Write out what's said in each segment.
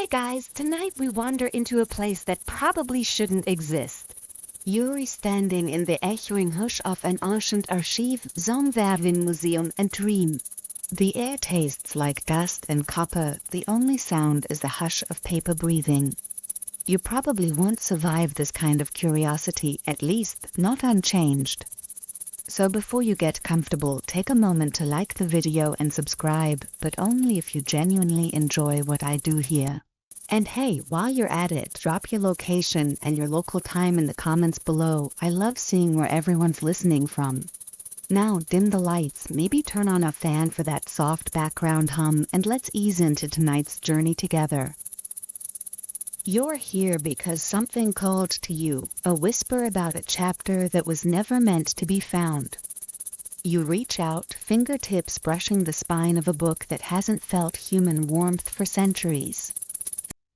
guys, tonight we wander into a place that probably shouldn't exist. You're standing in the echoing hush of an ancient archive, somewhere in museum and dream. The air tastes like dust and copper, the only sound is the hush of paper breathing. You probably won't survive this kind of curiosity, at least not unchanged. So before you get comfortable, take a moment to like the video and subscribe, but only if you genuinely enjoy what I do here. And hey, while you're at it, drop your location and your local time in the comments below. I love seeing where everyone's listening from. Now dim the lights, maybe turn on a fan for that soft background hum, and let's ease into tonight's journey together. You're here because something called to you, a whisper about a chapter that was never meant to be found. You reach out, fingertips brushing the spine of a book that hasn't felt human warmth for centuries.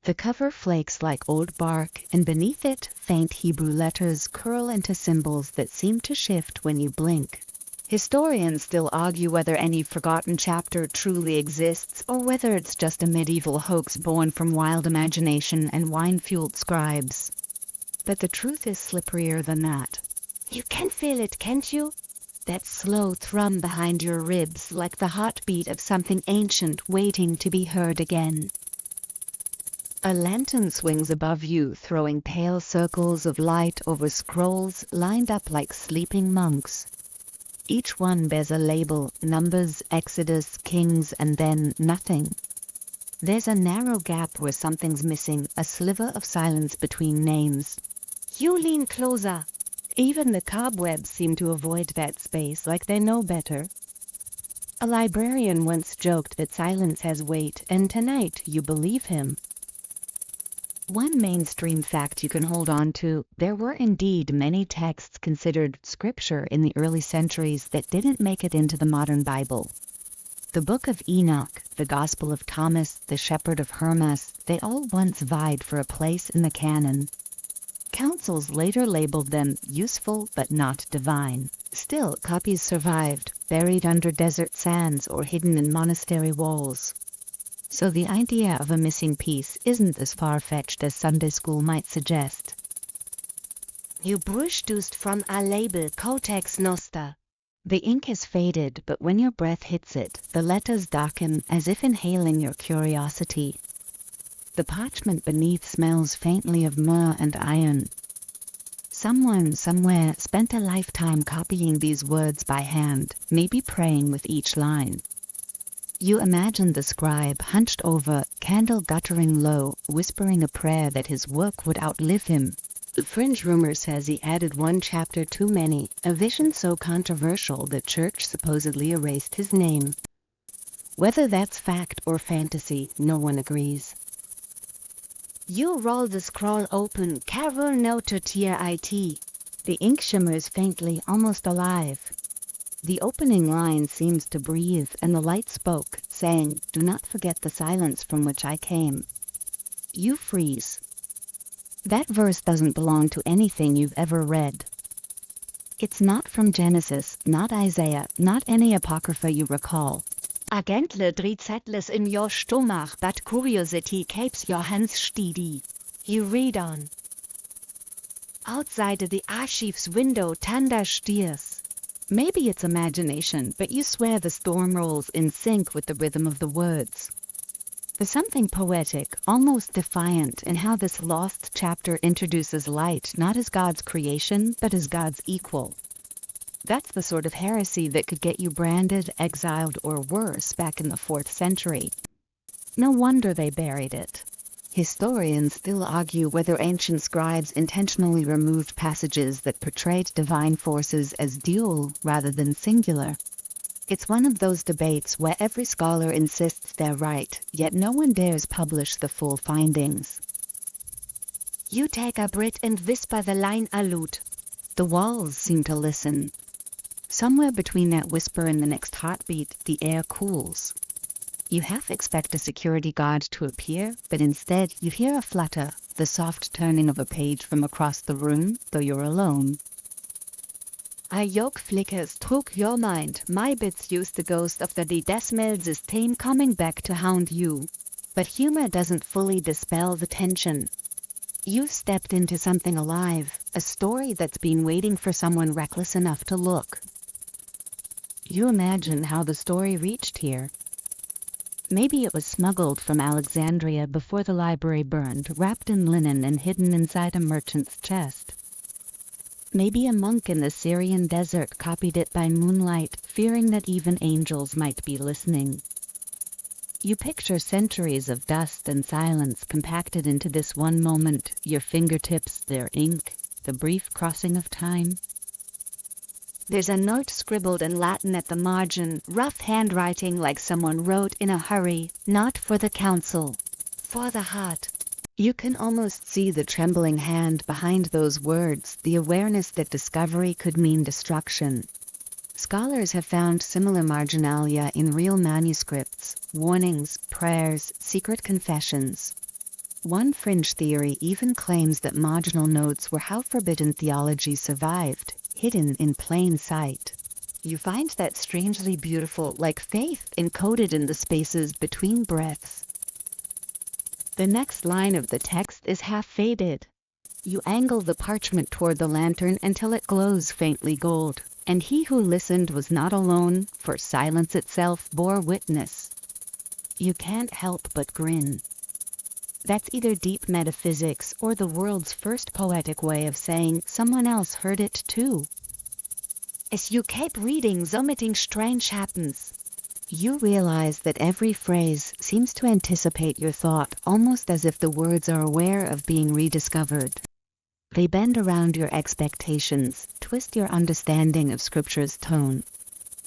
The cover flakes like old bark, and beneath it, faint Hebrew letters curl into symbols that seem to shift when you blink. Historians still argue whether any forgotten chapter truly exists, or whether it's just a medieval hoax born from wild imagination and wine-fueled scribes. But the truth is slipperier than that. You can feel it, can't you? That slow thrum behind your ribs, like the heartbeat of something ancient waiting to be heard again. A lantern swings above you, throwing pale circles of light over scrolls lined up like sleeping monks. Each one bears a label, Numbers, Exodus, Kings, and then nothing. There's a narrow gap where something's missing, a sliver of silence between names. You lean closer. Even the cobwebs seem to avoid that space like they know better. A librarian once joked that silence has weight, and tonight you believe him. One mainstream fact you can hold on to: there were indeed many texts considered scripture in the early centuries that didn't make it into the modern Bible. The Book of Enoch, the Gospel of Thomas, the Shepherd of Hermas, they all once vied for a place in the canon. Councils later labeled them useful but not divine. Still, copies survived, buried under desert sands or hidden in monastery walls. So the idea of a missing piece isn't as far-fetched as Sunday school might suggest. You brushdust from a label Codex Noster. The ink is faded, but when your breath hits it, the letters darken as if inhaling your curiosity. The parchment beneath smells faintly of myrrh and iron. Someone somewhere spent a lifetime copying these words by hand, maybe praying with each line. You imagine the scribe hunched over, candle guttering low, whispering a prayer that his work would outlive him. The fringe rumor says he added one chapter too many, a vision so controversial the church supposedly erased his name. Whether that's fact or fantasy, no one agrees. You roll the scroll open, Carol noted here it. The ink shimmers faintly, almost alive. The opening line seems to breathe, and the light spoke, saying, "Do not forget the silence from which I came." You freeze. That verse doesn't belong to anything you've ever read. It's not from Genesis, not Isaiah, not any apocrypha you recall. Agentle dreht in your stomach, but curiosity keeps your hands steady. You read on. Outside of the archive's window, thunder stirs. Maybe it's imagination, but you swear the storm rolls in sync with the rhythm of the words. There's something poetic, almost defiant, in how this lost chapter introduces light not as God's creation, but as God's equal. That's the sort of heresy that could get you branded, exiled, or worse back in the 4th century. No wonder they buried it. Historians still argue whether ancient scribes intentionally removed passages that portrayed divine forces as dual rather than singular. It's one of those debates where every scholar insists they're right, yet no one dares publish the full findings. You take a breath and whisper the line aloud. The walls seem to listen. Somewhere between that whisper and the next heartbeat, the air cools. You half expect a security guard to appear, but instead you hear a flutter, the soft turning of a page from across the room, though you're alone. A yoke flickers through your mind. My bits use the ghost of the decimal system coming back to hound you. But humor doesn't fully dispel the tension. You've stepped into something alive, a story that's been waiting for someone reckless enough to look. You imagine how the story reached here. Maybe it was smuggled from Alexandria before the library burned, wrapped in linen and hidden inside a merchant's chest. Maybe a monk in the Syrian desert copied it by moonlight, fearing that even angels might be listening. You picture centuries of dust and silence compacted into this one moment, your fingertips, their ink, the brief crossing of time. There's a note scribbled in Latin at the margin, rough handwriting like someone wrote in a hurry, not for the council, for the heart. You can almost see the trembling hand behind those words, the awareness that discovery could mean destruction. Scholars have found similar marginalia in real manuscripts, warnings, prayers, secret confessions. One fringe theory even claims that marginal notes were how forbidden theology survived, hidden in plain sight. You find that strangely beautiful, like faith encoded in the spaces between breaths. The next line of the text is half faded. You angle the parchment toward the lantern until it glows faintly gold. And he who listened was not alone, for silence itself bore witness. You can't help but grin. That's either deep metaphysics or the world's first poetic way of saying someone else heard it too. As you keep reading, something strange happens. You realize that every phrase seems to anticipate your thought, almost as if the words are aware of being rediscovered. They bend around your expectations, twist your understanding of Scripture's tone.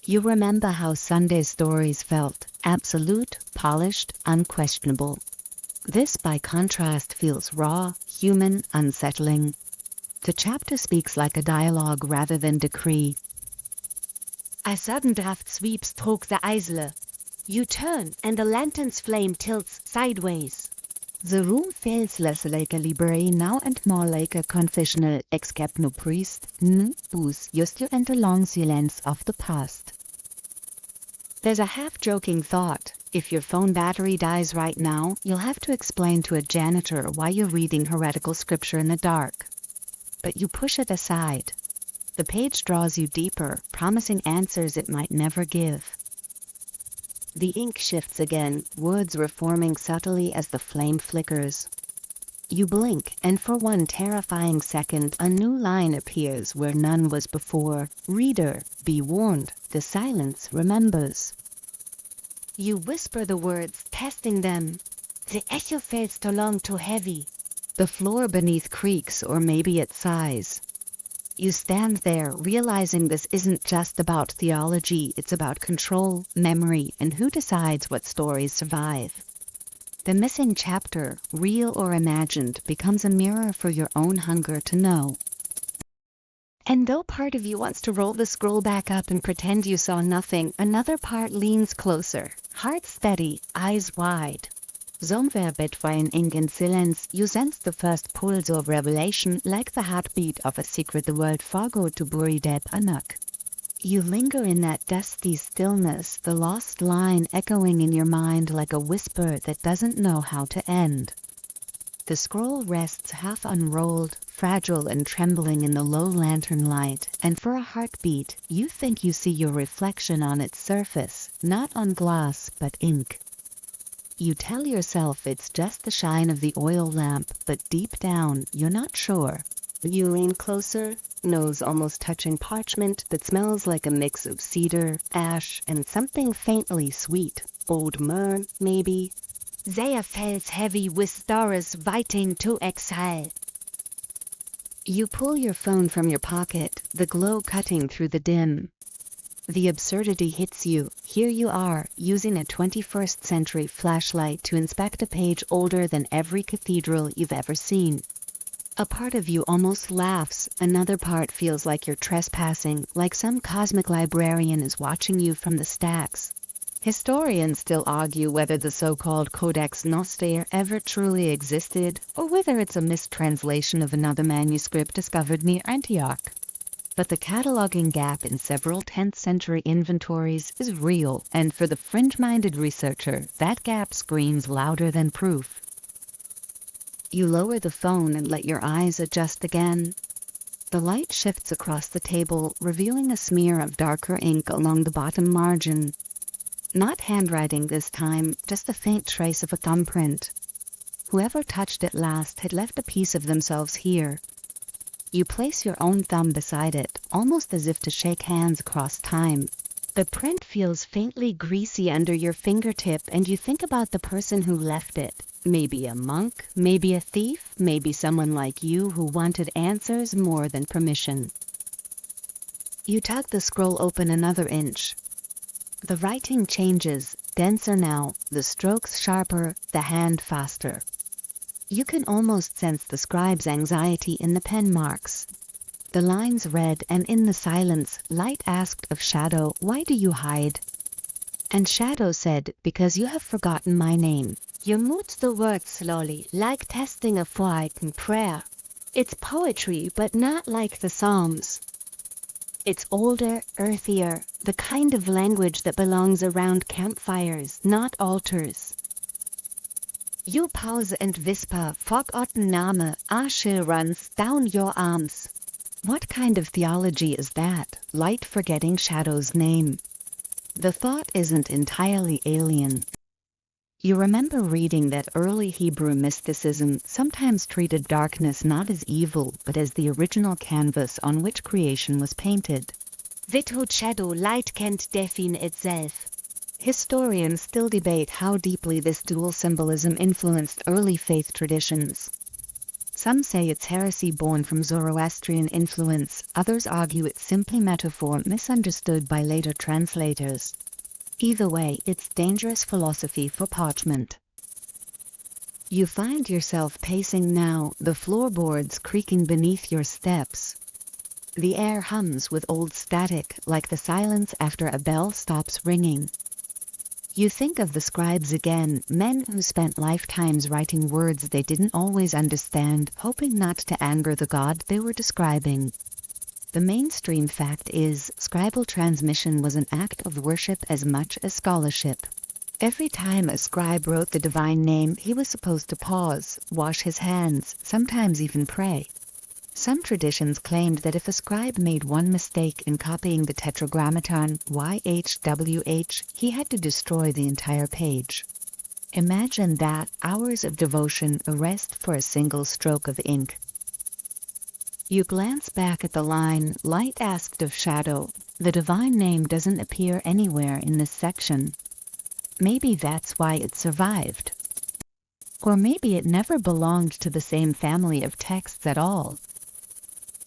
You remember how Sunday stories felt, absolute, polished, unquestionable. This, by contrast, feels raw, human, unsettling. The chapter speaks like a dialogue rather than decree. A sudden draft sweeps through the isle. You turn, and the lantern's flame tilts sideways. The room feels less like a library now and more like a confessional, except no priest, booze, just you and the long silence of the past. There's a half-joking thought. If your phone battery dies right now, you'll have to explain to a janitor why you're reading heretical scripture in the dark. But you push it aside. The page draws you deeper, promising answers it might never give. The ink shifts again, words reforming subtly as the flame flickers. You blink, and for one terrifying second, a new line appears where none was before. Reader, be warned, the silence remembers. You whisper the words, testing them. The echo feels too long, too heavy. The floor beneath creaks, or maybe it sighs. You stand there, realizing this isn't just about theology, it's about control, memory, and who decides what stories survive. The missing chapter, real or imagined, becomes a mirror for your own hunger to know. And though part of you wants to roll the scroll back up and pretend you saw nothing, another part leans closer, heart steady, eyes wide. Somewhere between ink and silence, you sense the first pulse of revelation, like the heartbeat of a secret the world forgot to bury deep enough. You linger in that dusty stillness, the lost line echoing in your mind like a whisper that doesn't know how to end. The scroll rests half unrolled, fragile and trembling in the low lantern light, and for a heartbeat, you think you see your reflection on its surface, not on glass but ink. You tell yourself it's just the shine of the oil lamp, but deep down, you're not sure. You lean closer, nose almost touching parchment that smells like a mix of cedar, ash, and something faintly sweet. Old myrrh, maybe. They felt heavy with stars waiting to exhale. You pull your phone from your pocket, the glow cutting through the dim. The absurdity hits you. Here you are, using a 21st century flashlight to inspect a page older than every cathedral you've ever seen. A part of you almost laughs, another part feels like you're trespassing, like some cosmic librarian is watching you from the stacks. Historians still argue whether the so-called Codex Noster ever truly existed, or whether it's a mistranslation of another manuscript discovered near Antioch. But the cataloging gap in several 10th century inventories is real, and for the fringe-minded researcher, that gap screams louder than proof. You lower the phone and let your eyes adjust again. The light shifts across the table, revealing a smear of darker ink along the bottom margin. Not handwriting this time, just a faint trace of a thumbprint. Whoever touched it last had left a piece of themselves here. You place your own thumb beside it, almost as if to shake hands across time. The print feels faintly greasy under your fingertip, and you think about the person who left it. Maybe a monk, maybe a thief, maybe someone like you who wanted answers more than permission. You tug the scroll open another inch. The writing changes, denser now, the strokes sharper, the hand faster. You can almost sense the scribe's anxiety in the pen marks. The lines read, and in the silence, Light asked of Shadow, "Why do you hide?" And Shadow said, "Because you have forgotten my name." You mute the words slowly, like testing a forgotten prayer. It's poetry, but not like the Psalms. It's older, earthier, the kind of language that belongs around campfires, not altars. You pause and whisper, "Forgotten Name, a chill runs down your arms." What kind of theology is that, Light forgetting Shadow's name? The thought isn't entirely alien. You remember reading that early Hebrew mysticism sometimes treated darkness not as evil, but as the original canvas on which creation was painted. Without shadow, light can't define itself. Historians still debate how deeply this dual symbolism influenced early faith traditions. Some say it's heresy born from Zoroastrian influence, others argue it's simply metaphor misunderstood by later translators. Either way, it's dangerous philosophy for parchment. You find yourself pacing now, the floorboards creaking beneath your steps. The air hums with old static, like the silence after a bell stops ringing. You think of the scribes again, men who spent lifetimes writing words they didn't always understand, hoping not to anger the god they were describing. The mainstream fact is, scribal transmission was an act of worship as much as scholarship. Every time a scribe wrote the divine name, he was supposed to pause, wash his hands, sometimes even pray. Some traditions claimed that if a scribe made one mistake in copying the tetragrammaton YHWH, he had to destroy the entire page. Imagine that, hours of devotion, a rest for a single stroke of ink. You glance back at the line, Light asked of Shadow. The divine name doesn't appear anywhere in this section. Maybe that's why it survived. Or maybe it never belonged to the same family of texts at all.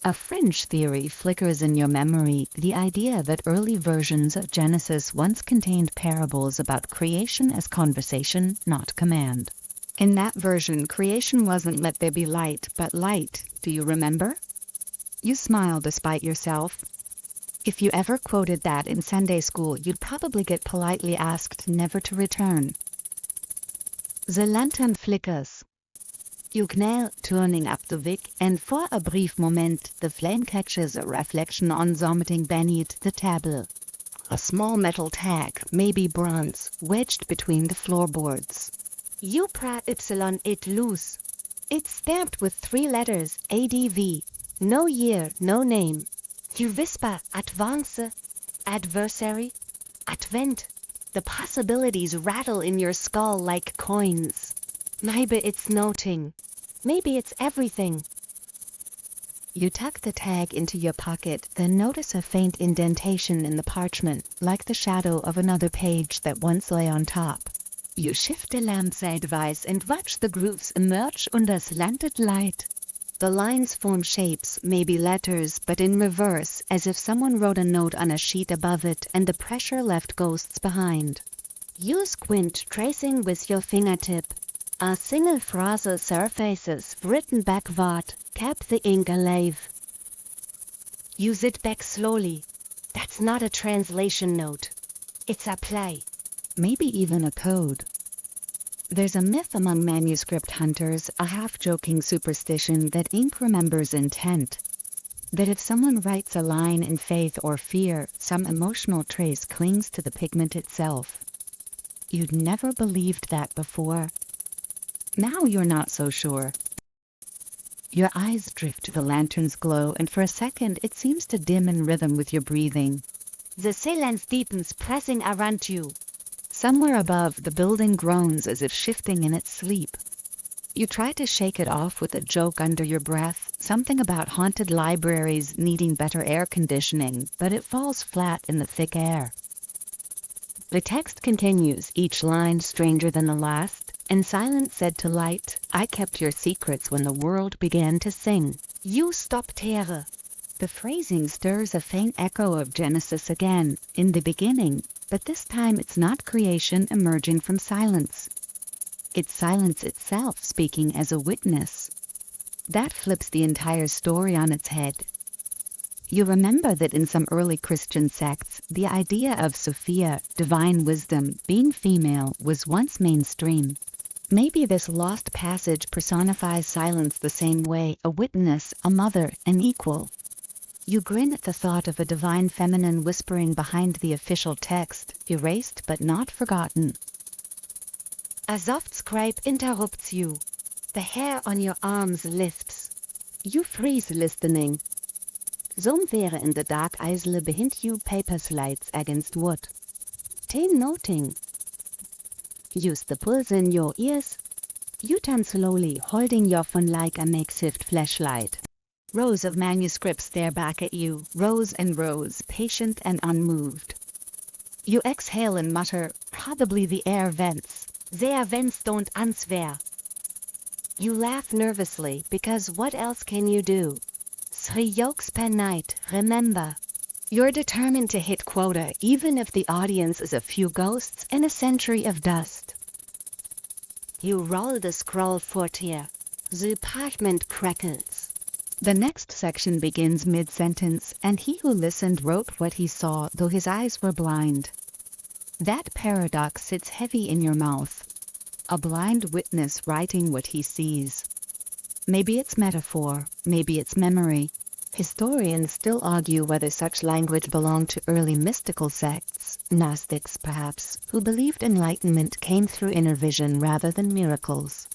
A fringe theory flickers in your memory, the idea that early versions of Genesis once contained parables about creation as conversation, not command. In that version, creation wasn't "let there be light," but light. Do you remember? You smile despite yourself. If you ever quoted that in Sunday school, you'd probably get politely asked never to return. The lantern flickers. You kneel, turning up the wick, and for a brief moment the flame catches a reflection on something beneath the table. A small metal tag, maybe bronze, wedged between the floorboards. You pry it loose. It's stamped with 3 letters, ADV. No year, no name. You whisper, "Advance, adversary, advent." The possibilities rattle in your skull like coins. Maybe it's nothing. Maybe it's everything. You tuck the tag into your pocket, then notice a faint indentation in the parchment, like the shadow of another page that once lay on top. You shift the lamp sideways and watch the grooves emerge under slanted light. The lines form shapes, maybe letters, but in reverse, as if someone wrote a note on a sheet above it and the pressure left ghosts behind. You squint, tracing with your fingertip. A single phrase surfaces, written backward, kept the ink alive. You sit back slowly. That's not a translation note. It's a play. Maybe even a code. There's a myth among manuscript hunters, a half-joking superstition that ink remembers intent. That if someone writes a line in faith or fear, some emotional trace clings to the pigment itself. You'd never believed that before. Now you're not so sure. Your eyes drift to the lantern's glow, and for a second it seems to dim in rhythm with your breathing. The silence deepens, pressing around you. Somewhere above, the building groans as if shifting in its sleep. You try to shake it off with a joke under your breath, something about haunted libraries needing better air conditioning, but it falls flat in the thick air. The text continues, each line stranger than the last. And silence said to light, I kept your secrets when the world began to sing. You stopped here. The phrasing stirs a faint echo of Genesis again, in the beginning, but this time it's not creation emerging from silence. It's silence itself speaking as a witness. That flips the entire story on its head. You remember that in some early Christian sects, the idea of Sophia, divine wisdom, being female, was once mainstream. Maybe this lost passage personifies silence the same way, a witness, a mother, an equal. You grin at the thought of a divine feminine whispering behind the official text, erased but not forgotten. A soft scrape interrupts you. The hair on your arms lisps. You freeze listening. Somewhere in the dark aisle behind you, paper slides against wood. Ten noting. Use the pulse in your ears. You turn slowly, holding your phone like a makeshift flashlight. Rows of manuscripts stare back at you, rows and rows, patient and unmoved. You exhale and mutter, probably the air vents. Their vents don't answer. You laugh nervously, because what else can you do? 3 yolks per night, remember. You're determined to hit quota, even if the audience is a few ghosts and a century of dust. You roll the scroll fortier. The parchment crackles. The next section begins mid-sentence, and he who listened wrote what he saw, though his eyes were blind. That paradox sits heavy in your mouth. A blind witness writing what he sees. Maybe it's metaphor, maybe it's memory. Historians still argue whether such language belonged to early mystical sects, Gnostics perhaps, who believed enlightenment came through inner vision rather than miracles.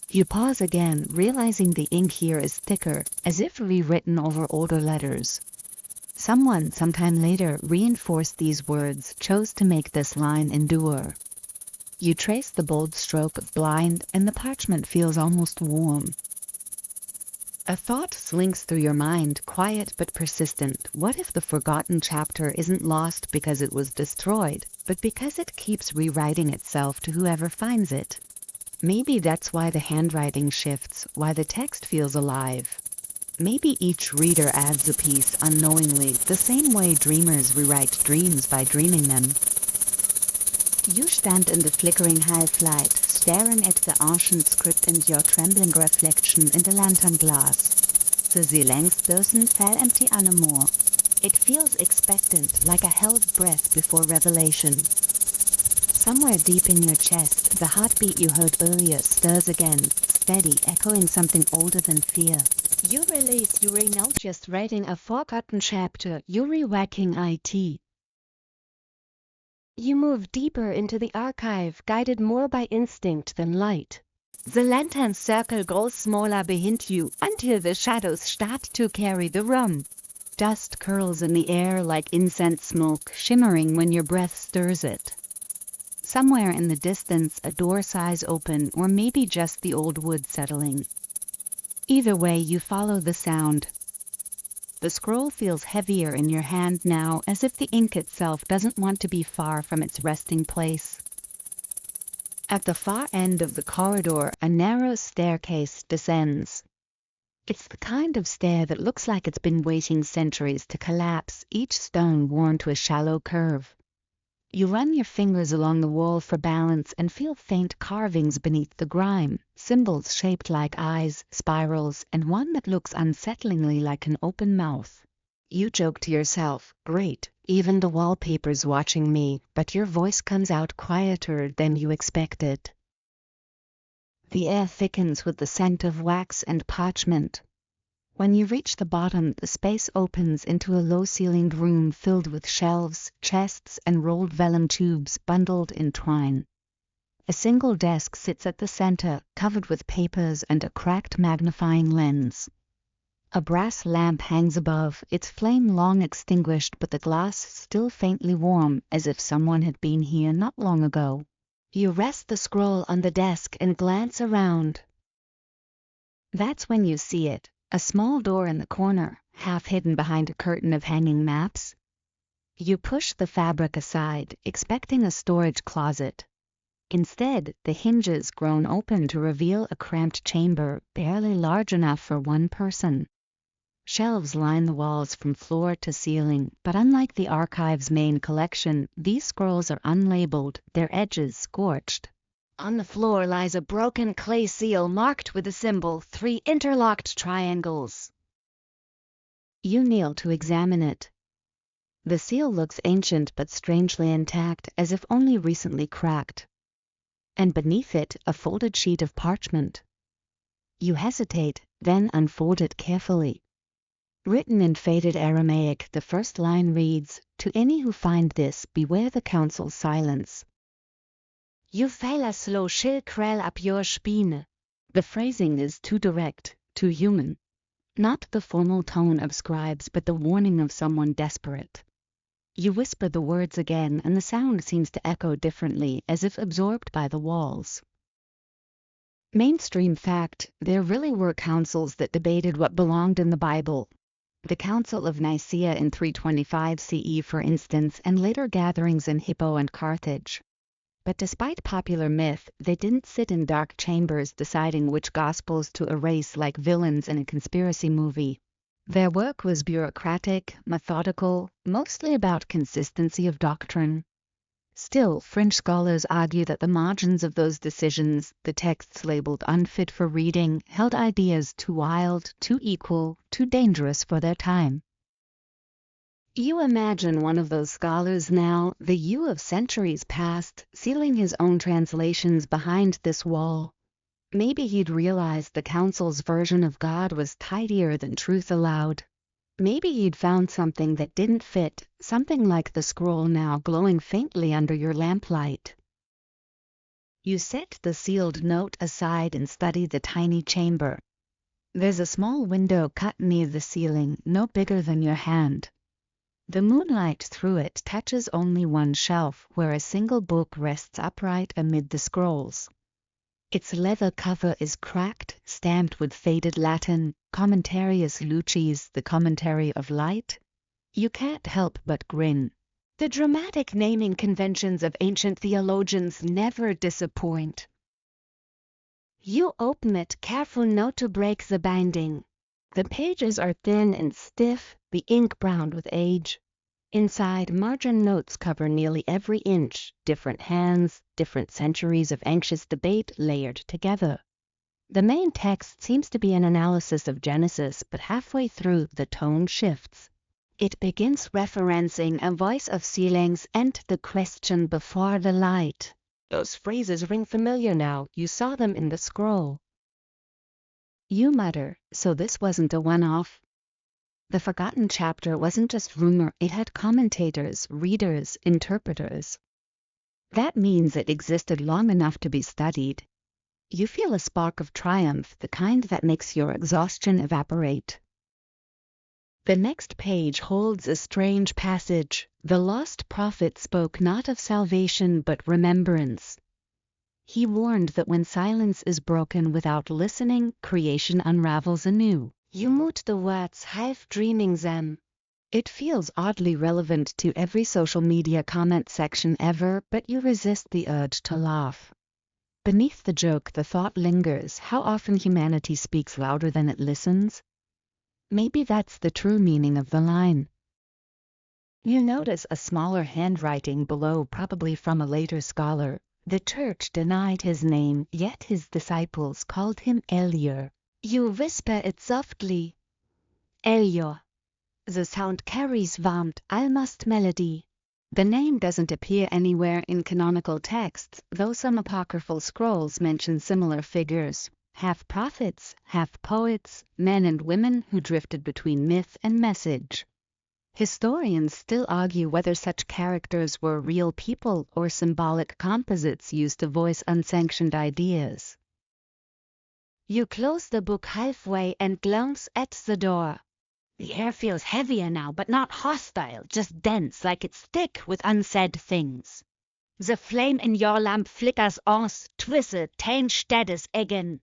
You pause again, realizing the ink here is thicker, as if rewritten over older letters. Someone, sometime later, reinforced these words, chose to make this line endure. You trace the bold stroke of blind, and the parchment feels almost warm. A thought slinks through your mind, quiet but persistent. What if the forgotten chapter isn't lost because it was destroyed, but because it keeps rewriting itself to whoever finds it? Maybe that's why the handwriting shifts, why the text feels alive. Maybe each reader adds a piece unknowingly, the same way dreamers rewrite dreams by dreaming them. You stand in the flickering half-light, staring at the ancient script and your trembling reflection in the lantern glass. The silence doesn't feel empty anymore. It feels expectant, like a held breath before revelation. Somewhere deep in your chest, the heartbeat you heard earlier stirs again, steady, echoing something older than fear. You release, you're not just writing a forgotten chapter, you're rewriting it. You move deeper into the archive, guided more by instinct than light. The lantern's circle grows smaller behind you, until the shadows start to carry the room. Dust curls in the air like incense smoke, shimmering when your breath stirs it. Somewhere in the distance, a door sighs open, or maybe just the old wood settling. Either way, you follow the sound. The scroll feels heavier in your hand now, as if the ink itself doesn't want to be far from its resting place. At the far end of the corridor, a narrow staircase descends. It's the kind of stair that looks like it's been waiting centuries to collapse, each stone worn to a shallow curve. You run your fingers along the wall for balance and feel faint carvings beneath the grime, symbols shaped like eyes, spirals, and one that looks unsettlingly like an open mouth. You joke to yourself, great, even the wallpaper's watching me, but your voice comes out quieter than you expected. The air thickens with the scent of wax and parchment. When you reach the bottom, the space opens into a low-ceilinged room filled with shelves, chests, and rolled vellum tubes bundled in twine. A single desk sits at the center, covered with papers and a cracked magnifying lens. A brass lamp hangs above, its flame long extinguished but the glass still faintly warm, as if someone had been here not long ago. You rest the scroll on the desk and glance around. That's when you see it, a small door in the corner, half hidden behind a curtain of hanging maps. You push the fabric aside, expecting a storage closet. Instead, the hinges grown open to reveal a cramped chamber barely large enough for one person. Shelves line the walls from floor to ceiling, but unlike the archive's main collection, these scrolls are unlabeled, their edges scorched. On the floor lies a broken clay seal marked with the symbol 3 interlocked triangles. You kneel to examine it. The seal looks ancient but strangely intact, as if only recently cracked. And beneath it, a folded sheet of parchment. You hesitate, then unfold it carefully. Written in faded Aramaic, the first line reads, "To any who find this, beware the council's silence." You feilas lo shil krell up your spine. The phrasing is too direct, too human. Not the formal tone of scribes, but the warning of someone desperate. You whisper the words again, and the sound seems to echo differently, as if absorbed by the walls. Mainstream fact, there really were councils that debated what belonged in the Bible. The Council of Nicaea in 325 CE, for instance, and later gatherings in Hippo and Carthage. But despite popular myth, they didn't sit in dark chambers deciding which gospels to erase like villains in a conspiracy movie. Their work was bureaucratic, methodical, mostly about consistency of doctrine. Still, French scholars argue that the margins of those decisions, the texts labeled unfit for reading, held ideas too wild, too equal, too dangerous for their time. You imagine one of those scholars now, the you of centuries past, sealing his own translations behind this wall. Maybe he'd realized the council's version of God was tidier than truth allowed. Maybe he'd found something that didn't fit, something like the scroll now glowing faintly under your lamplight. You set the sealed note aside and study the tiny chamber. There's a small window cut near the ceiling, no bigger than your hand. The moonlight through it touches only one shelf, where a single book rests upright amid the scrolls. Its leather cover is cracked, stamped with faded Latin, Commentarius Lucis, the commentary of light. You can't help but grin. The dramatic naming conventions of ancient theologians never disappoint. You open it, careful not to break the binding. The pages are thin and stiff, the ink browned with age. Inside, margin notes cover nearly every inch, different hands, different centuries of anxious debate layered together. The main text seems to be an analysis of Genesis, but halfway through, the tone shifts. It begins referencing a voice of ceilings and the question before the light. Those phrases ring familiar now, you saw them in the scroll. You mutter, so this wasn't a one-off. The forgotten chapter wasn't just rumor, it had commentators, readers, interpreters. That means it existed long enough to be studied. You feel a spark of triumph, the kind that makes your exhaustion evaporate. The next page holds a strange passage. The lost prophet spoke not of salvation but remembrance. He warned that when silence is broken without listening, creation unravels anew. You mute the words, half dreaming them. It feels oddly relevant to every social media comment section ever, but you resist the urge to laugh. Beneath the joke, the thought lingers, how often humanity speaks louder than it listens? Maybe that's the true meaning of the line. You notice a smaller handwriting below, probably from a later scholar. The church denied his name, yet his disciples called him Elior. You whisper it softly. Elior. The sound carries warmth, almost melody. The name doesn't appear anywhere in canonical texts, though some apocryphal scrolls mention similar figures. half prophets, half poets, men and women who drifted between myth and message. Historians still argue whether such characters were real people or symbolic composites used to voice unsanctioned ideas. You close the book halfway and glance at the door. The air feels heavier now, but not hostile, just dense, like it's thick with unsaid things. The flame in your lamp flickers ons, twisse, tein stedes again.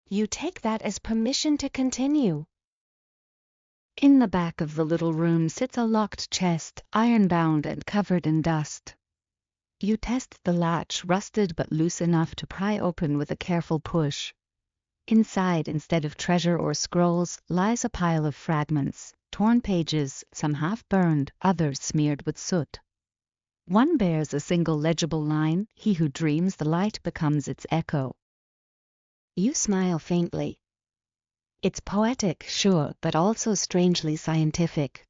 You take that as permission to continue. In the back of the little room sits a locked chest, iron-bound and covered in dust. You test the latch, rusted but loose enough to pry open with a careful push. Inside, instead of treasure or scrolls, lies a pile of fragments, torn pages, some half-burned, others smeared with soot. One bears a single legible line, "He who dreams the light becomes its echo." You smile faintly. It's poetic, sure, but also strangely scientific.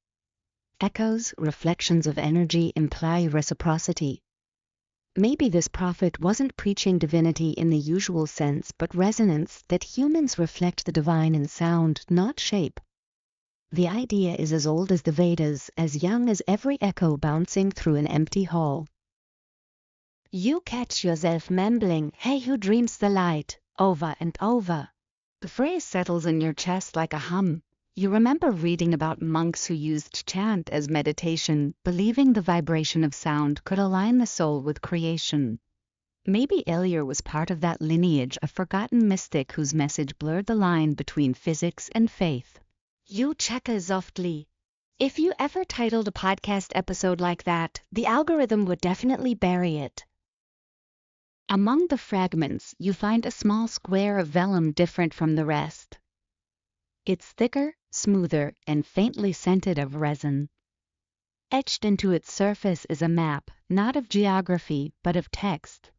Echoes, reflections of energy, imply reciprocity. Maybe this prophet wasn't preaching divinity in the usual sense, but resonance, that humans reflect the divine in sound, not shape. The idea is as old as the Vedas, as young as every echo bouncing through an empty hall. You catch yourself mumbling, "Hey, who dreams the light?" over and over. The phrase settles in your chest like a hum. You remember reading about monks who used chant as meditation, believing the vibration of sound could align the soul with creation. Maybe Elior was part of that lineage, a forgotten mystic whose message blurred the line between physics and faith. You chuckle softly. If you ever titled a podcast episode like that, the algorithm would definitely bury it. Among the fragments, you find a small square of vellum different from the rest. It's thicker, smoother, and faintly scented of resin. Etched into its surface is a map, not of geography, but of text.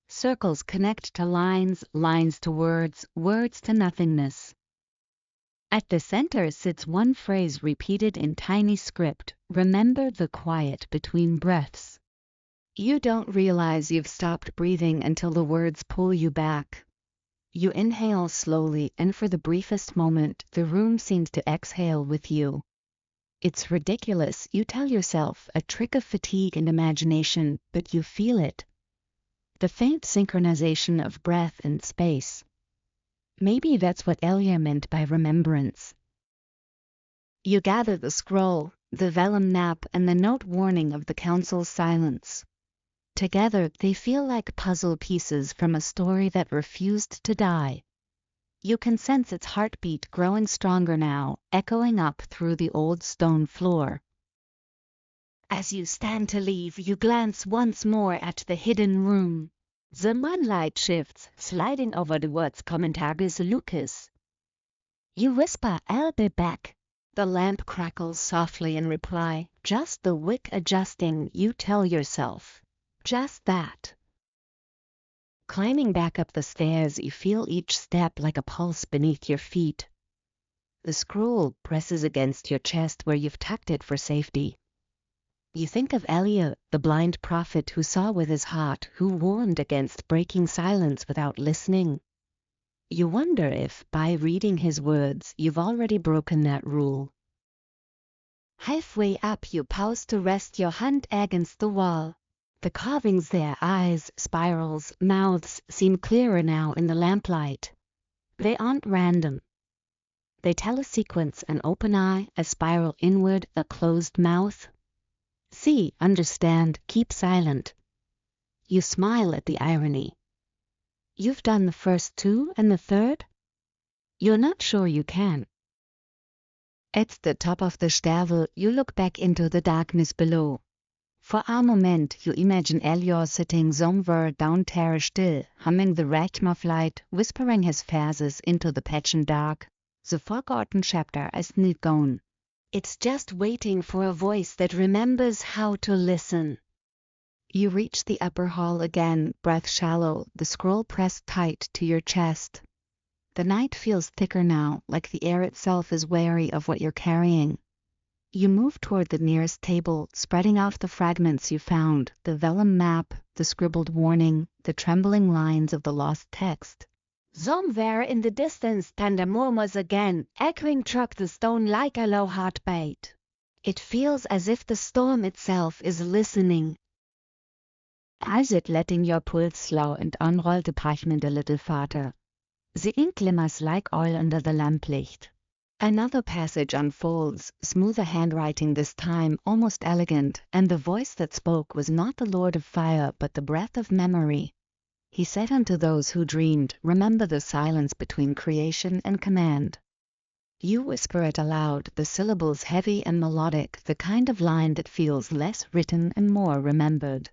Circles connect to lines, lines to words, words to nothingness. At the center sits one phrase repeated in tiny script: "Remember the quiet between breaths." You don't realize you've stopped breathing until the words pull you back. You inhale slowly, and for the briefest moment, the room seems to exhale with you. It's ridiculous, you tell yourself, a trick of fatigue and imagination, but you feel it. The faint synchronization of breath and space. Maybe that's what Elia meant by remembrance. You gather the scroll, the vellum map, and the note warning of the council's silence. Together, they feel like puzzle pieces from a story that refused to die. You can sense its heartbeat growing stronger now, echoing up through the old stone floor. As you stand to leave, you glance once more at the hidden room. The moonlight shifts, sliding over the words "Commentaries Lucas." You whisper, "I'll be back." The lamp crackles softly in reply, just the wick adjusting, you tell yourself. Just that. Climbing back up the stairs, you feel each step like a pulse beneath your feet. The scroll presses against your chest where you've tucked it for safety. You think of Elia, the blind prophet who saw with his heart, who warned against breaking silence without listening. You wonder if, by reading his words, you've already broken that rule. Halfway up, you pause to rest your hand against the wall. The carvings there, eyes, spirals, mouths, seem clearer now in the lamplight. They aren't random. They tell a sequence: an open eye, a spiral inward, a closed mouth. See, understand, keep silent. You smile at the irony. You've done the first two and the third? You're not sure you can. At the top of the stairwell, you look back into the darkness below. For a moment, you imagine Elior sitting somewhere down there still, humming the Rachmaflight, whispering his verses into the patchy dark. The forgotten chapter is not gone. It's just waiting for a voice that remembers how to listen. You reach the upper hall again, breath shallow, the scroll pressed tight to your chest. The night feels thicker now, like the air itself is wary of what you're carrying. You move toward the nearest table, spreading out the fragments you found, the vellum map, the scribbled warning, the trembling lines of the lost text. Somewhere in the distance thunder murmurs again, echoing through the stone like a low heartbeat. It feels as if the storm itself is listening. Is it letting your pulse slow and unroll the parchment a little farther? The ink glimmers like oil under the lamplicht. Another passage unfolds, smoother handwriting this time, almost elegant, and the voice that spoke was not the Lord of Fire, but the breath of memory. He said unto those who dreamed, remember the silence between creation and command. You whisper it aloud, the syllables heavy and melodic, the kind of line that feels less written and more remembered.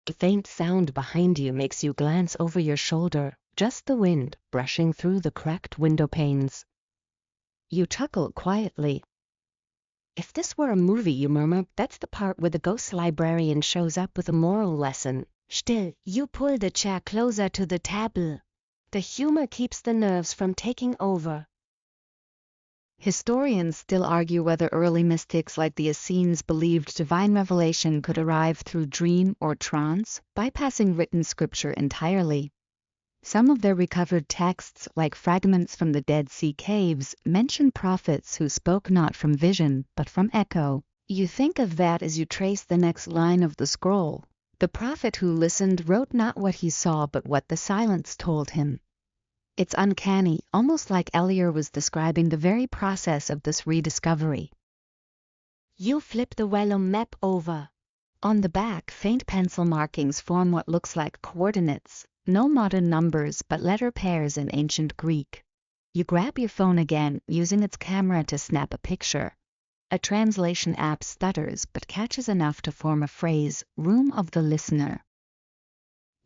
A faint sound behind you makes you glance over your shoulder, just the wind brushing through the cracked window panes. You chuckle quietly. If this were a movie, you murmur, that's the part where the ghost librarian shows up with a moral lesson. Still, you pull the chair closer to the table. The humor keeps the nerves from taking over. Historians still argue whether early mystics like the Essenes believed divine revelation could arrive through dream or trance, bypassing written scripture entirely. Some of their recovered texts, like Fragments from the Dead Sea Caves, mention prophets who spoke not from vision, but from echo. You think of that as you trace the next line of the scroll. The prophet who listened wrote not what he saw, but what the silence told him. It's uncanny, almost like Elier was describing the very process of this rediscovery. You flip the vellum map over. On the back, faint pencil markings form what looks like coordinates. No modern numbers, but letter pairs in ancient Greek. You grab your phone again, using its camera to snap a picture. A translation app stutters, but catches enough to form a phrase, room of the listener.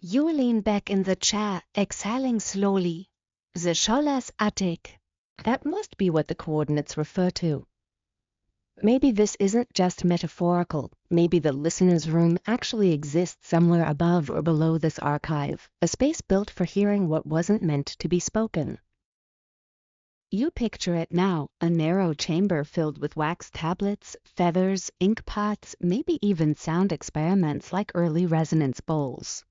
You lean back in the chair, exhaling slowly. The Scholars Attic. That must be what the coordinates refer to. Maybe this isn't just metaphorical. Maybe the listener's room actually exists somewhere above or below this archive, a space built for hearing what wasn't meant to be spoken. You picture it now, a narrow chamber filled with wax tablets, feathers, ink pots, maybe even sound experiments like early resonance bowls.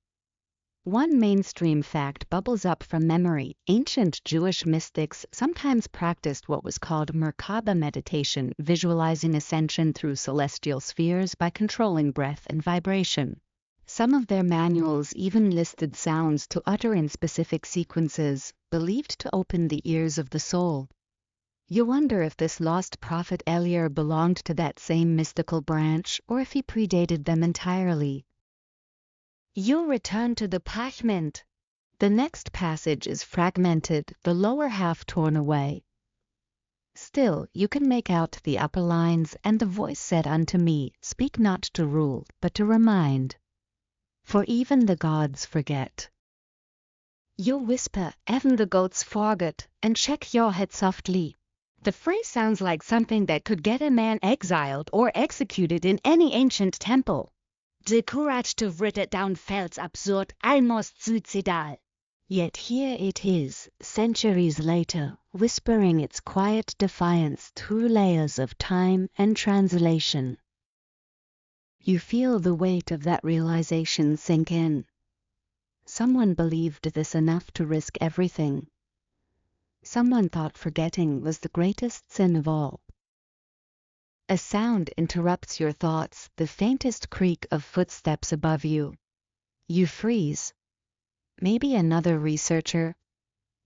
One mainstream fact bubbles up from memory. Ancient Jewish mystics sometimes practiced what was called Merkaba meditation, visualizing ascension through celestial spheres by controlling breath and vibration. Some of their manuals even listed sounds to utter in specific sequences, believed to open the ears of the soul. You wonder if this lost prophet Elier belonged to that same mystical branch, or if he predated them entirely. You return to the parchment. The next passage is fragmented, the lower half torn away. Still, you can make out the upper lines, and the voice said unto me, speak not to rule, but to remind. For even the gods forget. You whisper, even the gods forget, and shake your head softly. The phrase sounds like something that could get a man exiled or executed in any ancient temple. The courage to write it down felt absurd, almost suicidal. Yet here it is, centuries later, whispering its quiet defiance through layers of time and translation. You feel the weight of that realization sink in. Someone believed this enough to risk everything. Someone thought forgetting was the greatest sin of all. A sound interrupts your thoughts, the faintest creak of footsteps above you. You freeze. Maybe another researcher.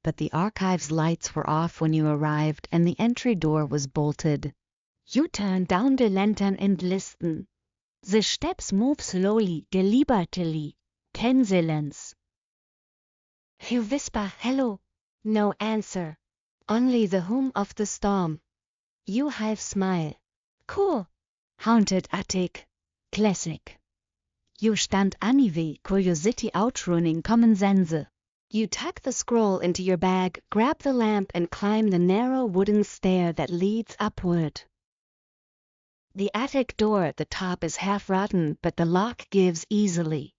But the archive's lights were off when you arrived, and the entry door was bolted. You turn down the lantern and listen. The steps move slowly, deliberately. 10 silence. You whisper, hello. No answer. Only the hum of the storm. You half smile. Cool. Haunted attic. Classic. You stand anyway, curiosity outrunning common sense. You tuck the scroll into your bag, grab the lamp and climb the narrow wooden stair that leads upward. The attic door at the top is half rotten, but the lock gives easily.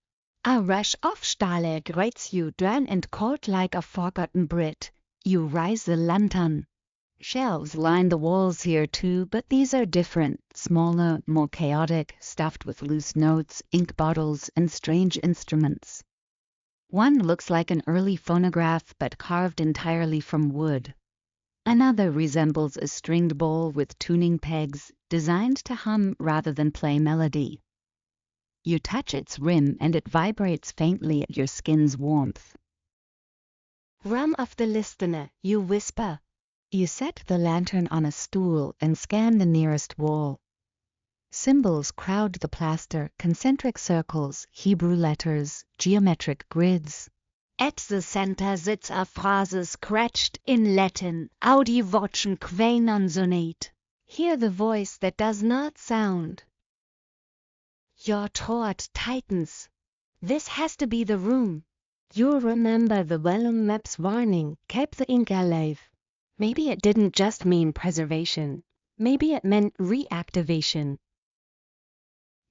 A rush of Stahl greets you, dry and cold like a forgotten Brit. You rise the lantern. Shelves line the walls here too, but these are different, smaller, more chaotic, stuffed with loose notes, ink bottles, and strange instruments. One looks like an early phonograph but carved entirely from wood. Another resembles a stringed bowl with tuning pegs, designed to hum rather than play melody. You touch its rim and it vibrates faintly at your skin's warmth. "Rum of the listener," you whisper. You set the lantern on a stool and scan the nearest wall. Symbols crowd the plaster, concentric circles, Hebrew letters, geometric grids. At the center sits a phrase scratched in Latin, Audi vocem quae non sonate. Hear the voice that does not sound. Your throat tightens. This has to be the room. You remember the vellum map's warning, keep the ink alive. Maybe it didn't just mean preservation. Maybe it meant reactivation.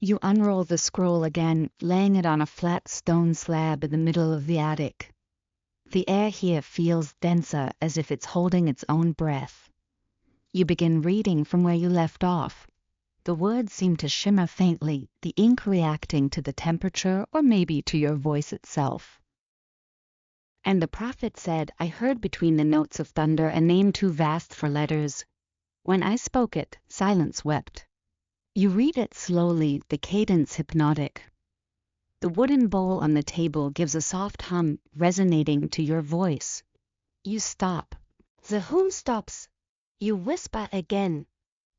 You unroll the scroll again, laying it on a flat stone slab in the middle of the attic. The air here feels denser, as if it's holding its own breath. You begin reading from where you left off. The words seem to shimmer faintly, the ink reacting to the temperature or maybe to your voice itself. And the prophet said, I heard between the notes of thunder a name too vast for letters. When I spoke it, silence wept. You read it slowly, the cadence hypnotic. The wooden bowl on the table gives a soft hum, resonating to your voice. You stop. The hum stops. You whisper again.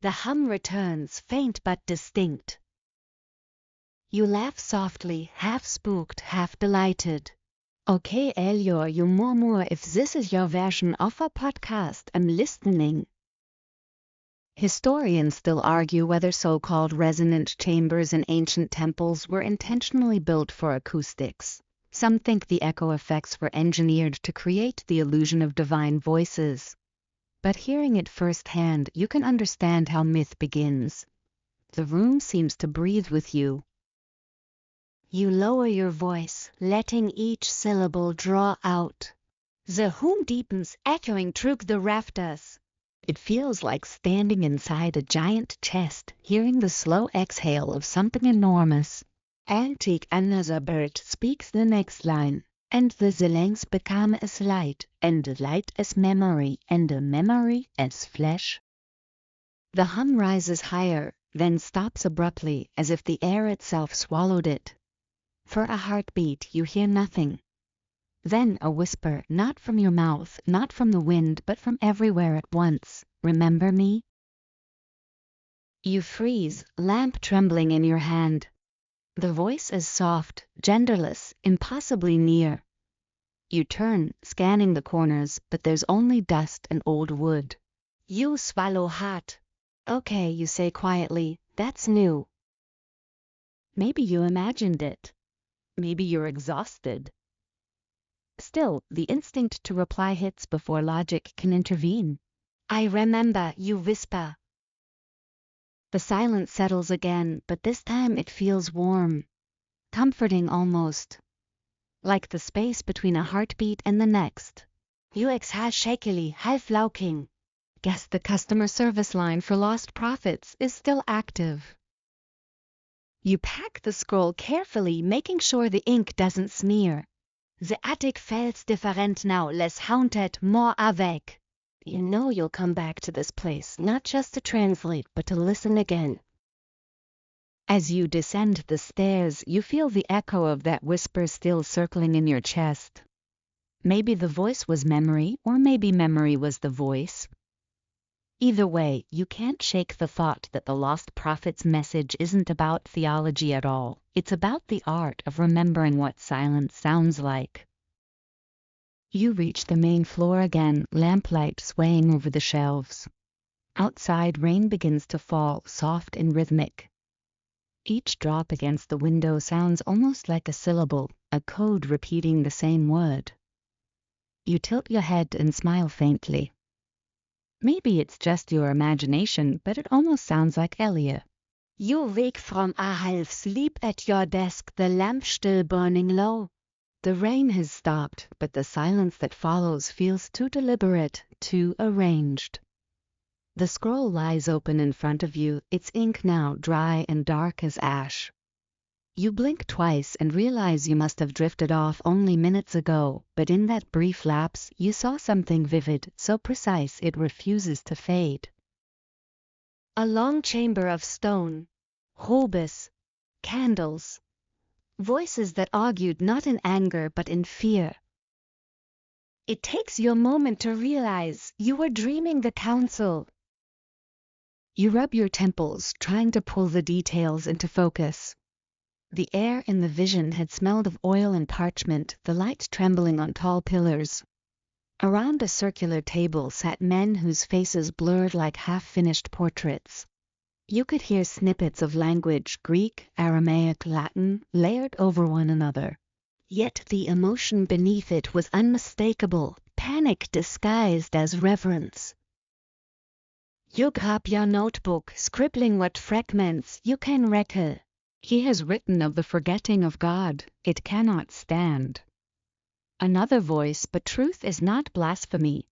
The hum returns, faint but distinct. You laugh softly, half spooked, half delighted. Okay, Elior, you murmur, if this is your version of a podcast, I'm listening. Historians still argue whether so-called resonant chambers in ancient temples were intentionally built for acoustics. Some think the echo effects were engineered to create the illusion of divine voices. But hearing it firsthand, you can understand how myth begins. The room seems to breathe with you. You lower your voice, letting each syllable draw out. The hum deepens, echoing through the rafters. It feels like standing inside a giant chest, hearing the slow exhale of something enormous. Antique another bird speaks the next line, and the silence become as light, and the light as memory, and the memory as flesh. The hum rises higher, then stops abruptly, as if the air itself swallowed it. For a heartbeat you hear nothing. Then a whisper, not from your mouth, not from the wind, but from everywhere at once. Remember me? You freeze, lamp trembling in your hand. The voice is soft, genderless, impossibly near. You turn, scanning the corners, but there's only dust and old wood. You swallow hard. Okay, you say quietly, that's new. Maybe you imagined it. Maybe you're exhausted. Still, the instinct to reply hits before logic can intervene. I remember, you whisper. The silence settles again, but this time it feels warm. Comforting almost. Like the space between a heartbeat and the next. You exhale shakily, half laughing. Guess the customer service line for lost profits is still active. You pack the scroll carefully, making sure the ink doesn't smear. The attic feels different now, less haunted, more awake. You know you'll come back to this place, not just to translate, but to listen again. As you descend the stairs, you feel the echo of that whisper still circling in your chest. Maybe the voice was memory, or maybe memory was the voice. Either way, you can't shake the thought that the lost prophet's message isn't about theology at all. It's about the art of remembering what silence sounds like. You reach the main floor again, lamplight swaying over the shelves. Outside, rain begins to fall, soft and rhythmic. Each drop against the window sounds almost like a syllable, a code repeating the same word. You tilt your head and smile faintly. Maybe it's just your imagination, but it almost sounds like Elia. You wake from a half sleep at your desk, the lamp still burning low. The rain has stopped, but the silence that follows feels too deliberate, too arranged. The scroll lies open in front of you, its ink now dry and dark as ash. You blink twice and realize you must have drifted off only minutes ago, but in that brief lapse you saw something vivid, so precise it refuses to fade. A long chamber of stone, robes, candles, voices that argued not in anger but in fear. It takes you a moment to realize you were dreaming the council. You rub your temples, trying to pull the details into focus. The air in the vision had smelled of oil and parchment, the light trembling on tall pillars. Around a circular table sat men whose faces blurred like half-finished portraits. You could hear snippets of language, Greek, Aramaic, Latin, layered over one another. Yet the emotion beneath it was unmistakable, panic disguised as reverence. You grab your notebook, scribbling what fragments you can recall. He has written of the forgetting of God, it cannot stand. Another voice, but truth is not blasphemy.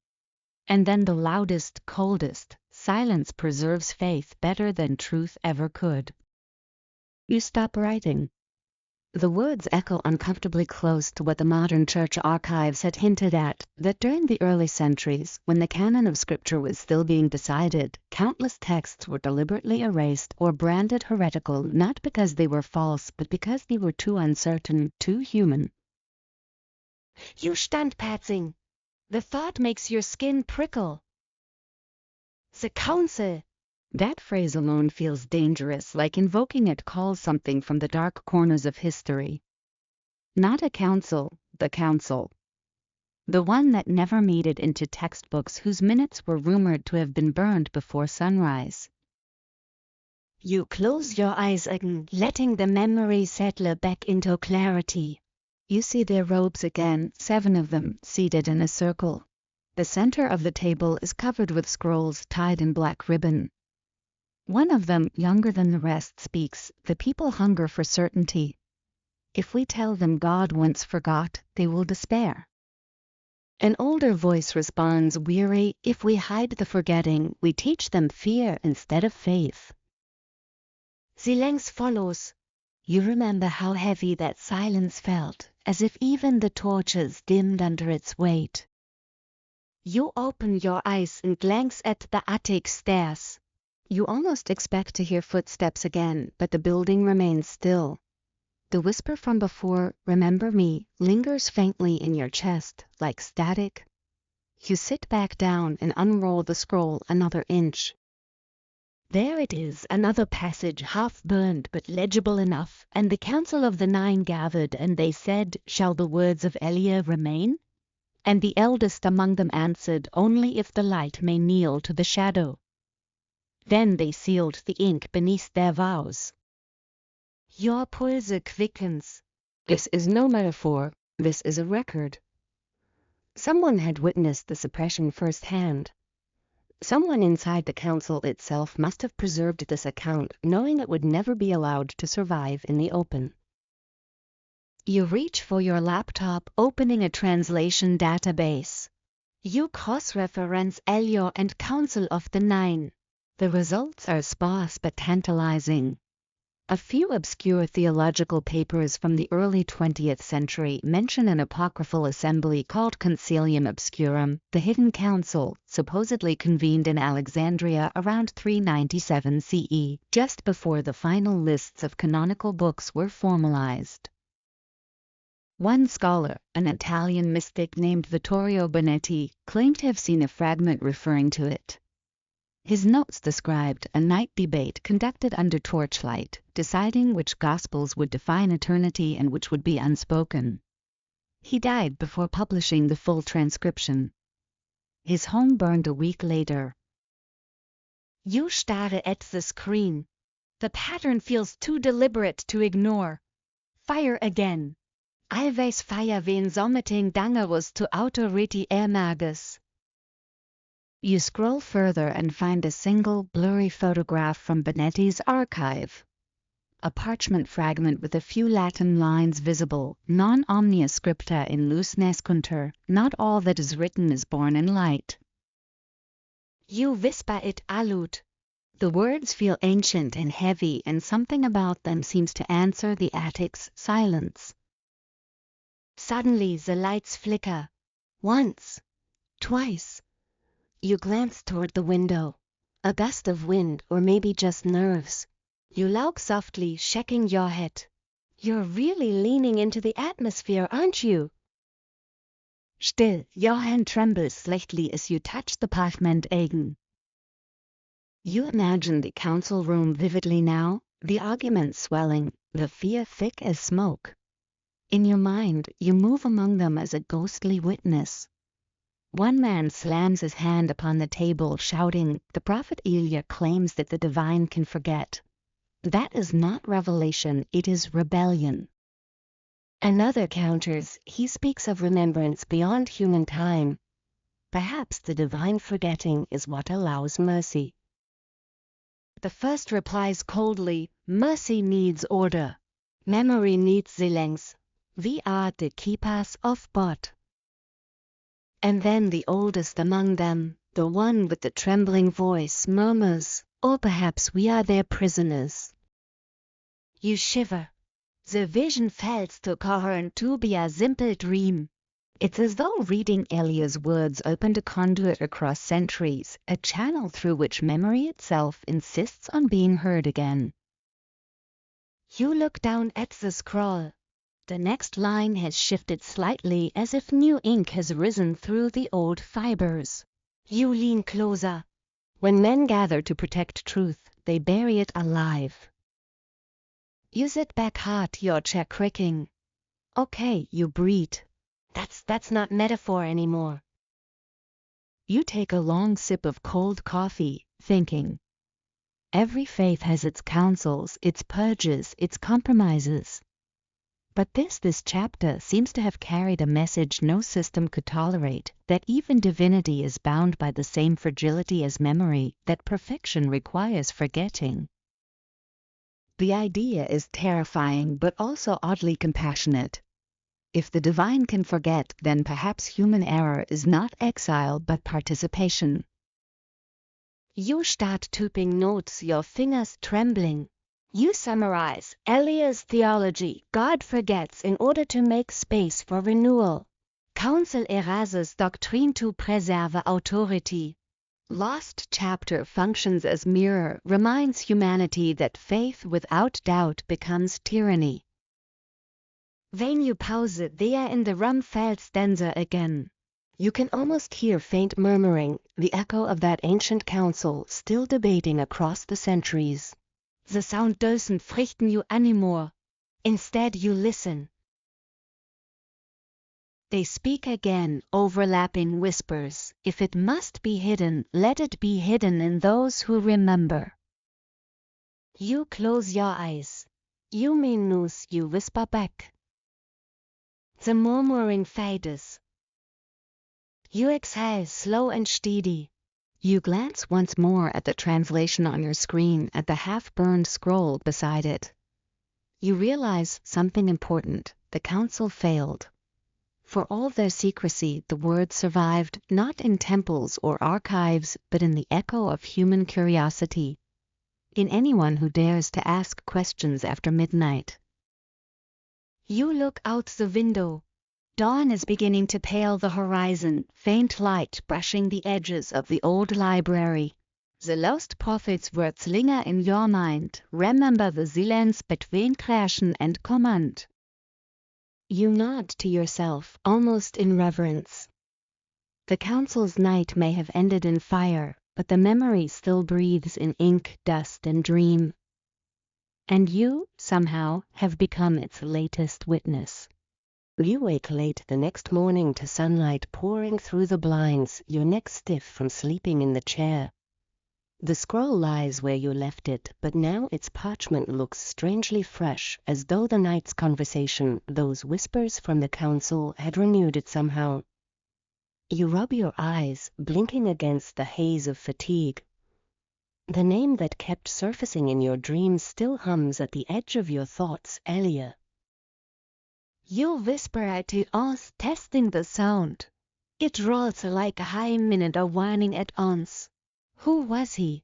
And then the loudest, coldest, silence preserves faith better than truth ever could. You stop writing. The words echo uncomfortably close to what the modern church archives had hinted at, that during the early centuries, when the canon of Scripture was still being decided, countless texts were deliberately erased or branded heretical not because they were false, but because they were too uncertain, too human. You standpatzing. The thought makes your skin prickle. The council. That phrase alone feels dangerous, like invoking it calls something from the dark corners of history. Not a council, the council. The one that never made it into textbooks, whose minutes were rumored to have been burned before sunrise. You close your eyes again, letting the memory settle back into clarity. You see their robes again, 7 of them, seated in a circle. The center of the table is covered with scrolls tied in black ribbon. One of them, younger than the rest, speaks. The people hunger for certainty. If we tell them God once forgot, they will despair. An older voice responds, weary. If we hide the forgetting, we teach them fear instead of faith. Silence follows. You remember how heavy that silence felt, as if even the torches dimmed under its weight. You open your eyes and glance at the attic stairs. You almost expect to hear footsteps again, but the building remains still. The whisper from before, remember me, lingers faintly in your chest, like static. You sit back down and unroll the scroll another inch. There it is, another passage, half burned but legible enough. And the council of the 9 gathered, and they said, shall the words of Elia remain? And the eldest among them answered, only if the light may kneel to the shadow. Then they sealed the ink beneath their vows. Your pulse quickens. This is no metaphor, this is a record. Someone had witnessed the suppression firsthand. Someone inside the council itself must have preserved this account, knowing it would never be allowed to survive in the open. You reach for your laptop, opening a translation database. You cross-reference Elia and Council of the 9. The results are sparse but tantalizing. A few obscure theological papers from the early 20th century mention an apocryphal assembly called Concilium Obscurum, the Hidden Council, supposedly convened in Alexandria around 397 CE, just before the final lists of canonical books were formalized. One scholar, an Italian mystic named Vittorio Bonetti, claimed to have seen a fragment referring to it. His notes described a night debate conducted under torchlight, deciding which gospels would define eternity and which would be unspoken. He died before publishing the full transcription. His home burned a week later. You stare at the screen. The pattern feels too deliberate to ignore. Fire again. I weiß fire wen something Daggers to autority magus. You scroll further and find a single, blurry photograph from Bonetti's archive. A parchment fragment with a few Latin lines visible, non omnia scripta in lus nascuntur, not all that is written is born in light. You whisper it aloud. The words feel ancient and heavy, and something about them seems to answer the attic's silence. Suddenly the lights flicker. Once, twice. You glance toward the window. A gust of wind, or maybe just nerves. You look softly, shaking your head. You're really leaning into the atmosphere, aren't you? Still, your hand trembles slightly as you touch the pavement again. You imagine the council room vividly now, the arguments swelling, the fear thick as smoke. In your mind, you move among them as a ghostly witness. One man slams his hand upon the table, shouting, "The prophet Elijah claims that the divine can forget." That is not revelation, it is rebellion. Another counters, he speaks of remembrance beyond human time. Perhaps the divine forgetting is what allows mercy. The first replies coldly, "Mercy needs order. Memory needs silence. We are the keepers of God." And then the oldest among them, the one with the trembling voice, murmurs, "Or perhaps we are their prisoners." You shiver. The vision fails to coherent to be a simple dream. It's as though reading Elia's words opened a conduit across centuries, a channel through which memory itself insists on being heard again. You look down at the scroll. The next line has shifted slightly, as if new ink has risen through the old fibers. You lean closer. When men gather to protect truth, they bury it alive. You sit back hard, your chair creaking. Okay, you breathe. That's not metaphor anymore. You take a long sip of cold coffee, thinking. Every faith has its councils, its purges, its compromises. But this chapter seems to have carried a message no system could tolerate, that even divinity is bound by the same fragility as memory, that perfection requires forgetting. The idea is terrifying but also oddly compassionate. If the divine can forget, then perhaps human error is not exile but participation. You start typing notes, your fingers trembling. You summarize Elia's theology, God forgets in order to make space for renewal. Council erases doctrine to preserve authority. Lost chapter functions as mirror, reminds humanity that faith without doubt becomes tyranny. When you pause it there in the room felt denser again. You can almost hear faint murmuring, the echo of that ancient council still debating across the centuries. The sound doesn't frighten you anymore. Instead you listen. They speak again, overlapping whispers. If it must be hidden, let it be hidden in those who remember. You close your eyes. You mean news, you whisper back. The murmuring fades. You exhale slow and steady. You glance once more at the translation on your screen, at the half-burned scroll beside it. You realize something important. The council failed. For all their secrecy, the words survived not in temples or archives, but in the echo of human curiosity, in anyone who dares to ask questions after midnight. You look out the window. Dawn is beginning to pale the horizon, faint light brushing the edges of the old library. The lost prophet's words linger in your mind. Remember the silence between creation and command. You nod to yourself, almost in reverence. The council's night may have ended in fire, but the memory still breathes in ink, dust, and dream. And you, somehow, have become its latest witness. You wake late the next morning to sunlight pouring through the blinds, your neck stiff from sleeping in the chair. The scroll lies where you left it, but now its parchment looks strangely fresh, as though the night's conversation, those whispers from the council, had renewed it somehow. You rub your eyes, blinking against the haze of fatigue. The name that kept surfacing in your dreams still hums at the edge of your thoughts, Elia. You whisper at us, testing the sound. It rolls like a high minute of whining at once. Who was he?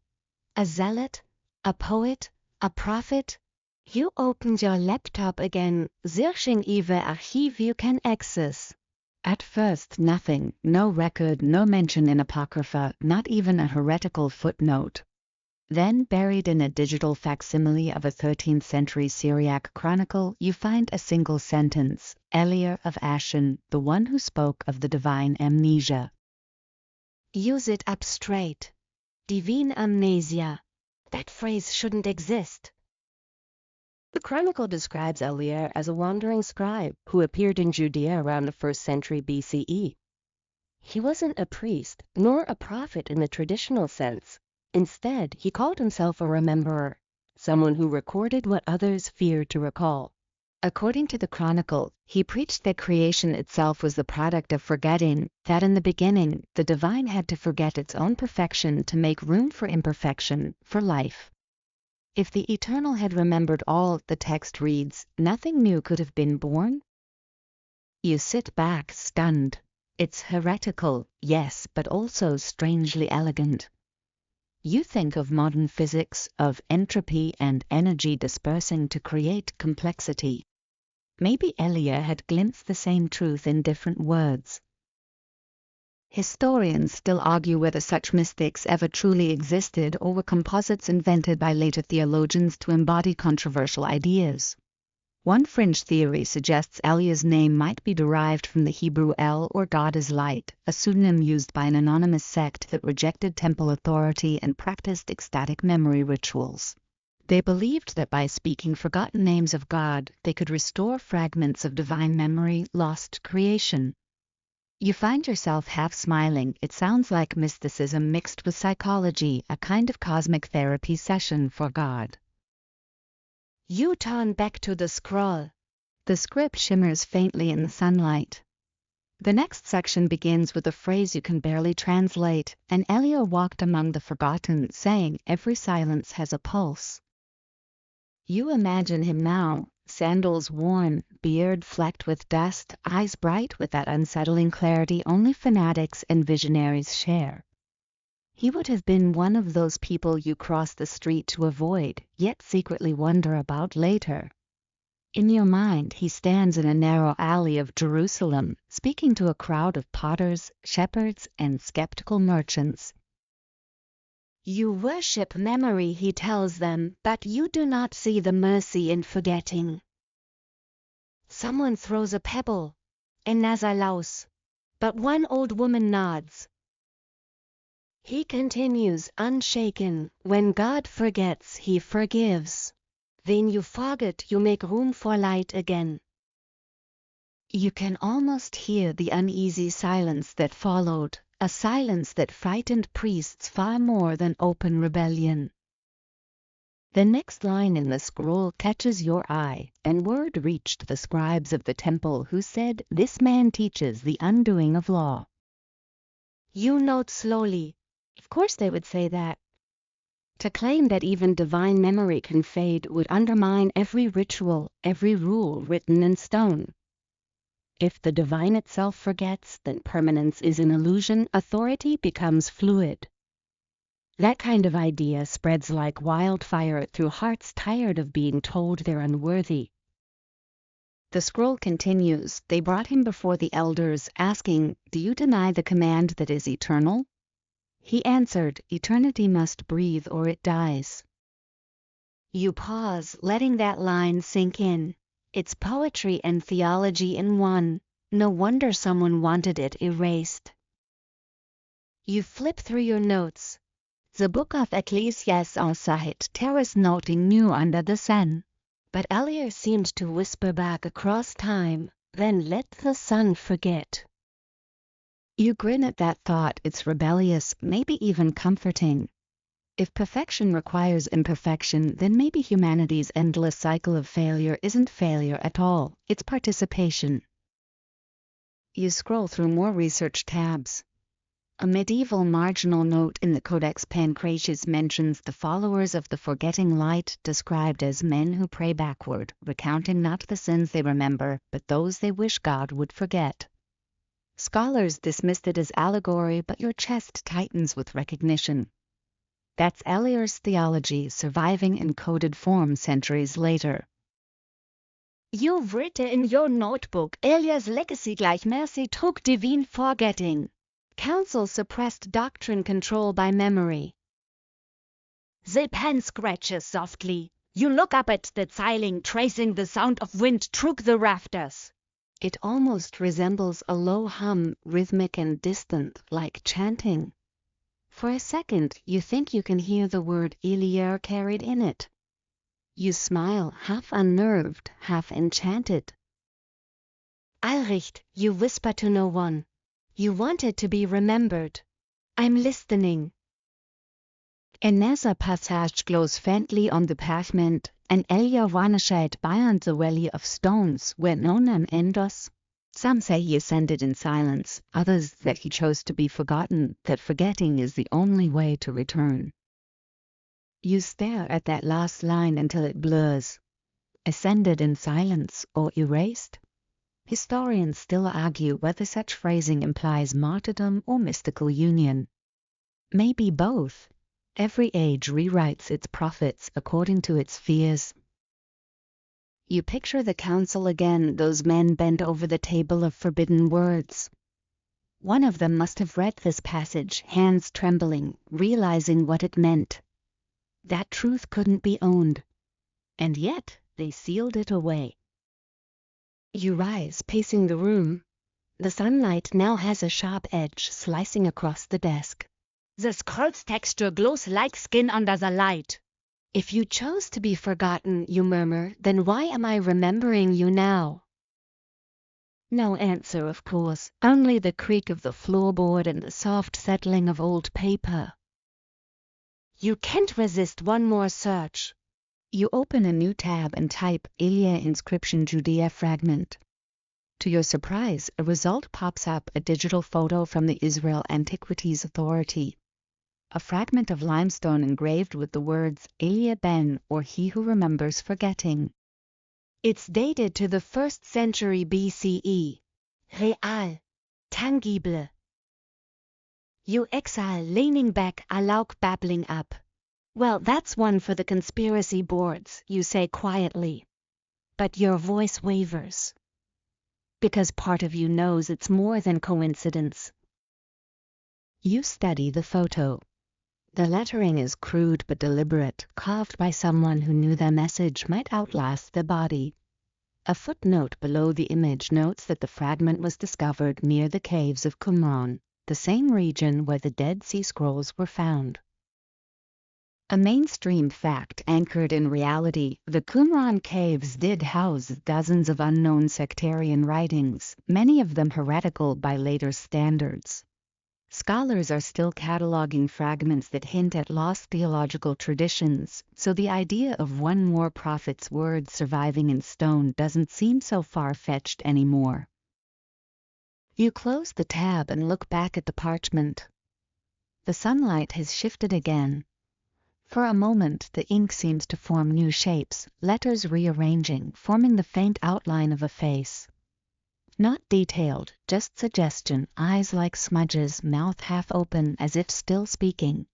A zealot? A poet? A prophet? You opened your laptop again, searching every archive you can access. At first nothing, no record, no mention in Apocrypha, not even a heretical footnote. Then, buried in a digital facsimile of a 13th century Syriac chronicle, you find a single sentence: Elier of Ashen, the one who spoke of the divine amnesia. Use it up straight. Divine amnesia. That phrase shouldn't exist. The chronicle describes Elier as a wandering scribe who appeared in Judea around the 1st century BCE. He wasn't a priest, nor a prophet in the traditional sense. Instead, he called himself a rememberer, someone who recorded what others feared to recall. According to the chronicle, he preached that creation itself was the product of forgetting, that in the beginning, the divine had to forget its own perfection to make room for imperfection, for life. If the Eternal had remembered all, the text reads, nothing new could have been born? You sit back, stunned. It's heretical, yes, but also strangely elegant. You think of modern physics, of entropy and energy dispersing to create complexity. Maybe Elier had glimpsed the same truth in different words. Historians still argue whether such mystics ever truly existed or were composites invented by later theologians to embody controversial ideas. One fringe theory suggests Elier's name might be derived from the Hebrew El, or God is light, a pseudonym used by an anonymous sect that rejected temple authority and practiced ecstatic memory rituals. They believed that by speaking forgotten names of God, they could restore fragments of divine memory lost to creation. You find yourself half smiling. It sounds like mysticism mixed with psychology, a kind of cosmic therapy session for God. You turn back to the scroll. The script shimmers faintly in the sunlight. The next section begins with a phrase you can barely translate, and Elier walked among the forgotten, saying, every silence has a pulse. You imagine him now, sandals worn, beard flecked with dust, eyes bright with that unsettling clarity only fanatics and visionaries share. He would have been one of those people you cross the street to avoid, yet secretly wonder about later. In your mind, he stands in a narrow alley of Jerusalem, speaking to a crowd of potters, shepherds, and skeptical merchants. You worship memory, he tells them, but you do not see the mercy in forgetting. Someone throws a pebble, and Nazalaus, but one old woman nods. He continues, unshaken, when God forgets, he forgives. When you forget, you make room for light again. You can almost hear the uneasy silence that followed, a silence that frightened priests far more than open rebellion. The next line in the scroll catches your eye, and word reached the scribes of the temple who said, this man teaches the undoing of law. You note slowly. Of course they would say that. To claim that even divine memory can fade would undermine every ritual, every rule written in stone. If the divine itself forgets, then permanence is an illusion, authority becomes fluid. That kind of idea spreads like wildfire through hearts tired of being told they're unworthy. The scroll continues, they brought him before the elders, asking, do you deny the command that is eternal? He answered, eternity must breathe or it dies. You pause, letting that line sink in. It's poetry and theology in one. No wonder someone wanted it erased. You flip through your notes. The book of Ecclesiastes terrace nothing new under the sun. But Elier seemed to whisper back across time, then let the sun forget. You grin at that thought, it's rebellious, maybe even comforting. If perfection requires imperfection, then maybe humanity's endless cycle of failure isn't failure at all, it's participation. You scroll through more research tabs. A medieval marginal note in the Codex Pancratius mentions the followers of the forgetting light described as men who pray backward, recounting not the sins they remember, but those they wish God would forget. Scholars dismissed it as allegory, but your chest tightens with recognition. That's Eliar's theology surviving in coded form centuries later. You've written in your notebook, Eliar's legacy gleichmäßig trug divine forgetting. Council suppressed doctrine control by memory. The pen scratches softly. You look up at the ceiling, tracing the sound of wind through the rafters. It almost resembles a low hum, rhythmic and distant, like chanting. For a second, you think you can hear the word Eliar carried in it. You smile, half unnerved, half enchanted. Alricht, you whisper to no one. You wanted to be remembered. I'm listening. Another passage glows faintly on the pavement, and Eliar vanished beyond the valley of stones where no name enters. Some say he ascended in silence, others that he chose to be forgotten, that forgetting is the only way to return. You stare at that last line until it blurs. Ascended in silence or erased? Historians still argue whether such phrasing implies martyrdom or mystical union. Maybe both. Every age rewrites its prophets according to its fears. You picture the council again, those men bent over the table of forbidden words. One of them must have read this passage, hands trembling, realizing what it meant. That truth couldn't be owned. And yet they sealed it away. You rise, pacing the room. The sunlight now has a sharp edge slicing across the desk. The scroll's texture glows like skin under the light. If you chose to be forgotten, you murmur, then why am I remembering you now? No answer, of course, only the creak of the floorboard and the soft settling of old paper. You can't resist one more search. You open a new tab and type Eliar inscription Judea fragment. To your surprise, a result pops up, a digital photo from the Israel Antiquities Authority. A fragment of limestone engraved with the words Eliar ben, or he who remembers forgetting. It's dated to the 1st century BCE. Real. Tangible. You exhale, leaning back, a lauk babbling up. Well, that's one for the conspiracy boards, you say quietly. But your voice wavers. Because part of you knows it's more than coincidence. You study the photo. The lettering is crude but deliberate, carved by someone who knew their message might outlast their body. A footnote below the image notes that the fragment was discovered near the caves of Qumran, the same region where the Dead Sea Scrolls were found. A mainstream fact anchored in reality, the Qumran caves did house dozens of unknown sectarian writings, many of them heretical by later standards. Scholars are still cataloging fragments that hint at lost theological traditions, so the idea of one more prophet's words surviving in stone doesn't seem so far-fetched anymore. You close the tab and look back at the parchment. The sunlight has shifted again. For a moment, the ink seems to form new shapes, letters rearranging, forming the faint outline of a face. Not detailed, just suggestion, eyes like smudges, mouth half open as if still speaking.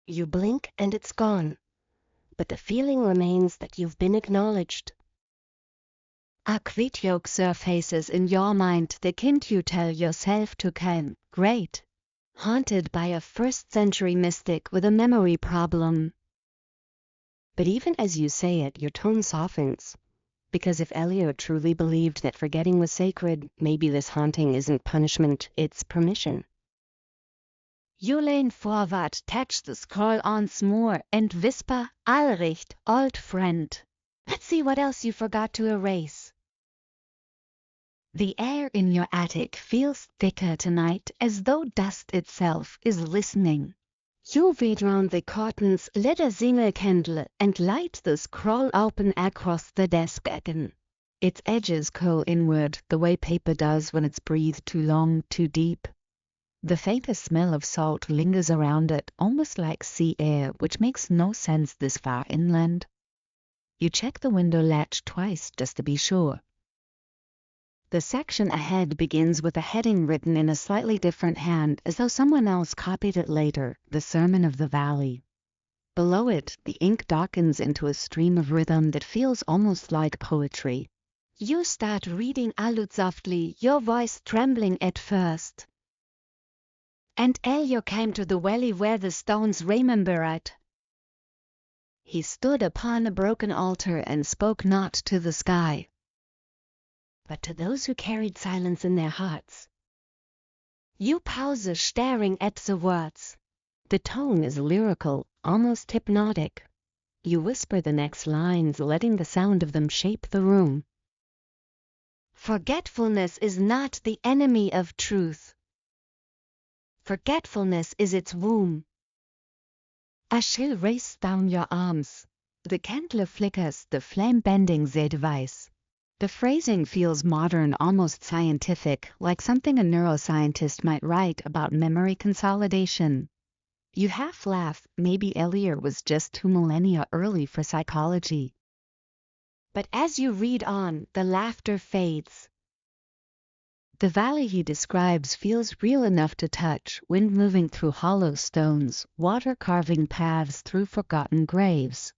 You blink and it's gone, but the feeling remains that you've been acknowledged. A Kritjok surfaces in your mind the kind you tell yourself to keep, great. Haunted by a 1st century mystic with a memory problem. But even as you say it, your tone softens. Because if Eliar truly believed that forgetting was sacred, maybe this haunting isn't punishment, it's permission. You lean forward, touch the scroll once more, and whisper, Alricht, old friend. Let's see what else you forgot to erase. The air in your attic feels thicker tonight, as though dust itself is listening. You read round the curtains, lit a single candle, and light the scroll open across the desk again. Its edges curl inward, the way paper does when it's breathed too long, too deep. The faintest smell of salt lingers around it, almost like sea air, which makes no sense this far inland. You check the window latch twice just to be sure. The section ahead begins with a heading written in a slightly different hand, as though someone else copied it later, the Sermon of the Valley. Below it, the ink darkens into a stream of rhythm that feels almost like poetry. You start reading out softly, your voice trembling at first. And Elio came to the valley where the stones remembered. He stood upon a broken altar and spoke not to the sky, but to those who carried silence in their hearts. You pause, staring at the words. The tone is lyrical, almost hypnotic. You whisper the next lines, letting the sound of them shape the room. Forgetfulness is not the enemy of truth. Forgetfulness is its womb. A chill races down your arms. The candle flickers, the flame bending the device. The phrasing feels modern, almost scientific, like something a neuroscientist might write about memory consolidation. You half laugh, maybe Elier was just 2 millennia early for psychology. But as you read on, the laughter fades. The valley he describes feels real enough to touch, wind moving through hollow stones, water carving paths through forgotten graves.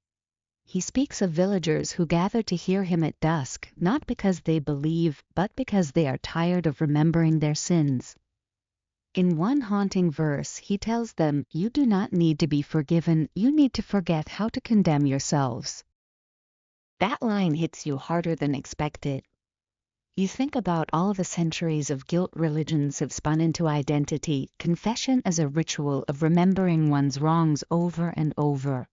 He speaks of villagers who gather to hear him at dusk, not because they believe, but because they are tired of remembering their sins. In one haunting verse, he tells them, "You do not need to be forgiven, you need to forget how to condemn yourselves." That line hits you harder than expected. You think about all the centuries of guilt religions have spun into identity, confession as a ritual of remembering one's wrongs over and over.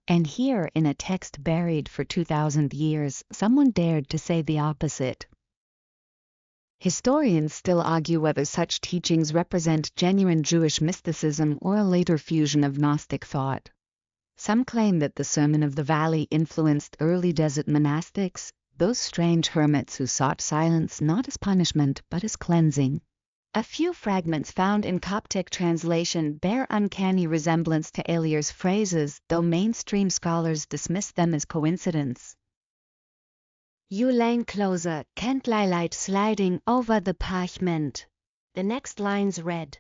And here, in a text buried for 2,000 years, someone dared to say the opposite. Historians still argue whether such teachings represent genuine Jewish mysticism or a later fusion of Gnostic thought. Some claim that the Sermon of the Valley influenced early desert monastics, those strange hermits who sought silence not as punishment but as cleansing. A few fragments found in Coptic translation bear uncanny resemblance to Elier's phrases, though mainstream scholars dismiss them as coincidence. You lean closer, candlelight sliding over the parchment. The next lines read.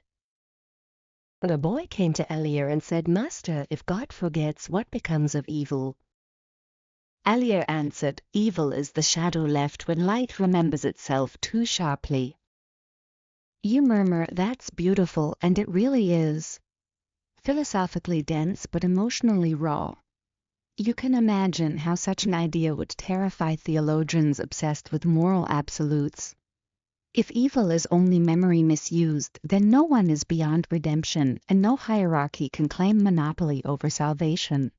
The boy came to Elier and said, "Master, if God forgets, what becomes of evil?" Elier answered, "Evil is the shadow left when light remembers itself too sharply." You murmur, "That's beautiful," and it really is. Philosophically dense but emotionally raw. You can imagine how such an idea would terrify theologians obsessed with moral absolutes. If evil is only memory misused, then no one is beyond redemption, and no hierarchy can claim monopoly over salvation.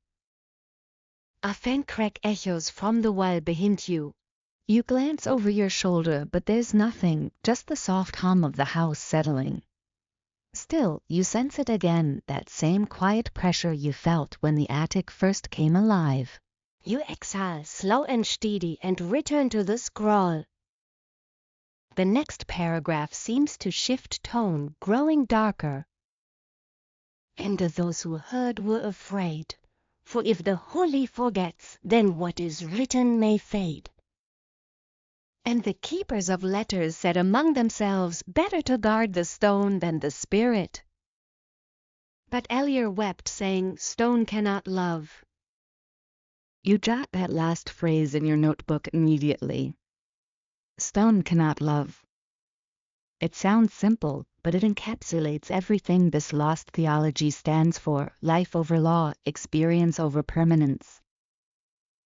A faint crack echoes from the wall behind you. You glance over your shoulder, but there's nothing, just the soft hum of the house settling. Still, you sense it again, that same quiet pressure you felt when the attic first came alive. You exhale, slow and steady, and return to the scroll. The next paragraph seems to shift tone, growing darker. And those who heard were afraid, for if the holy forgets, then what is written may fade. And the keepers of letters said among themselves, "Better to guard the stone than the spirit." But Elier wept, saying, "Stone cannot love." You jot that last phrase in your notebook immediately. Stone cannot love. It sounds simple, but it encapsulates everything this lost theology stands for: life over law, experience over permanence.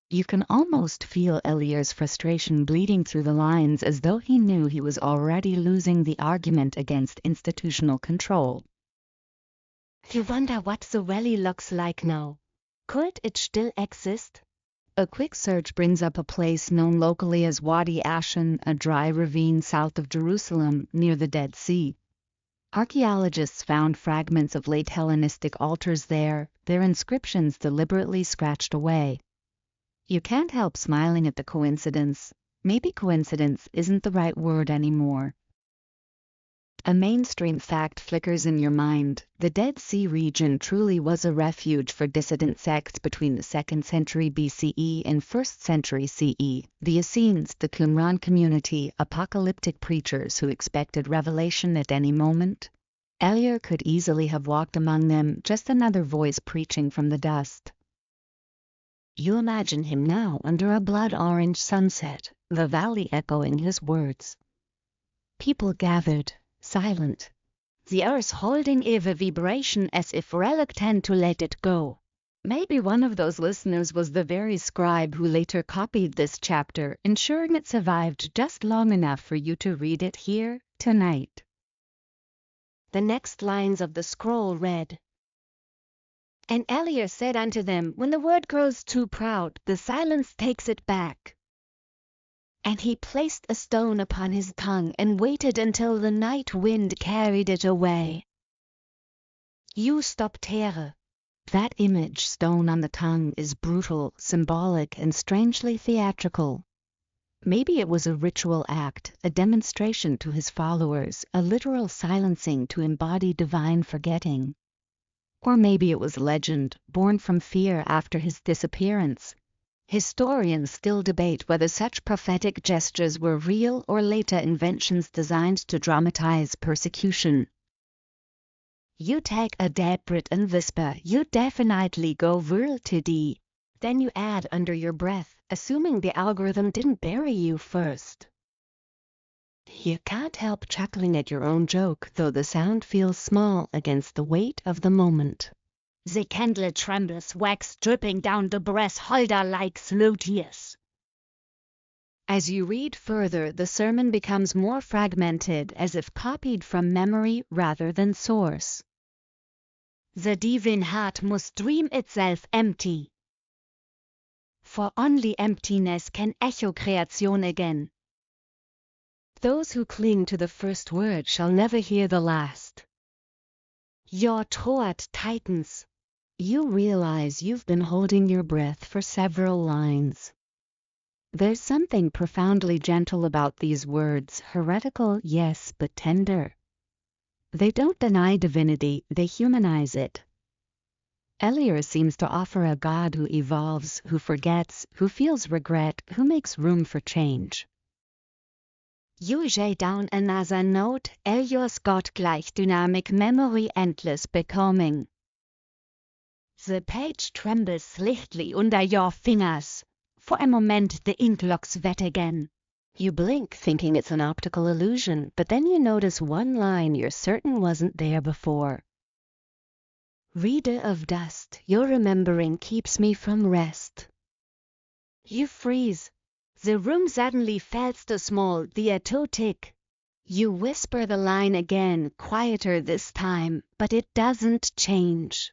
You can almost feel Elier's frustration bleeding through the lines, as though he knew he was already losing the argument against institutional control. You wonder what the valley looks like now. Could it still exist? A quick search brings up a place known locally as Wadi Ashan, a dry ravine south of Jerusalem, near the Dead Sea. Archaeologists found fragments of late Hellenistic altars there, their inscriptions deliberately scratched away. You can't help smiling at the coincidence. Maybe coincidence isn't the right word anymore. A mainstream fact flickers in your mind. The Dead Sea region truly was a refuge for dissident sects between the 2nd century BCE and 1st century CE. The Essenes, the Qumran community, apocalyptic preachers who expected revelation at any moment. Elior could easily have walked among them, just another voice preaching from the dust. You imagine him now under a blood-orange sunset, the valley echoing his words. People gathered, silent, the earth holding a vibration as if reluctant to let it go. Maybe one of those listeners was the very scribe who later copied this chapter, ensuring it survived just long enough for you to read it here, tonight. The next lines of the scroll read, "And Elior said unto them, when the word grows too proud, the silence takes it back. And he placed a stone upon his tongue and waited until the night wind carried it away." You stopped here. That image, stone on the tongue, is brutal, symbolic, and strangely theatrical. Maybe it was a ritual act, a demonstration to his followers, a literal silencing to embody divine forgetting. Or maybe it was legend, born from fear after his disappearance. Historians still debate whether such prophetic gestures were real or later inventions designed to dramatize persecution. You take a dead Brit and whisper, "You definitely go viral today." Then you add under your breath, assuming the algorithm didn't bury you first. You can't help chuckling at your own joke, though the sound feels small against the weight of the moment. The candle trembles, wax dripping down the breast holder like slow tears. As you read further, the sermon becomes more fragmented, as if copied from memory rather than source. The divine heart must dream itself empty. For only emptiness can echo creation again. Those who cling to the first word shall never hear the last. Your throat tightens. You realize you've been holding your breath for several lines. There's something profoundly gentle about these words, heretical, yes, but tender. They don't deny divinity, they humanize it. Elior seems to offer a God who evolves, who forgets, who feels regret, who makes room for change. You jot down another note, Eliors Gott gleich dynamic memory endless becoming. The page trembles slightly under your fingers. For a moment the ink looks wet again. You blink thinking it's an optical illusion, but then you notice one line you're certain wasn't there before. Reader of dust, your remembering keeps me from rest. You freeze. The room suddenly felt too small, the too thick. You whisper the line again, quieter this time, but it doesn't change.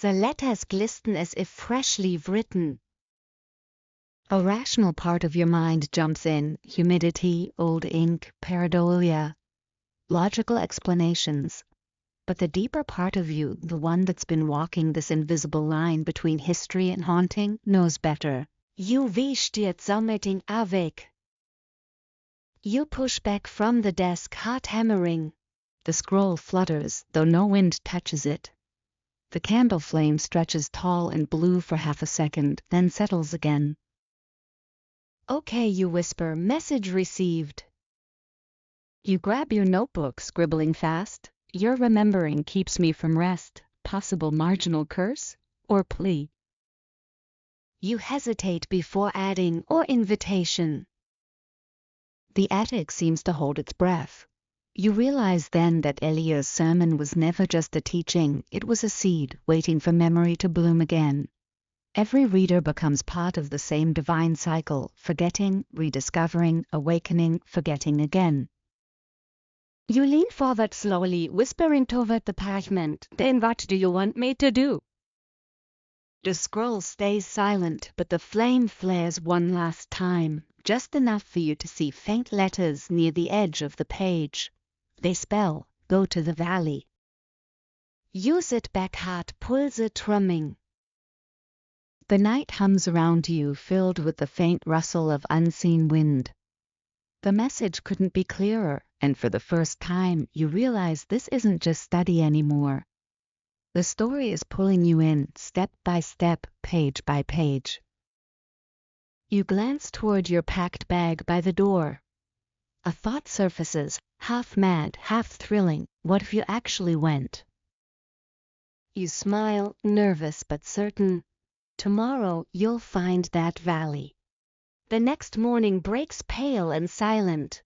The letters glisten as if freshly written. A rational part of your mind jumps in, humidity, old ink, pareidolia, logical explanations. But the deeper part of you, the one that's been walking this invisible line between history and haunting, knows better. You wish it something awake. You push back from the desk, heart hammering. The scroll flutters, though no wind touches it. The candle flame stretches tall and blue for half a second, then settles again. Okay, you whisper, message received. You grab your notebook, scribbling fast. Your remembering keeps me from rest. Possible marginal curse or plea. You hesitate before adding or invitation. The attic seems to hold its breath. You realize then that Elior's sermon was never just a teaching, it was a seed waiting for memory to bloom again. Every reader becomes part of the same divine cycle, forgetting, rediscovering, awakening, forgetting again. You lean forward slowly, whispering toward the parchment. Then what do you want me to do? The scroll stays silent, but the flame flares one last time, just enough for you to see faint letters near the edge of the page. They spell, "Go to the valley." You sit back hard, pull the drumming. The night hums around you, filled with the faint rustle of unseen wind. The message couldn't be clearer, and for the first time, you realize this isn't just study anymore. The story is pulling you in, step by step, page by page. You glance toward your packed bag by the door. A thought surfaces, half mad, half thrilling. What if you actually went? You smile, nervous but certain. Tomorrow you'll find that valley. The next morning breaks pale and silent.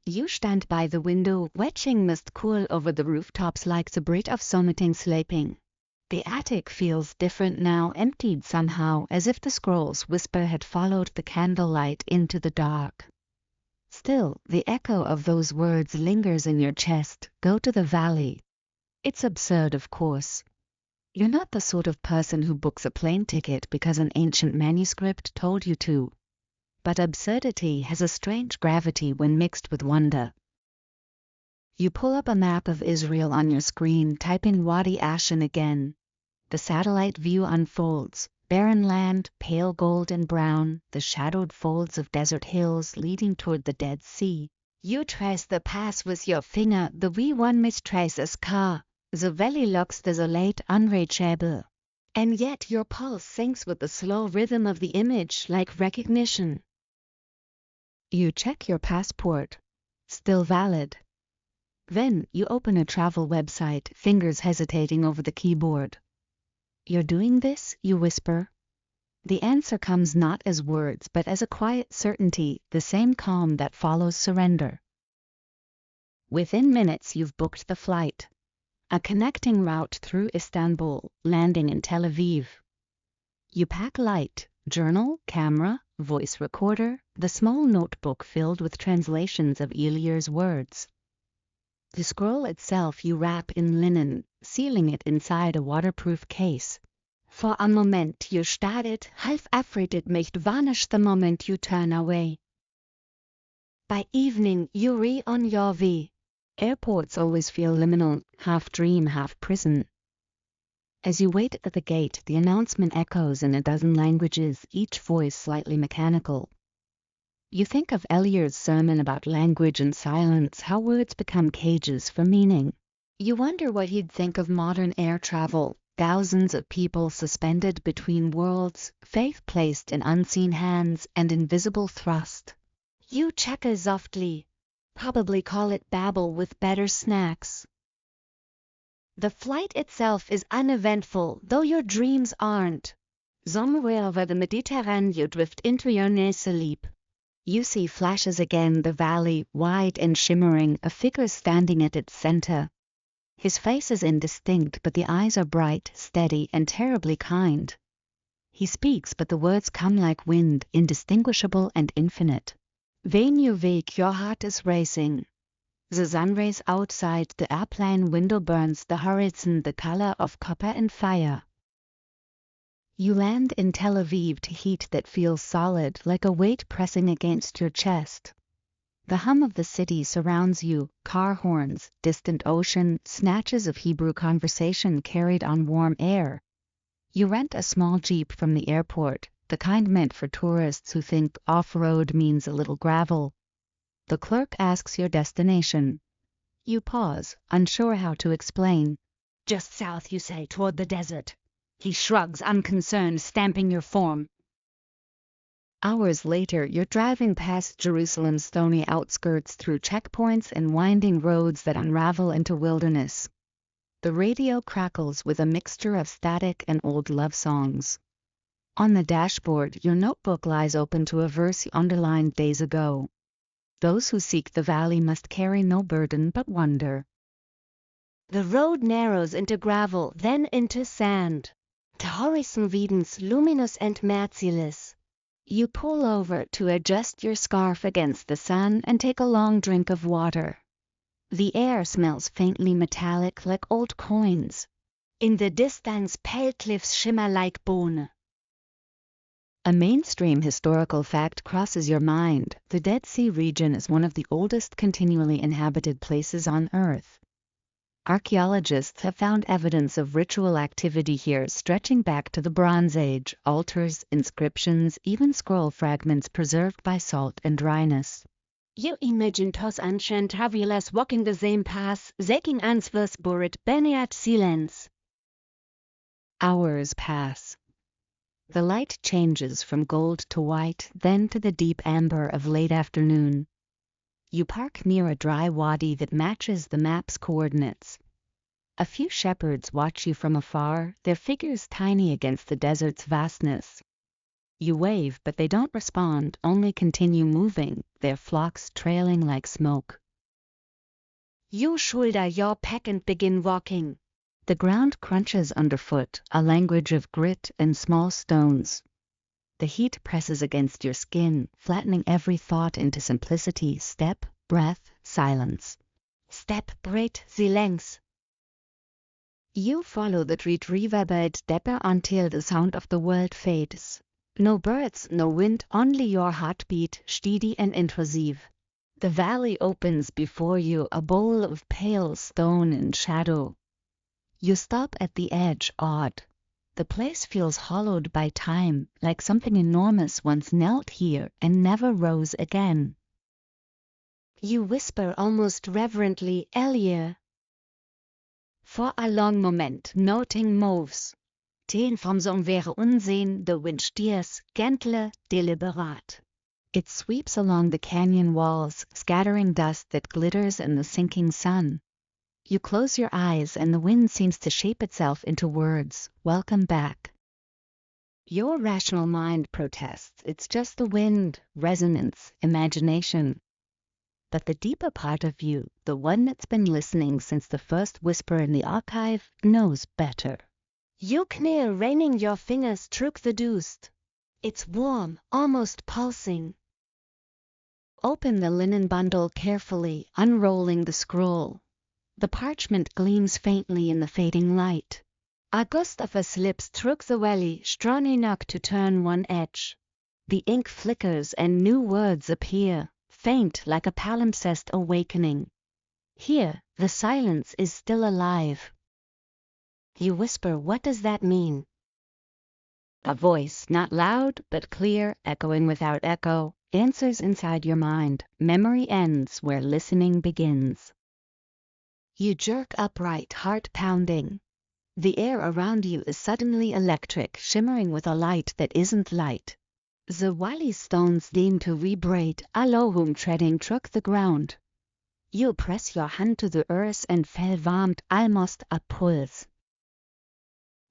You stand by the window, watching mist cool over the rooftops like the breath of something sleeping. The attic feels different now, emptied somehow, as if the scroll's whisper had followed the candlelight into the dark. Still, the echo of those words lingers in your chest, go to the valley. It's absurd, of course. You're not the sort of person who books a plane ticket because an ancient manuscript told you to. But absurdity has a strange gravity when mixed with wonder. You pull up a map of Israel on your screen, type in Wadi Ashan again. The satellite view unfolds, barren land, pale gold and brown, the shadowed folds of desert hills leading toward the Dead Sea. You trace the pass with your finger, the wee one mistraces car. The valley looks desolate, unreachable. And yet your pulse syncs with the slow rhythm of the image, like recognition. You check your passport. Still valid. Then you open a travel website, fingers hesitating over the keyboard. You're doing this, you whisper. The answer comes not as words, but as a quiet certainty, the same calm that follows surrender. Within minutes you've booked the flight. A connecting route through Istanbul, landing in Tel Aviv. You pack light, journal, camera, voice recorder, the small notebook filled with translations of Eliar's words. The scroll itself you wrap in linen, sealing it inside a waterproof case. For a moment you stare it, half afraid it might vanish the moment you turn away. By evening you re on your way. Airports always feel liminal, half dream, half prison. As you wait at the gate, the announcement echoes in a dozen languages, each voice slightly mechanical. You think of Eliar's sermon about language and silence, how words become cages for meaning. You wonder what he'd think of modern air travel, thousands of people suspended between worlds, faith placed in unseen hands and invisible thrust. You checker softly. Probably call it Babel with better snacks. The flight itself is uneventful, though your dreams aren't. Somewhere over the Mediterranean you drift into your sleep. You see flashes again, the valley, wide and shimmering, a figure standing at its center. His face is indistinct, but the eyes are bright, steady, and terribly kind. He speaks, but the words come like wind, indistinguishable and infinite. When you wake, your heart is racing. The sun rays outside, the airplane window burns the horizon the color of copper and fire. You land in Tel Aviv to heat that feels solid, like a weight pressing against your chest. The hum of the city surrounds you, car horns, distant ocean, snatches of Hebrew conversation carried on warm air. You rent a small jeep from the airport, the kind meant for tourists who think off-road means a little gravel. The clerk asks your destination. You pause, unsure how to explain. Just south, you say, toward the desert. He shrugs, unconcerned, stamping your form. Hours later, you're driving past Jerusalem's stony outskirts through checkpoints and winding roads that unravel into wilderness. The radio crackles with a mixture of static and old love songs. On the dashboard, your notebook lies open to a verse you underlined days ago. Those who seek the valley must carry no burden but wonder. The road narrows into gravel, then into sand. The horizon widens, luminous and merciless. You pull over to adjust your scarf against the sun and take a long drink of water. The air smells faintly metallic, like old coins. In the distance, pale cliffs shimmer like bone. A mainstream historical fact crosses your mind. The Dead Sea region is one of the oldest continually inhabited places on Earth. Archaeologists have found evidence of ritual activity here stretching back to the Bronze Age, altars, inscriptions, even scroll fragments preserved by salt and dryness. You imagine Tos ancient travelers walking the same path, seeking answers buried beneath silence. Hours pass. The light changes from gold to white, then to the deep amber of late afternoon. You park near a dry wadi that matches the map's coordinates. A few shepherds watch you from afar, their figures tiny against the desert's vastness. You wave, but they don't respond, only continue moving, their flocks trailing like smoke. You shoulder your pack and begin walking. The ground crunches underfoot, a language of grit and small stones. The heat presses against your skin, flattening every thought into simplicity, step, breath, silence. Step, breath, silence. You follow the treat reverberate stepper until the sound of the world fades. No birds, no wind, only your heartbeat, steady and intrusive. The valley opens before you, a bowl of pale stone and shadow. You stop at the edge, awed. The place feels hollowed by time, like something enormous once knelt here and never rose again. You whisper almost reverently, Elia. For a long moment, noting moves. Ten vom somewhere unsehen, the wind steers, gentle, deliberate. It sweeps along the canyon walls, scattering dust that glitters in the sinking sun. You close your eyes and the wind seems to shape itself into words. Welcome back. Your rational mind protests. It's just the wind, resonance, imagination. But the deeper part of you, the one that's been listening since the first whisper in the archive, knows better. You kneel, reining your fingers through the dust. It's warm, almost pulsing. Open the linen bundle carefully, unrolling the scroll. The parchment gleams faintly in the fading light. A gust of a slips through the valley, strong enough to turn one edge. The ink flickers and new words appear, faint like a palimpsest awakening. Here, the silence is still alive. You whisper, what does that mean? A voice, not loud but clear, echoing without echo, answers inside your mind. Memory ends where listening begins. You jerk upright, heart pounding. The air around you is suddenly electric, shimmering with a light that isn't light. The valley stones seem to vibrate, alone treading through the ground. You press your hand to the earth and feel warmed, almost a pulse.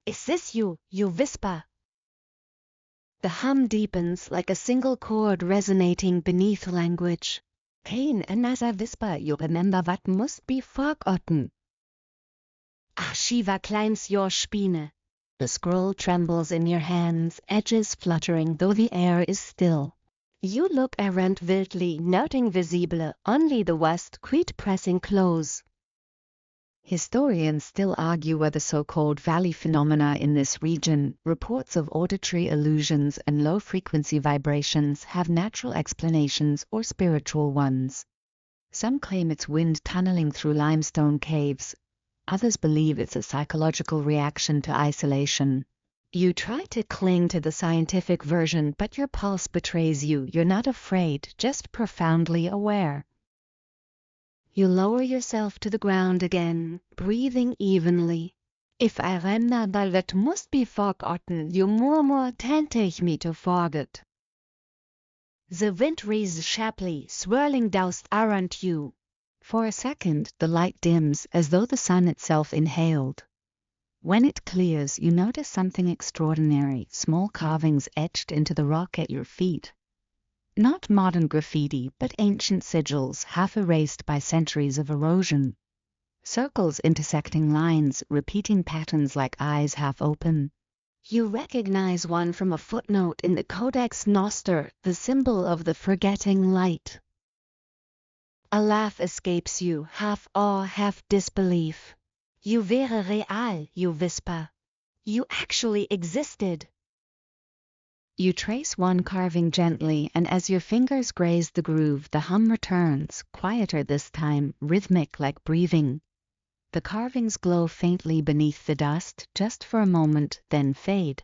Is this you? You whisper. The hum deepens like a single chord resonating beneath language. Pain, another whisper, you remember what must be forgotten. Shiva climbs your spine. The scroll trembles in your hands, edges fluttering though the air is still. You look around wildly, noting visible, only the west quite pressing close. Historians still argue whether so-called valley phenomena in this region, reports of auditory illusions and low-frequency vibrations, have natural explanations or spiritual ones. Some claim it's wind tunneling through limestone caves. Others believe it's a psychological reaction to isolation. You try to cling to the scientific version, but your pulse betrays you. You're not afraid, just profoundly aware. You lower yourself to the ground again, breathing evenly. If I remember what must be forgotten, you murmur, tempting me to forget. The wind raises sharply, swirling dust around you. For a second, the light dims, as though the sun itself inhaled. When it clears, you notice something extraordinary, small carvings etched into the rock at your feet. Not modern graffiti, but ancient sigils, half erased by centuries of erosion. Circles intersecting lines, repeating patterns like eyes half open. You recognize one from a footnote in the Codex Noster, the symbol of the forgetting light. A laugh escapes you, half awe, half disbelief. You wäre real, you whisper. You actually existed. You trace one carving gently, and as your fingers graze the groove, the hum returns, quieter this time, rhythmic like breathing. The carvings glow faintly beneath the dust, just for a moment, then fade.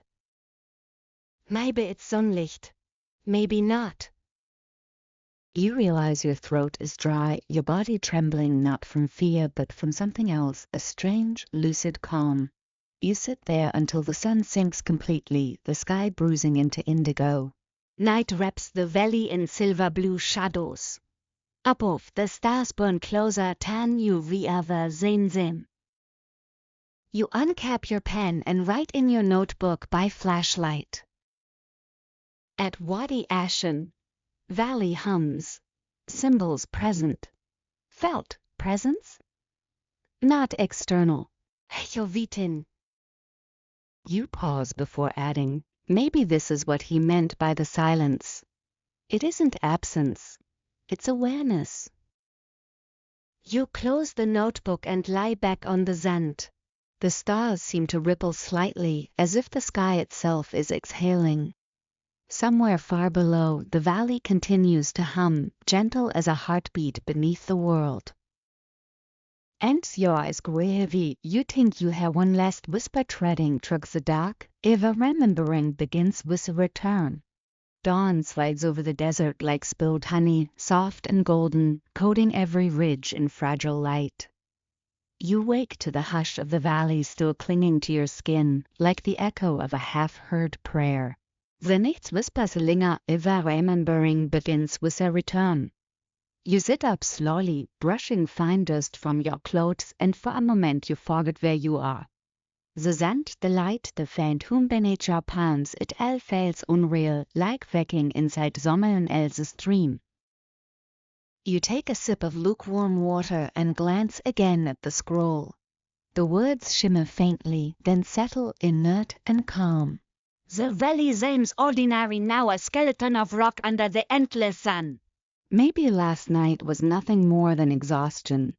Maybe it's sunlight. Maybe not. You realize your throat is dry, your body trembling not from fear but from something else, a strange, lucid calm. You sit there until the sun sinks completely, the sky bruising into indigo. Night wraps the valley in silver blue shadows. Above, the stars burn closer than you've ever seen them. You uncap your pen and write in your notebook by flashlight. At Wadi Ashen, valley hums, symbols present. Felt presence? Not external. Jovitin. You pause before adding, maybe this is what he meant by the silence. It isn't absence, it's awareness. You close the notebook and lie back on the sand. The stars seem to ripple slightly, as if the sky itself is exhaling. Somewhere far below, the valley continues to hum, gentle as a heartbeat beneath the world. And your eyes grow heavy. You think you hear one last whisper treading through the dark. Ever remembering begins with a return. Dawn slides over the desert like spilled honey, soft and golden, coating every ridge in fragile light. You wake to the hush of the valley still clinging to your skin, like the echo of a half-heard prayer. The next whispers linger, ever remembering begins with a return. You sit up slowly, brushing fine dust from your clothes, and for a moment you forget where you are. The sand, the light, the faint hum beneath your palms, it all feels unreal, like waking inside someone else's dream. You take a sip of lukewarm water and glance again at the scroll. The words shimmer faintly, then settle inert and calm. The valley seems ordinary now, a skeleton of rock under the endless sun. Maybe last night was nothing more than exhaustion.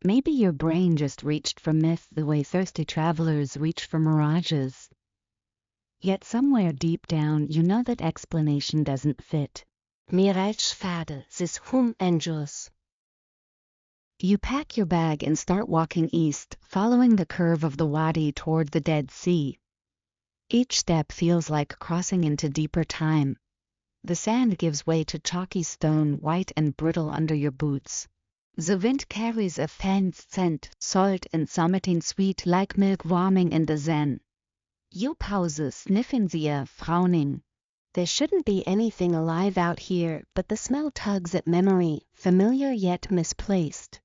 Maybe your brain just reached for myth the way thirsty travelers reach for mirages. Yet somewhere deep down you know that explanation doesn't fit. Mirage fade, this hum endures. You pack your bag and start walking east, following the curve of the wadi toward the Dead Sea. Each step feels like crossing into deeper time. The sand gives way to chalky stone, white and brittle under your boots. The wind carries a faint scent, salt and something sweet like milk warming in the zen. You pause, sniffing the air, frowning. There shouldn't be anything alive out here, but the smell tugs at memory, familiar yet misplaced.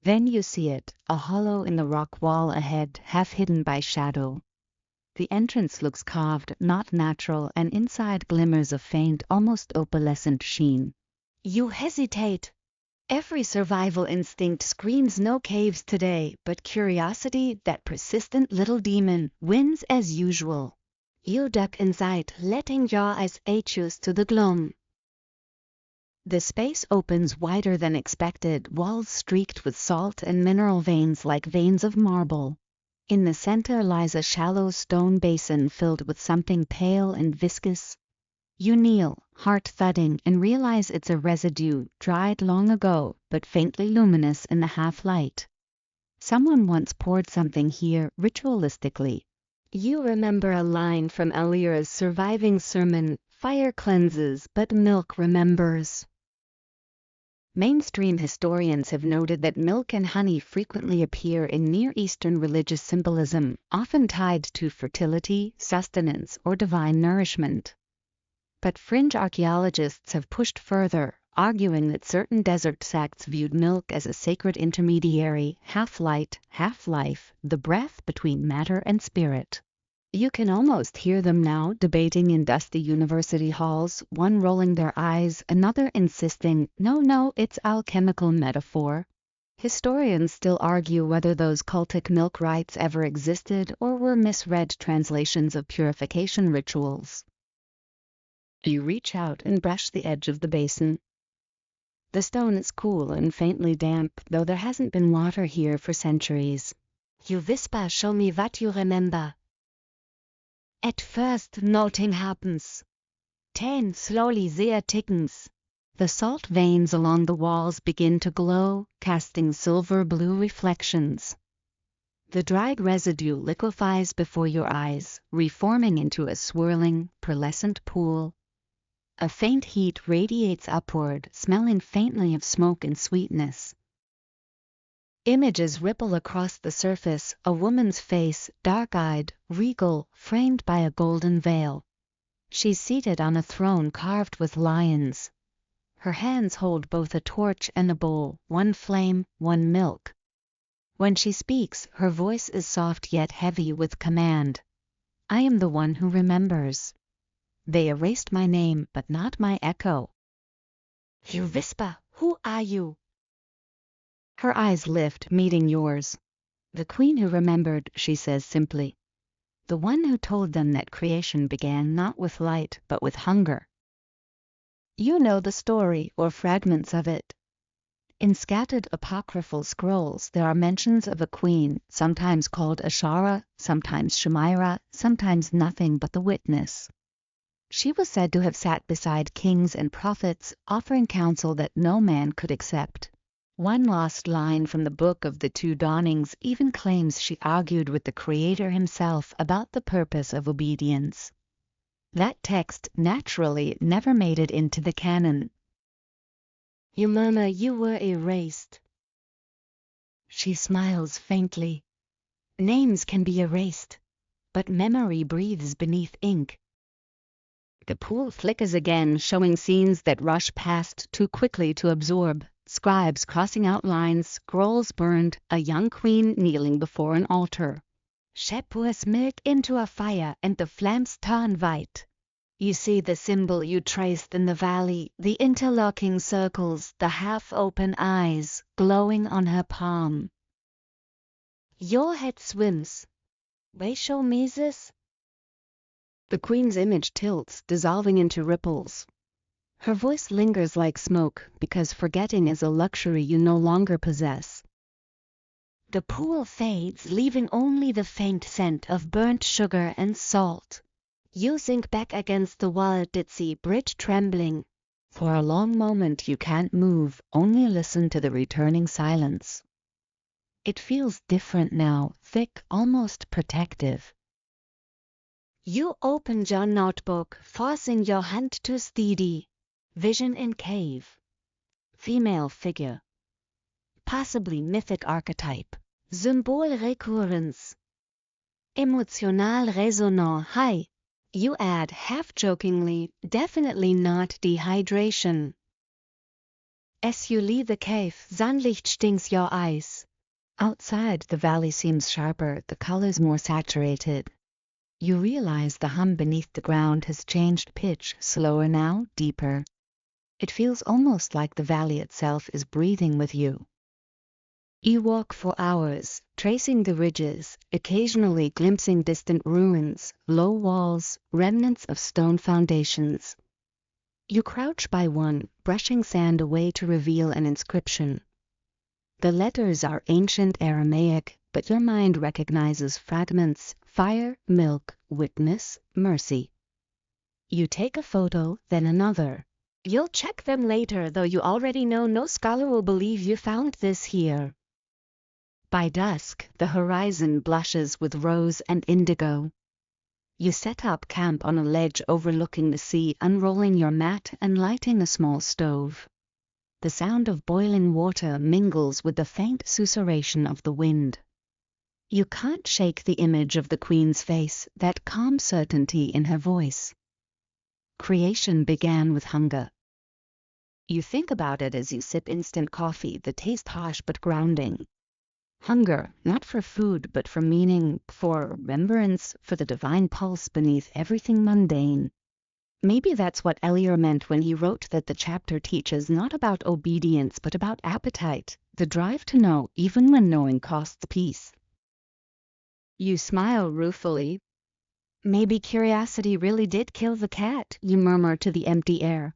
Then you see it, a hollow in the rock wall ahead, half hidden by shadow. The entrance looks carved, not natural, and inside glimmers a faint, almost opalescent sheen. You hesitate. Every survival instinct screams no caves today, but curiosity, that persistent little demon, wins as usual. You duck inside, letting your eyes adjust to the gloom. The space opens wider than expected, walls streaked with salt and mineral veins like veins of marble. In the center lies a shallow stone basin filled with something pale and viscous. You kneel, heart thudding, and realize it's a residue, dried long ago, but faintly luminous in the half-light. Someone once poured something here, ritualistically. You remember a line from Elia's surviving sermon, "Fire cleanses, but milk remembers." Mainstream historians have noted that milk and honey frequently appear in Near Eastern religious symbolism, often tied to fertility, sustenance, or divine nourishment. But fringe archaeologists have pushed further, arguing that certain desert sects viewed milk as a sacred intermediary, half light, half life, the breath between matter and spirit. You can almost hear them now, debating in dusty university halls, one rolling their eyes, another insisting, no, it's alchemical metaphor. Historians still argue whether those cultic milk rites ever existed or were misread translations of purification rituals. You reach out and brush the edge of the basin. The stone is cool and faintly damp, though there hasn't been water here for centuries. You whisper, "Show me what you remember." At first, nothing happens. Then, slowly, there tickens. The salt veins along the walls begin to glow, casting silver-blue reflections. The dried residue liquefies before your eyes, reforming into a swirling, pearlescent pool. A faint heat radiates upward, smelling faintly of smoke and sweetness. Images ripple across the surface, a woman's face, dark-eyed, regal, framed by a golden veil. She's seated on a throne carved with lions. Her hands hold both a torch and a bowl, one flame, one milk. When she speaks, her voice is soft yet heavy with command. I am the one who remembers. They erased my name, but not my echo. You whisper, who are you? Her eyes lift, meeting yours. The queen who remembered, she says simply. The one who told them that creation began not with light, but with hunger. You know the story, or fragments of it. In scattered apocryphal scrolls there are mentions of a queen, sometimes called Ashara, sometimes Shemira, sometimes nothing but the witness. She was said to have sat beside kings and prophets, offering counsel that no man could accept. One lost line from the Book of the Two Dawnings even claims she argued with the Creator himself about the purpose of obedience. That text, naturally, never made it into the canon. You murmur you were erased. She smiles faintly. Names can be erased, but memory breathes beneath ink. The pool flickers again, showing scenes that rush past too quickly to absorb. Scribes crossing out lines, scrolls burned, a young queen kneeling before an altar. She pours milk into a fire and the flames turn white. You see the symbol you traced in the valley, the interlocking circles, the half-open eyes, glowing on her palm. Your head swims. They show me this? The queen's image tilts, dissolving into ripples. Her voice lingers like smoke, because forgetting is a luxury you no longer possess. The pool fades, leaving only the faint scent of burnt sugar and salt. You sink back against the wall, Ditsy, bridge trembling. For a long moment you can't move, only listen to the returning silence. It feels different now, thick, almost protective. You opened your notebook, forcing your hand to steady. Vision in cave. Female figure. Possibly mythic archetype. Symbol recurrence. Emotional resonant high. You add half-jokingly, definitely not dehydration. As you leave the cave, sunlight stings your eyes. Outside, the valley seems sharper, the colors more saturated. You realize the hum beneath the ground has changed pitch, slower now, deeper. It feels almost like the valley itself is breathing with you. You walk for hours, tracing the ridges, occasionally glimpsing distant ruins, low walls, remnants of stone foundations. You crouch by one, brushing sand away to reveal an inscription. The letters are ancient Aramaic, but your mind recognizes fragments: fire, milk, witness, mercy. You take a photo, then another. You'll check them later, though you already know no scholar will believe you found this here. By dusk, the horizon blushes with rose and indigo. You set up camp on a ledge overlooking the sea, unrolling your mat and lighting a small stove. The sound of boiling water mingles with the faint susurration of the wind. You can't shake the image of the queen's face, that calm certainty in her voice. Creation began with hunger. You think about it as you sip instant coffee, the taste harsh but grounding. Hunger, not for food, but for meaning, for remembrance, for the divine pulse beneath everything mundane. Maybe that's what Eliot meant when he wrote that the chapter teaches not about obedience, but about appetite, the drive to know, even when knowing costs peace. You smile ruefully. Maybe curiosity really did kill the cat, you murmur to the empty air.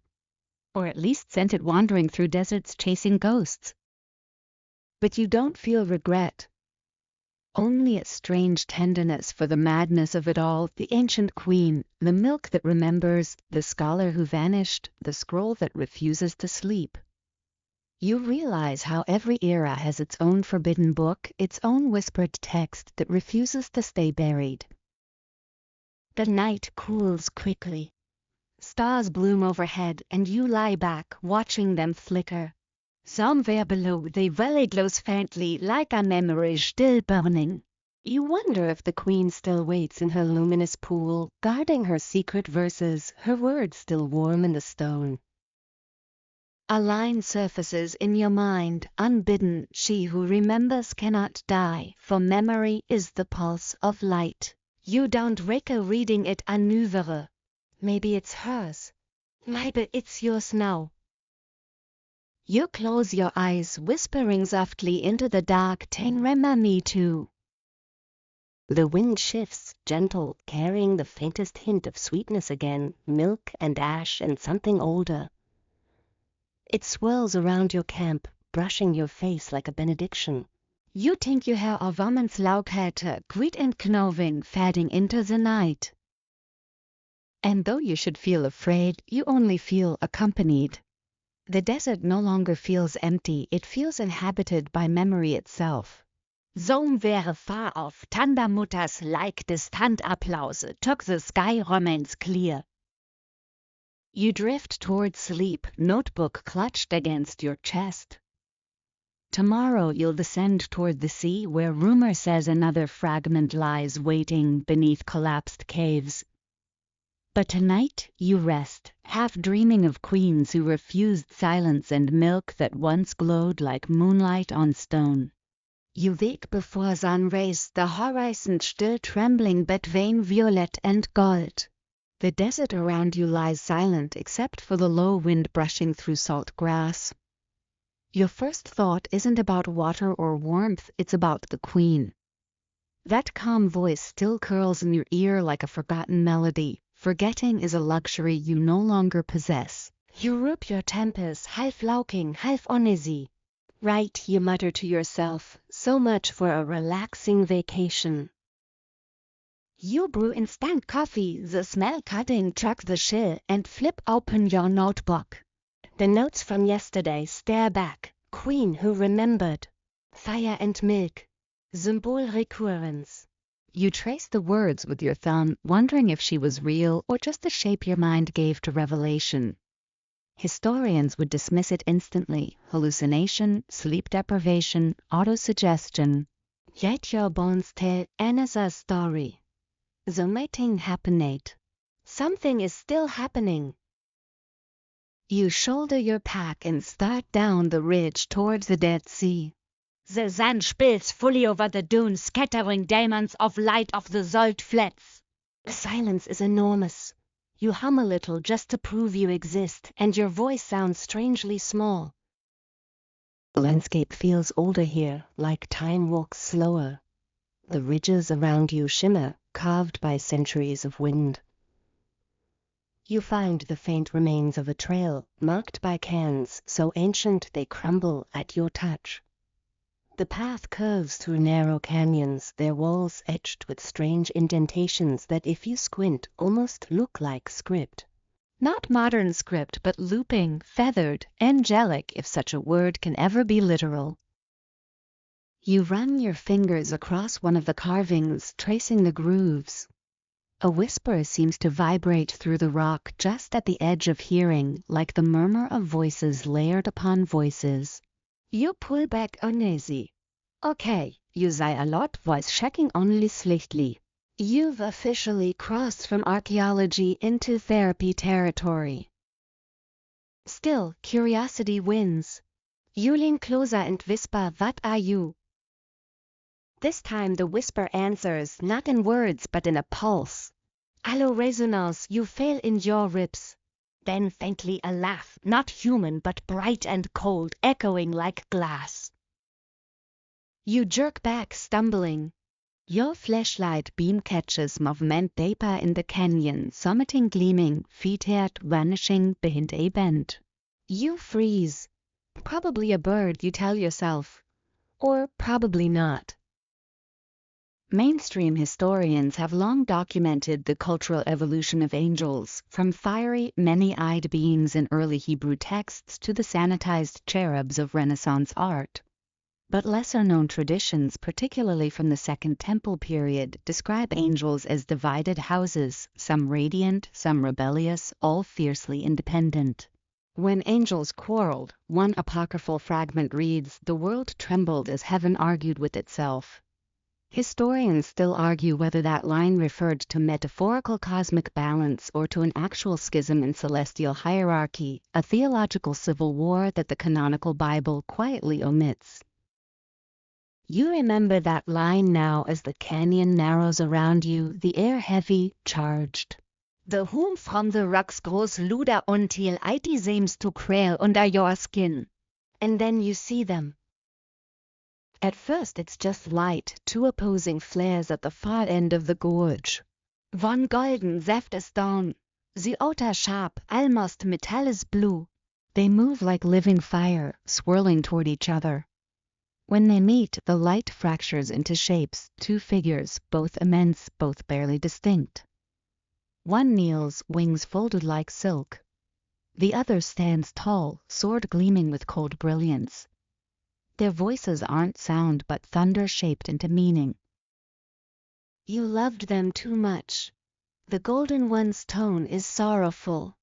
Or at least sent it wandering through deserts chasing ghosts. But you don't feel regret. Only a strange tenderness for the madness of it all, the ancient queen, the milk that remembers, the scholar who vanished, the scroll that refuses to sleep. You realize how every era has its own forbidden book, its own whispered text that refuses to stay buried. The night cools quickly. Stars bloom overhead and you lie back, watching them flicker. Somewhere below the valley glows faintly like a memory still burning. You wonder if the queen still waits in her luminous pool, guarding her secret verses, her words still warm in the stone. A line surfaces in your mind, unbidden. She who remembers cannot die, for memory is the pulse of light. You don't recall reading it anew. Maybe it's hers. Maybe it's yours now. You close your eyes, whispering softly into the dark, "Remember me too." The wind shifts, gentle, carrying the faintest hint of sweetness again, milk and ash and something older. It swirls around your camp, brushing your face like a benediction. You think you hear a woman's Laubhütte, quiet and knowing, fading into the night. And though you should feel afraid, you only feel accompanied. The desert no longer feels empty, it feels inhabited by memory itself. Somewhere far off, Tandermutters like distant applause took the sky remains clear. You drift toward sleep, notebook clutched against your chest. Tomorrow you'll descend toward the sea where rumor says another fragment lies waiting beneath collapsed caves. But tonight you rest, half dreaming of queens who refused silence and milk that once glowed like moonlight on stone. You wake before sunrise, the horizon still trembling between violet and gold. The desert around you lies silent except for the low wind brushing through salt grass. Your first thought isn't about water or warmth, it's about the queen. That calm voice still curls in your ear like a forgotten melody. Forgetting is a luxury you no longer possess. You rub your temples, half laughing, half uneasy. Right, you mutter to yourself, so much for a relaxing vacation. You brew instant coffee, the smell cutting chuck the chill, and flip open your notebook. The notes from yesterday stare back. Queen who remembered. Fire and milk. Symbol recurrence. You trace the words with your thumb, wondering if she was real or just the shape your mind gave to revelation. Historians would dismiss it instantly: hallucination, sleep deprivation, autosuggestion. Yet your bones tell another story. The mating happened. Something is still happening. You shoulder your pack and start down the ridge towards the Dead Sea. The sun spills fully over the dunes, scattering diamonds of light off the salt flats. The silence is enormous. You hum a little just to prove you exist, and your voice sounds strangely small. The landscape feels older here, like time walks slower. The ridges around you shimmer, carved by centuries of wind. You find the faint remains of a trail, marked by cairns so ancient they crumble at your touch. The path curves through narrow canyons, their walls etched with strange indentations that, if you squint, almost look like script. Not modern script, but looping, feathered, angelic, if such a word can ever be literal. You run your fingers across one of the carvings, tracing the grooves. A whisper seems to vibrate through the rock just at the edge of hearing, like the murmur of voices layered upon voices. You pull back uneasy. Okay, you say a lot, voice checking only slightly. You've officially crossed from archaeology into therapy territory. Still, curiosity wins. You lean closer and whisper, "What are you?" This time the whisper answers, not in words but in a pulse. Allo resonance, you feel in your ribs. Then faintly a laugh, not human but bright and cold, echoing like glass. You jerk back, stumbling. Your flashlight beam catches movement deeper in the canyon, summiting gleaming, feet haired, vanishing behind a bend. You freeze. Probably a bird, you tell yourself. Or probably not. Mainstream historians have long documented the cultural evolution of angels, from fiery, many-eyed beings in early Hebrew texts to the sanitized cherubs of Renaissance art. But lesser-known traditions, particularly from the Second Temple period, describe angels as divided houses, some radiant, some rebellious, all fiercely independent. When angels quarreled, one apocryphal fragment reads, "The world trembled as heaven argued with itself." Historians still argue whether that line referred to metaphorical cosmic balance or to an actual schism in celestial hierarchy, a theological civil war that the canonical Bible quietly omits. You remember that line now as the canyon narrows around you, the air heavy, charged. The hum from the rocks grows louder until it seems to crawl under your skin. And then you see them. At first it's just light, two opposing flares at the far end of the gorge. One golden zephyr stone, the other sharp, almost metallic blue. They move like living fire, swirling toward each other. When they meet, the light fractures into shapes, two figures, both immense, both barely distinct. One kneels, wings folded like silk. The other stands tall, sword gleaming with cold brilliance. Their voices aren't sound but thunder shaped into meaning. You loved them too much. The golden one's tone is sorrowful.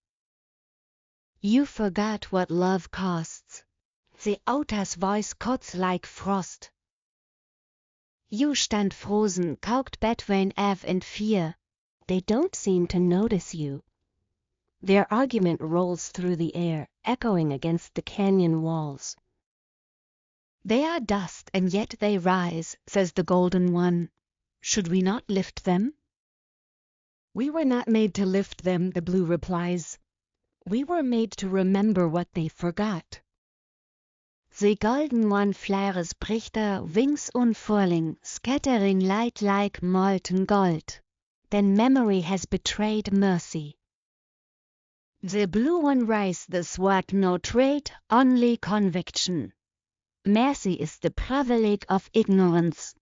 You forgot what love costs. The other's voice cuts like frost. You stand frozen, caught between awe and fear. They don't seem to notice you. Their argument rolls through the air, echoing against the canyon walls. They are dust, and yet they rise, says the Golden One. Should we not lift them? We were not made to lift them, the Blue replies. We were made to remember what they forgot. The Golden One flares brichter, wings unfurling, scattering light like molten gold. Then memory has betrayed mercy. The Blue One raised the sword, no trade, only conviction. Mercy is the privilege of ignorance.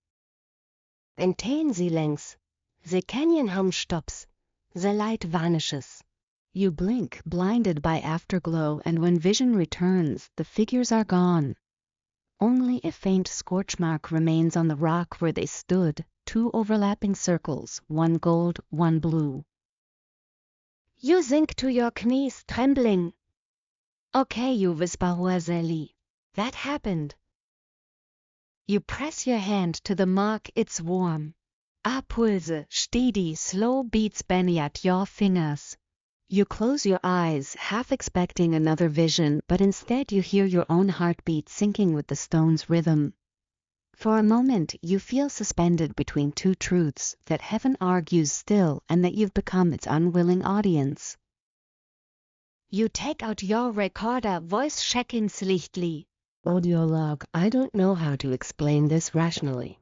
And 10 sie längs. The canyon hum stops. The light vanishes. You blink, blinded by afterglow, and when vision returns, the figures are gone. Only a faint scorch mark remains on the rock where they stood, two overlapping circles, one gold, one blue. You sink to your knees, trembling. Okay, you whisper Rosalie. That happened. You press your hand to the mark, it's warm. A pulse, steady, slow beats beneath your fingers. You close your eyes, half expecting another vision, but instead you hear your own heartbeat syncing with the stone's rhythm. For a moment, you feel suspended between two truths, that heaven argues still and that you've become its unwilling audience. You take out your recorder, voice checking slightly. Audio log, I don't know how to explain this rationally.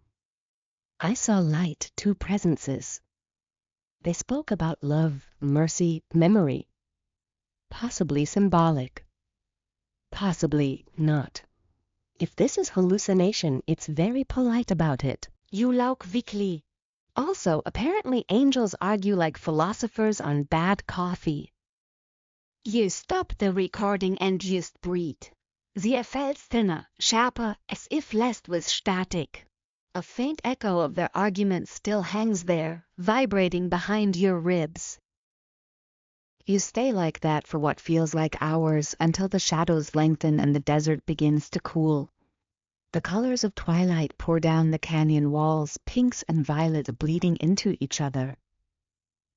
I saw light, two presences. They spoke about love, mercy, memory. Possibly symbolic. Possibly not. If this is hallucination, it's very polite about it. You laugh weakly. Also, apparently angels argue like philosophers on bad coffee. You stop the recording and just breathe. The air felt thinner, sharper, as if laced with static. A faint echo of their argument still hangs there, vibrating behind your ribs. You stay like that for what feels like hours until the shadows lengthen and the desert begins to cool. The colors of twilight pour down the canyon walls, pinks and violets bleeding into each other.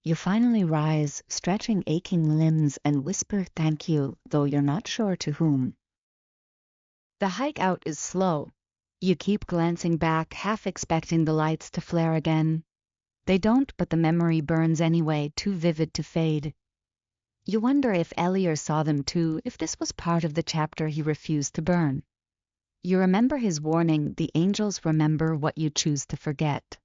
You finally rise, stretching aching limbs, and whisper thank you, though you're not sure to whom. The hike out is slow. You keep glancing back, half expecting the lights to flare again. They don't, but the memory burns anyway, too vivid to fade. You wonder if Elier saw them too, if this was part of the chapter he refused to burn. You remember his warning, the angels remember what you choose to forget.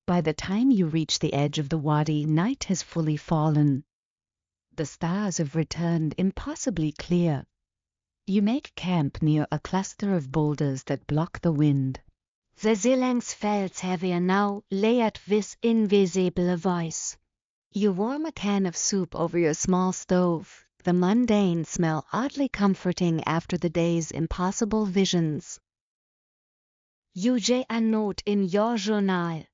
By the time you reach the edge of the wadi, night has fully fallen. The stars have returned, impossibly clear. You make camp near a cluster of boulders that block the wind. The Zilang's felt heavier now, layered with invisible voice. You warm a can of soup over your small stove, the mundane smell oddly comforting after the day's impossible visions. Use a note in your journal.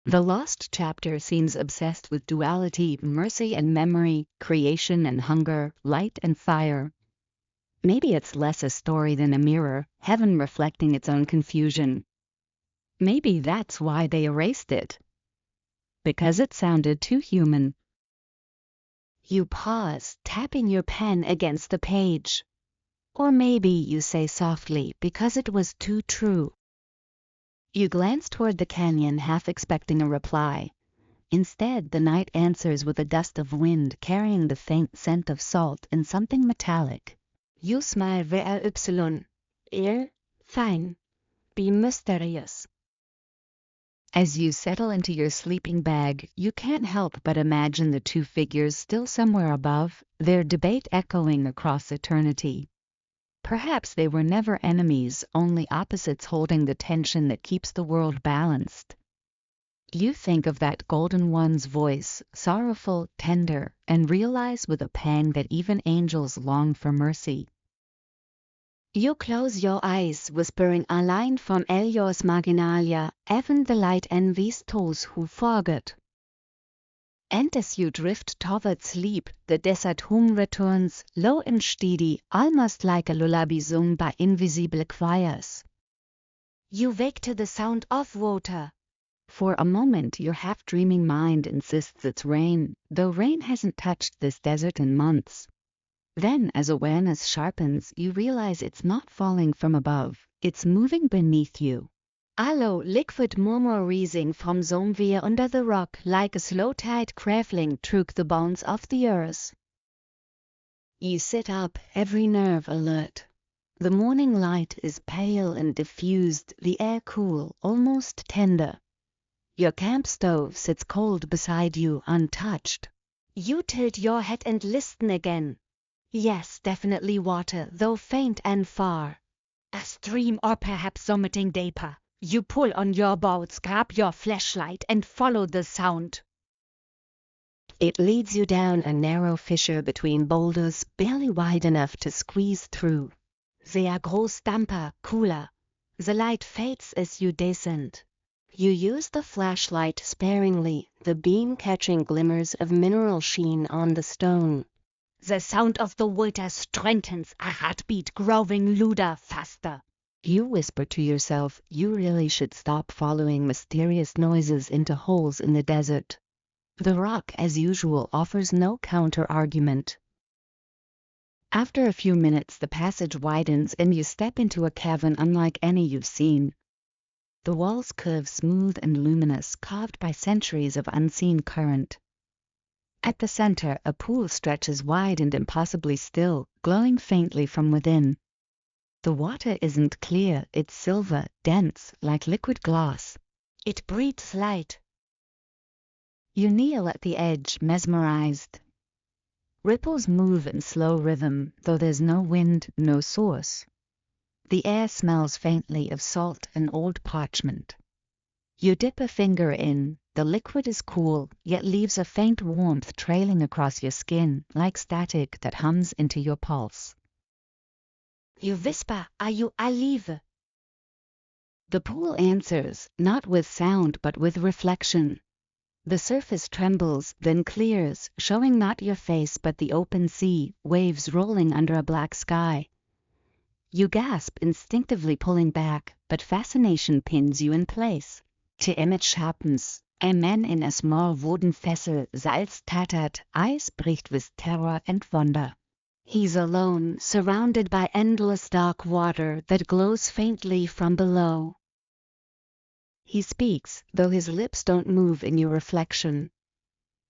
The lost chapter seems obsessed with duality, mercy and memory, creation and hunger, light and fire. Maybe it's less a story than a mirror, heaven reflecting its own confusion. Maybe that's why they erased it. Because it sounded too human. You pause, tapping your pen against the page. Or maybe you say softly, because it was too true. You glance toward the canyon, half expecting a reply. Instead, the night answers with a gust of wind carrying the faint scent of salt and something metallic. You smile VRY. Fine. Be mysterious. As you settle into your sleeping bag, you can't help but imagine the two figures still somewhere above, their debate echoing across eternity. Perhaps they were never enemies, only opposites holding the tension that keeps the world balanced. You think of that golden one's voice, sorrowful, tender, and realize with a pang that even angels long for mercy. You close your eyes, whispering a line from Eliot's Marginalia, even the light envies those who forget. And as you drift toward sleep, the desert hum returns, low and steady, almost like a lullaby sung by invisible choirs. You wake to the sound of water. For a moment, your half-dreaming mind insists it's rain, though rain hasn't touched this desert in months. Then, as awareness sharpens, you realize it's not falling from above, it's moving beneath you. A low, liquid murmur rising from somewhere under the rock, like a slow tide crackling through the bones of the earth. You sit up, every nerve alert. The morning light is pale and diffused, the air cool, almost tender. Your camp stove sits cold beside you, untouched. You tilt your head and listen again. Yes, definitely water, though faint and far. A stream or perhaps something deeper. You pull on your boats, grab your flashlight, and follow the sound. It leads you down a narrow fissure between boulders, barely wide enough to squeeze through. They are gross, damper, cooler. The light fades as you descend. You use the flashlight sparingly, the beam catching glimmers of mineral sheen on the stone. The sound of the water strengthens, a heartbeat growing louder, faster. You whisper to yourself, you really should stop following mysterious noises into holes in the desert. The rock, as usual, offers no counter-argument. After a few minutes, the passage widens and you step into a cavern unlike any you've seen. The walls curve smooth and luminous, carved by centuries of unseen current. At the center, a pool stretches wide and impossibly still, glowing faintly from within. The water isn't clear, it's silver, dense, like liquid glass. It breathes light. You kneel at the edge, mesmerized. Ripples move in slow rhythm, though there's no wind, no source. The air smells faintly of salt and old parchment. You dip a finger in. The liquid is cool, yet leaves a faint warmth trailing across your skin, like static that hums into your pulse. You whisper, "Are you alive?" The pool answers, not with sound but with reflection. The surface trembles, then clears, showing not your face but the open sea, waves rolling under a black sky. You gasp, instinctively pulling back, but fascination pins you in place. The image happens. A man in a small wooden vessel, Salz tattered, eyes bricht with terror and wonder. He's alone, surrounded by endless dark water that glows faintly from below. He speaks, though his lips don't move in your reflection.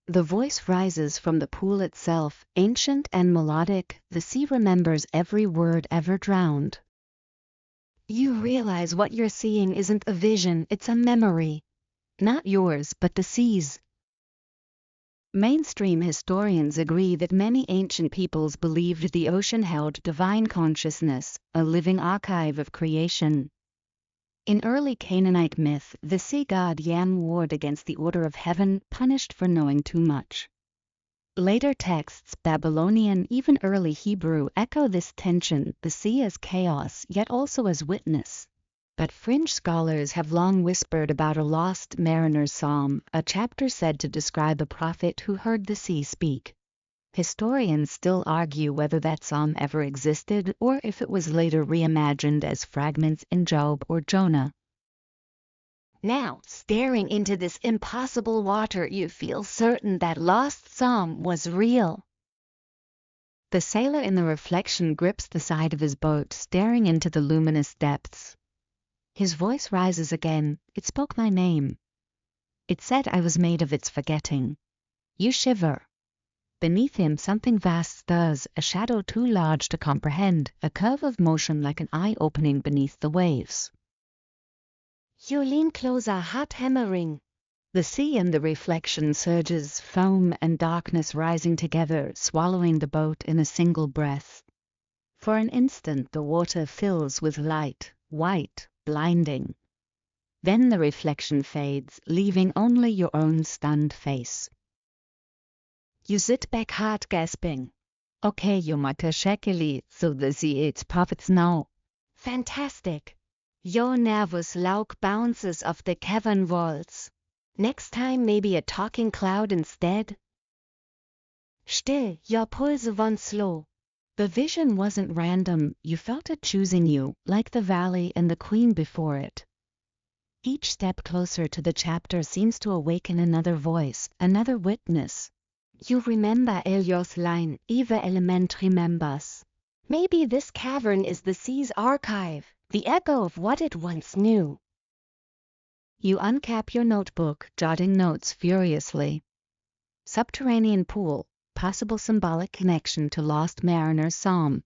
The voice rises from the pool itself, ancient and melodic, the sea remembers every word ever drowned. You realize what you're seeing isn't a vision, it's a memory. Not yours, but the sea's. Mainstream historians agree that many ancient peoples believed the ocean held divine consciousness, a living archive of creation. In early Canaanite myth, the sea god Yam warred against the order of heaven, punished for knowing too much. Later texts, Babylonian, even early Hebrew, echo this tension, the sea as chaos, yet also as witness. But fringe scholars have long whispered about a lost mariner's psalm, a chapter said to describe a prophet who heard the sea speak. Historians still argue whether that psalm ever existed or if it was later reimagined as fragments in Job or Jonah. Now, staring into this impossible water, you feel certain that lost psalm was real. The sailor in the reflection grips the side of his boat, staring into the luminous depths. His voice rises again. It spoke my name. It said I was made of its forgetting. You shiver. Beneath him something vast stirs, a shadow too large to comprehend, a curve of motion like an eye opening beneath the waves. You lean closer, heart hammering. The sea and the reflection surges, foam and darkness rising together, swallowing the boat in a single breath. For an instant the water fills with light, white, blinding. Then the reflection fades, leaving only your own stunned face. You sit back hard, gasping. Okay, you mutter shakily, so the sea eats prophets now. Fantastic. Your nervous Lauk bounces off the cavern walls. Next time maybe a talking cloud instead? Still, your pulse went slow. The vision wasn't random, you felt it choosing you, like the valley and the queen before it. Each step closer to the chapter seems to awaken another voice, another witness. You remember Elios' line, "Either element remembers." Maybe this cavern is the sea's archive, the echo of what it once knew. You uncap your notebook, jotting notes furiously. Subterranean pool, possible symbolic connection to lost mariner's psalm.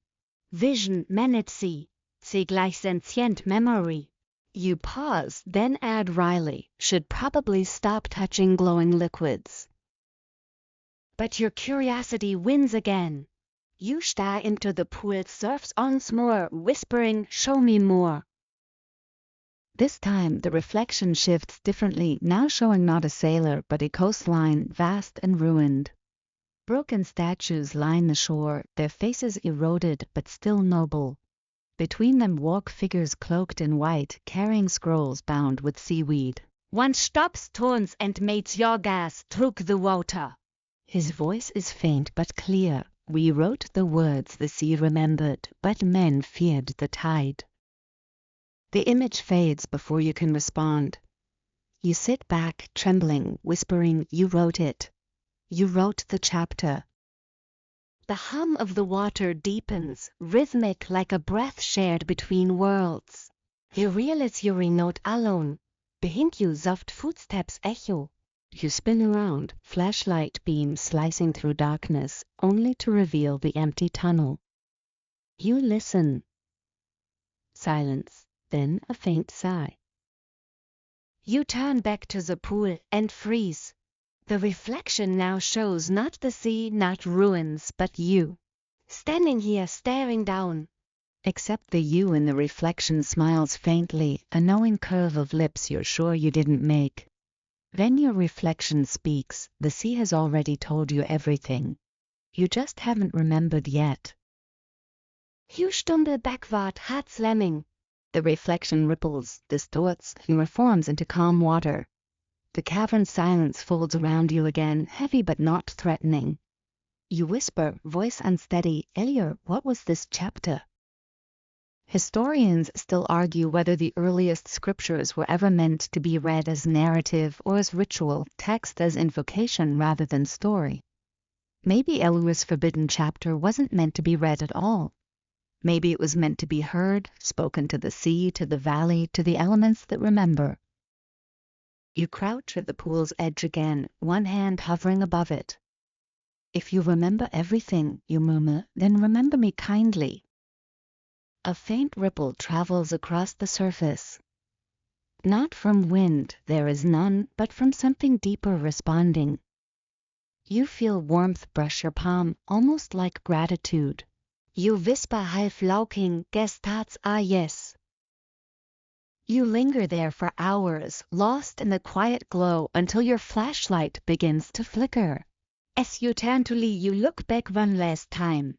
Vision, Menetzi, sie gleich sentient memory. You pause, then add wryly, should probably stop touching glowing liquids. But your curiosity wins again. You stare into the pool, surfs once more, whispering, "Show me more." This time the reflection shifts differently, now showing not a sailor but a coastline, vast and ruined. Broken statues line the shore, their faces eroded but still noble. Between them walk figures cloaked in white, carrying scrolls bound with seaweed. "One stops tones and mates your gas through the water." His voice is faint but clear. We wrote the words the sea remembered, but men feared the tide. The image fades before you can respond. You sit back, trembling, whispering, "You wrote it. You wrote the chapter." The hum of the water deepens, rhythmic like a breath shared between worlds. You realize you're not alone. Behind you soft footsteps echo. You spin around, flashlight beams slicing through darkness, only to reveal the empty tunnel. You listen. Silence. Then a faint sigh. You turn back to the pool and freeze. The reflection now shows not the sea, not ruins, but you. Standing here staring down. Except the you in the reflection smiles faintly, a knowing curve of lips you're sure you didn't make. Then your reflection speaks. The sea has already told you everything. You just haven't remembered yet. You stumble backward, heart slamming. The reflection ripples, distorts, and reforms into calm water. The cavern silence folds around you again, heavy but not threatening. You whisper, voice unsteady, "Elior, what was this chapter?" Historians still argue whether the earliest scriptures were ever meant to be read as narrative or as ritual, text as invocation rather than story. Maybe Elior's forbidden chapter wasn't meant to be read at all. Maybe it was meant to be heard, spoken to the sea, to the valley, to the elements that remember. You crouch at the pool's edge again, one hand hovering above it. "If you remember everything," you murmur, "then remember me kindly." A faint ripple travels across the surface. Not from wind, there is none, but from something deeper responding. You feel warmth brush your palm, almost like gratitude. You whisper half laughing, "Guess that's a yes." You linger there for hours, lost in the quiet glow until your flashlight begins to flicker. As you turn to leave, you look back one last time.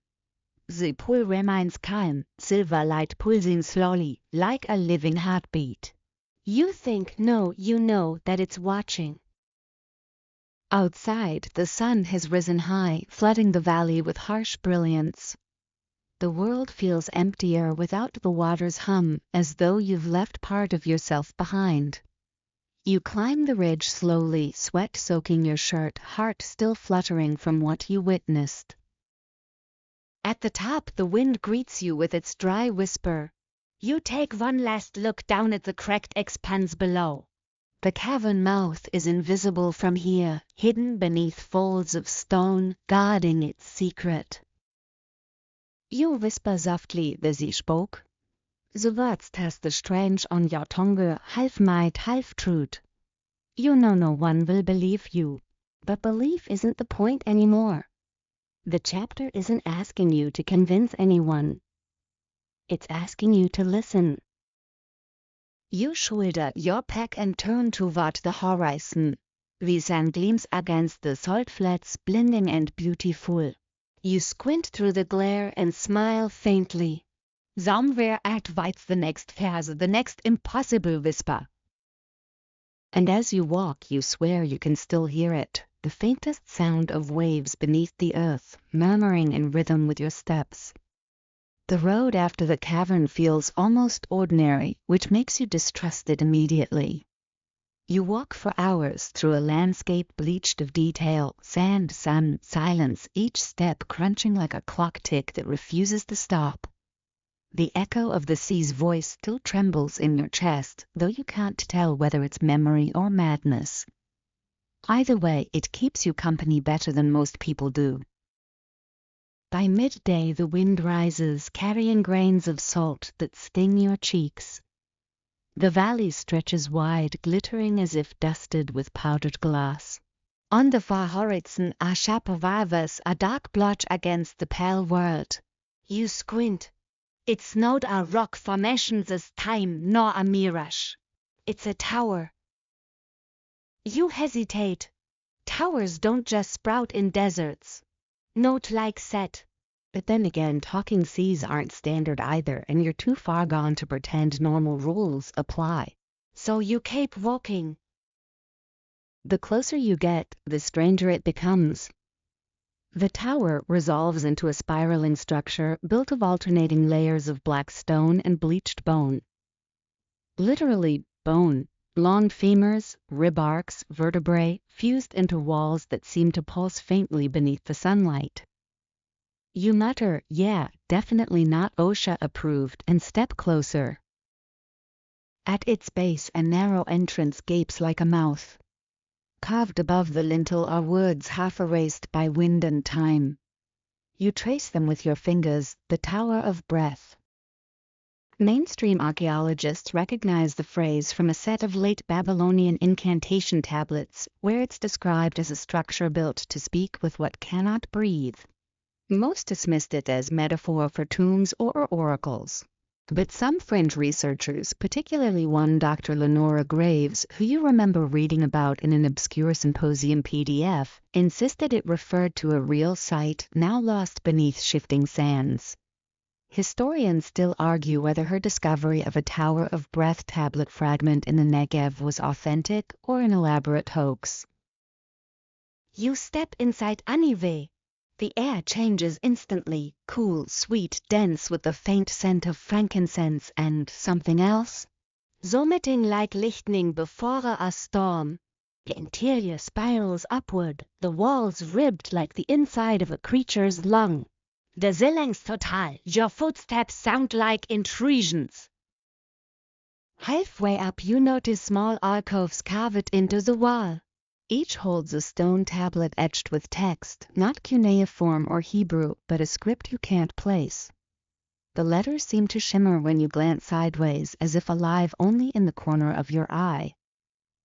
The pool remains calm, silver light pulsing slowly, like a living heartbeat. You think, no, you know that it's watching. Outside, the sun has risen high, flooding the valley with harsh brilliance. The world feels emptier without the water's hum, as though you've left part of yourself behind. You climb the ridge slowly, sweat soaking your shirt, heart still fluttering from what you witnessed. At the top, the wind greets you with its dry whisper. You take one last look down at the cracked expanse below. The cavern mouth is invisible from here, hidden beneath folds of stone, guarding its secret. You whisper softly, the sea spoke. The words test the strange on your tongue, half might, half truth. You know no one will believe you, but belief isn't the point anymore. The chapter isn't asking you to convince anyone. It's asking you to listen. You shoulder your pack and turn toward the horizon. The sun gleams against the salt flats, blinding and beautiful. You squint through the glare and smile faintly. Somewhere outweighs the next verse, the next impossible whisper. And as you walk, you swear you can still hear it, the faintest sound of waves beneath the earth, murmuring in rhythm with your steps. The road after the cavern feels almost ordinary, which makes you distrust it immediately. You walk for hours through a landscape bleached of detail, sand, sun, silence, each step crunching like a clock tick that refuses to stop. The echo of the sea's voice still trembles in your chest, though you can't tell whether it's memory or madness. Either way, it keeps you company better than most people do. By midday, the wind rises, carrying grains of salt that sting your cheeks. The valley stretches wide, glittering as if dusted with powdered glass. On the far horizon are sharp valves, a dark blotch against the pale world. You squint. It's not a rock formation this time, nor a mirage. It's a tower. You hesitate. Towers don't just sprout in deserts. Not like that. But then again, talking seas aren't standard either, and you're too far gone to pretend normal rules apply. So you keep walking. The closer you get, the stranger it becomes. The tower resolves into a spiraling structure built of alternating layers of black stone and bleached bone. Literally bone, long femurs, rib arcs, vertebrae, fused into walls that seem to pulse faintly beneath the sunlight. You mutter, yeah, definitely not OSHA approved, and step closer. At its base, a narrow entrance gapes like a mouth. Carved above the lintel are words half erased by wind and time. You trace them with your fingers, the Tower of Breath. Mainstream archaeologists recognize the phrase from a set of late Babylonian incantation tablets, where it's described as a structure built to speak with what cannot breathe. Most dismissed it as metaphor for tombs or oracles. But some fringe researchers, particularly one Dr. Lenora Graves, who you remember reading about in an obscure symposium PDF, insisted it referred to a real site now lost beneath shifting sands. Historians still argue whether her discovery of a Tower of Breath tablet fragment in the Negev was authentic or an elaborate hoax. You step inside anyway. The air changes instantly, cool, sweet, dense with the faint scent of frankincense and something else. Vomiting like lightning before a storm. The interior spirals upward, the walls ribbed like the inside of a creature's lung. The Silence total, your footsteps sound like intrusions. Halfway up you notice small alcoves carved into the wall. Each holds a stone tablet etched with text, not cuneiform or Hebrew, but a script you can't place. The letters seem to shimmer when you glance sideways, as if alive only in the corner of your eye.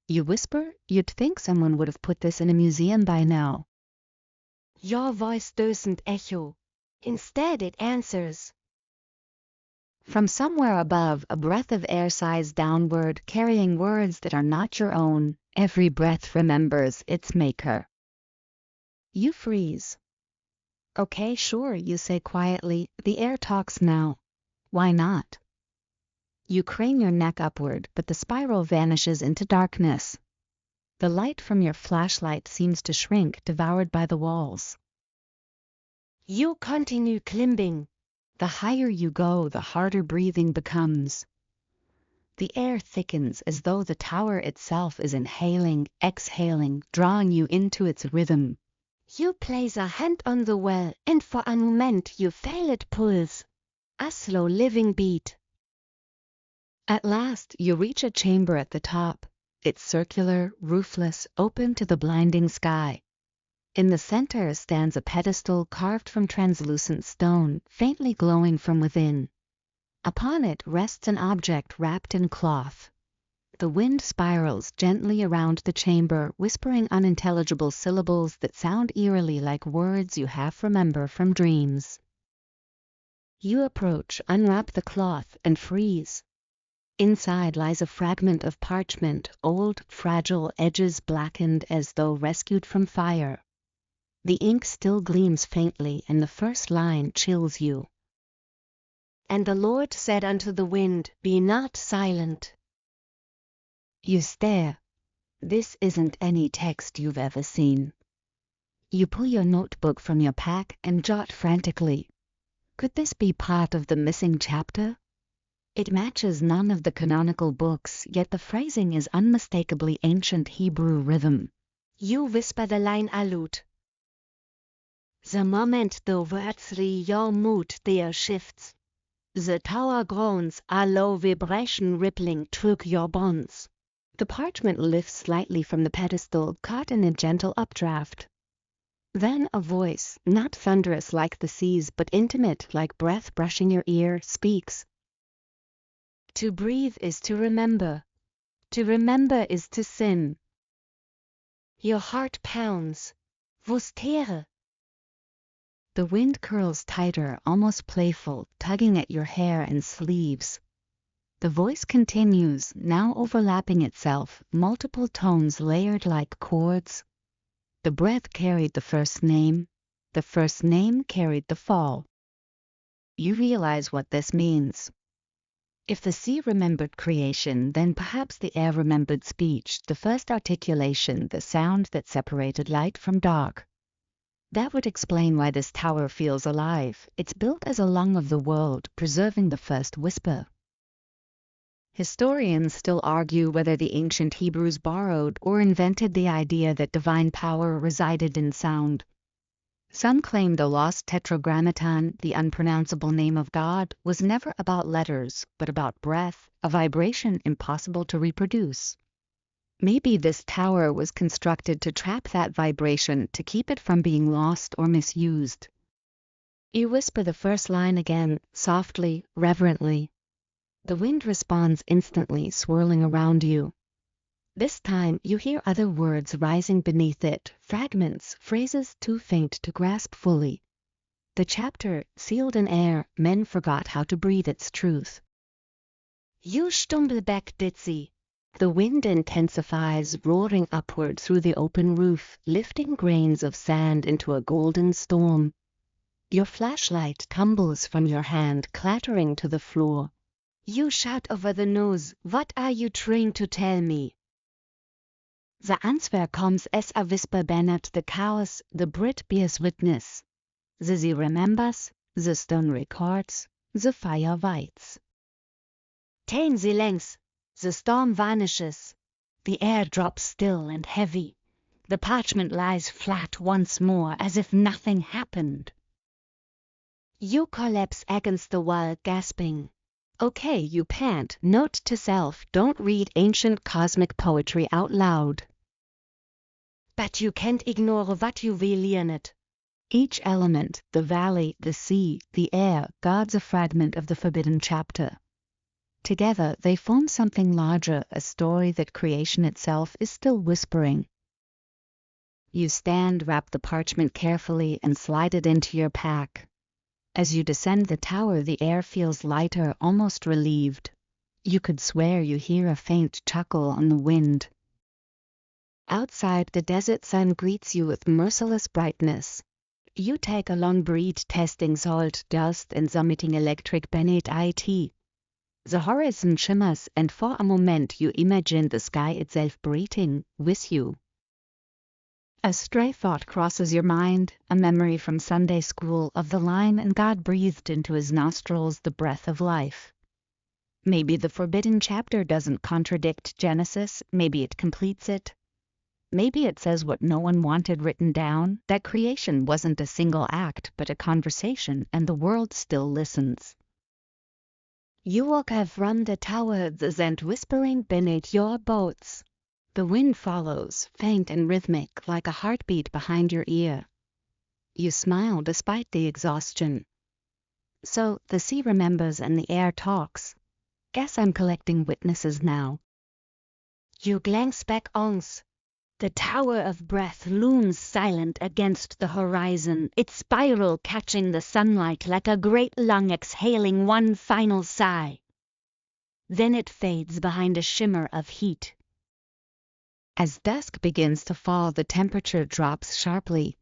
You whisper, you'd think someone would have put this in a museum by now. Your voice doesn't echo. Instead it answers. From somewhere above, a breath of air sighs downward, carrying words that are not your own. Every breath remembers its maker. You freeze. Okay, sure, you say quietly. The air talks now. Why not? You crane your neck upward, but the spiral vanishes into darkness. The light from your flashlight seems to shrink, devoured by the walls. You continue climbing. The higher you go, the harder breathing becomes. The air thickens as though the tower itself is inhaling, exhaling, drawing you into its rhythm. You place a hand on the well, and for a moment you feel it pulse. A slow living beat. At last you reach a chamber at the top. It's circular, roofless, open to the blinding sky. In the center stands a pedestal carved from translucent stone, faintly glowing from within. Upon it rests an object wrapped in cloth. The wind spirals gently around the chamber, whispering unintelligible syllables that sound eerily like words you half remember from dreams. You approach, unwrap the cloth, and freeze. Inside lies a fragment of parchment, old, fragile, edges blackened as though rescued from fire. The ink still gleams faintly, and the first line chills you. And the Lord said unto the wind, Be not silent. You stare. This isn't any text you've ever seen. You pull your notebook from your pack and jot frantically. Could this be part of the missing chapter? It matches none of the canonical books, yet the phrasing is unmistakably ancient Hebrew rhythm. You whisper the line aloud. The moment the words reach your mood, there shifts. The tower groans, a low vibration rippling through your bones. The parchment lifts slightly from the pedestal, caught in a gentle updraft. Then a voice, not thunderous like the seas, but intimate like breath brushing your ear, speaks. To breathe is to remember. To remember is to sin. Your heart pounds. Was Tere? The wind curls tighter, almost playful, tugging at your hair and sleeves. The voice continues, now overlapping itself, multiple tones layered like chords. The breath carried the first name carried the fall. You realize what this means. If the sea remembered creation, then perhaps the air remembered speech, the first articulation, the sound that separated light from dark. That would explain why this tower feels alive. It's built as a lung of the world, preserving the first whisper. Historians still argue whether the ancient Hebrews borrowed or invented the idea that divine power resided in sound. Some claim the lost Tetragrammaton, the unpronounceable name of God, was never about letters, but about breath, a vibration impossible to reproduce. Maybe this tower was constructed to trap that vibration, to keep it from being lost or misused. You whisper the first line again, softly, reverently. The wind responds instantly, swirling around you. This time you hear other words rising beneath it, fragments, phrases too faint to grasp fully. The chapter, sealed in air, men forgot how to breathe its truth. You stumble back, Ditzy. The wind intensifies, roaring upward through the open roof, lifting grains of sand into a golden storm. Your flashlight tumbles from your hand, clattering to the floor. You shout over the nose, What are you trying to tell me? The answer comes as a whisper beneath the chaos. The Brit bears witness. The sea remembers, the stone records, the fire waits. Tain the lengths. The storm vanishes. The air drops still and heavy. The parchment lies flat once more, as if nothing happened. You collapse against the wall, gasping. Okay, you pant. Note to self, don't read ancient cosmic poetry out loud. But you can't ignore what you will in it. Each element, the valley, the sea, the air, guards a fragment of the forbidden chapter. Together they form something larger, a story that creation itself is still whispering. You stand, wrap the parchment carefully, and slide it into your pack. As you descend the tower, the air feels lighter, almost relieved. You could swear you hear a faint chuckle on the wind. Outside, the desert sun greets you with merciless brightness. You take a long breath, testing salt, dust, and submitting electric beneath it. The horizon shimmers, and for a moment you imagine the sky itself breathing with you. A stray thought crosses your mind, a memory from Sunday school of the line "and God breathed into his nostrils the breath of life." Maybe the forbidden chapter doesn't contradict Genesis, maybe it completes it. Maybe it says what no one wanted written down, that creation wasn't a single act but a conversation, and the world still listens. You walk from the tower, the sand whispering beneath your boats. The wind follows, faint and rhythmic, like a heartbeat behind your ear. You smile despite the exhaustion. So the sea remembers and the air talks. Guess I'm collecting witnesses now. You glance back once. The tower of breath looms silent against the horizon, its spiral catching the sunlight like a great lung exhaling one final sigh. Then it fades behind a shimmer of heat. As dusk begins to fall, the temperature drops sharply.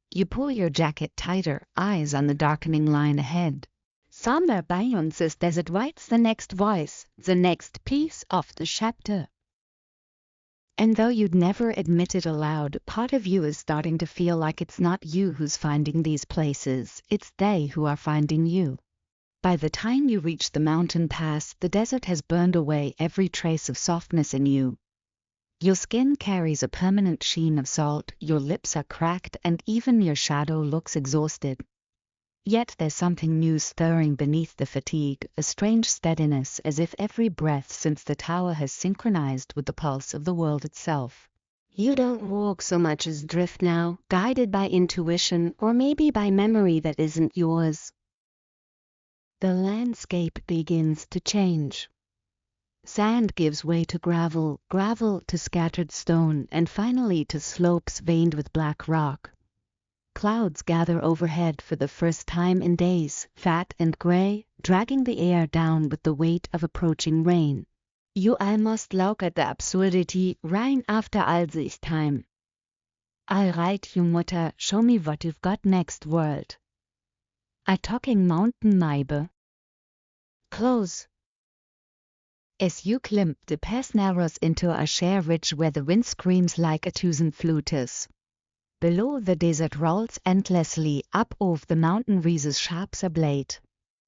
You pull your jacket tighter, eyes on the darkening line ahead. Somber Beyoncé's desert writes the next voice, the next piece of the chapter. And though you'd never admit it aloud, part of you is starting to feel like it's not you who's finding these places, it's they who are finding you. By the time you reach the mountain pass, the desert has burned away every trace of softness in you. Your skin carries a permanent sheen of salt, your lips are cracked, and even your shadow looks exhausted. Yet there's something new stirring beneath the fatigue, a strange steadiness, as if every breath since the tower has synchronized with the pulse of the world itself. You don't walk so much as drift now, guided by intuition, or maybe by memory that isn't yours. The landscape begins to change. Sand gives way to gravel, gravel to scattered stone, and finally to slopes veined with black rock. Clouds gather overhead for the first time in days, fat and gray, dragging the air down with the weight of approaching rain. You almost look at the absurdity right after all this time. All right, you mutter, show me what you've got next, world. A talking mountain, maybe. Close. As you climb, the pass narrows into a sheer ridge where the wind screams like a thousand flutes. Below, the desert rolls endlessly, up off the mountain rises sharp blade.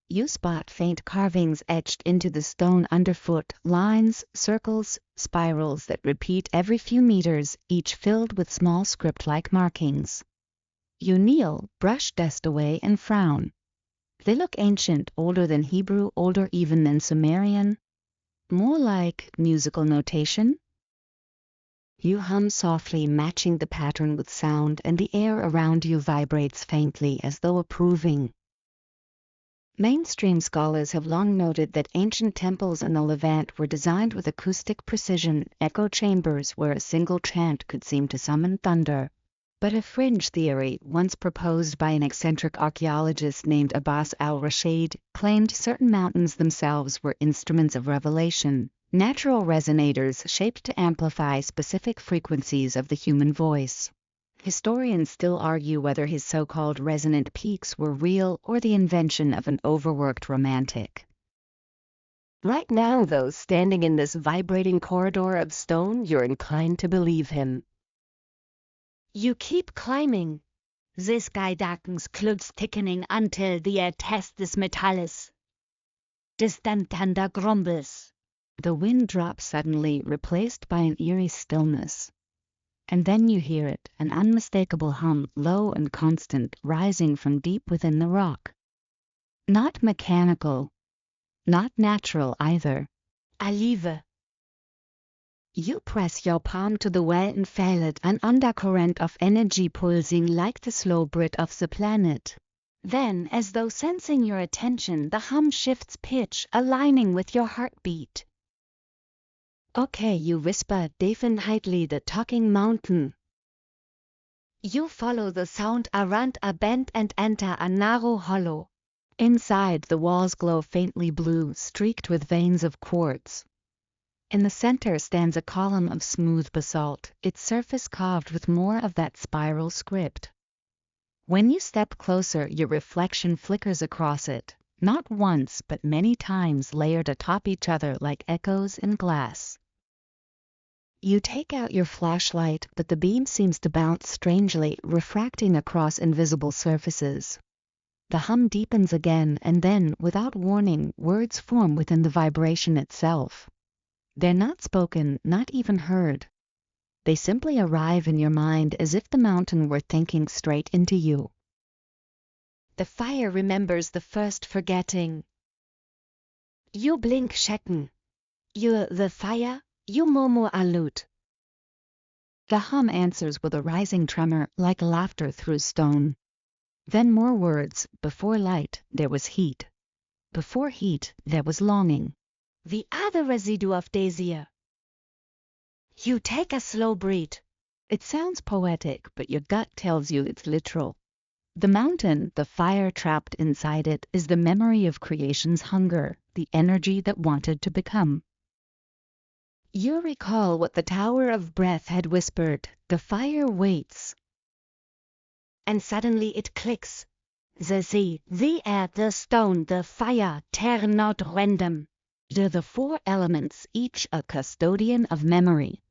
You spot faint carvings etched into the stone underfoot, lines, circles, spirals that repeat every few meters, each filled with small script-like markings. You kneel, brush dust away, and frown. They look ancient, older than Hebrew, older even than Sumerian. More like musical notation. You hum softly, matching the pattern with sound, and the air around you vibrates faintly as though approving. Mainstream scholars have long noted that ancient temples in the Levant were designed with acoustic precision, echo chambers where a single chant could seem to summon thunder. But a fringe theory, once proposed by an eccentric archaeologist named Abbas al-Rashid, claimed certain mountains themselves were instruments of revelation, natural resonators shaped to amplify specific frequencies of the human voice. Historians still argue whether his so-called resonant peaks were real or the invention of an overworked romantic. Right now, though, standing in this vibrating corridor of stone, you're inclined to believe him. You keep climbing. The sky darkens, clouds thickening until the air tests metallis. Distant thunder grumbles. The wind drops suddenly, replaced by an eerie stillness. And then you hear it, an unmistakable hum, low and constant, rising from deep within the rock. Not mechanical, not natural either. Alive. You press your palm to the well and feel it, an undercurrent of energy pulsing like the slow breath of the planet. Then, as though sensing your attention, the hum shifts pitch, aligning with your heartbeat. Okay, you whisper, definitely the talking mountain. You follow the sound around a bend and enter a narrow hollow. Inside, the walls glow faintly blue, streaked with veins of quartz. In the center stands a column of smooth basalt, its surface carved with more of that spiral script. When you step closer, your reflection flickers across it, not once but many times layered atop each other like echoes in glass. You take out your flashlight, but the beam seems to bounce strangely, refracting across invisible surfaces. The hum deepens again, and then, without warning, words form within the vibration itself. They're not spoken, not even heard. They simply arrive in your mind as if the mountain were thinking straight into you. The fire remembers the first forgetting. You blink Schecken. You the fire, you murmur alut. The hum answers with a rising tremor, like laughter through stone. Then more words. Before light, there was heat. Before heat, there was longing. The other residue of desire. You take a slow breath. It sounds poetic, but your gut tells you it's literal. The mountain, the fire trapped inside it, is the memory of creation's hunger, the energy that wanted to become. You recall what the Tower of Breath had whispered. The fire waits. And suddenly it clicks. The sea, the air, the stone, the fire, tear not random. They're the four elements, each a custodian of memory.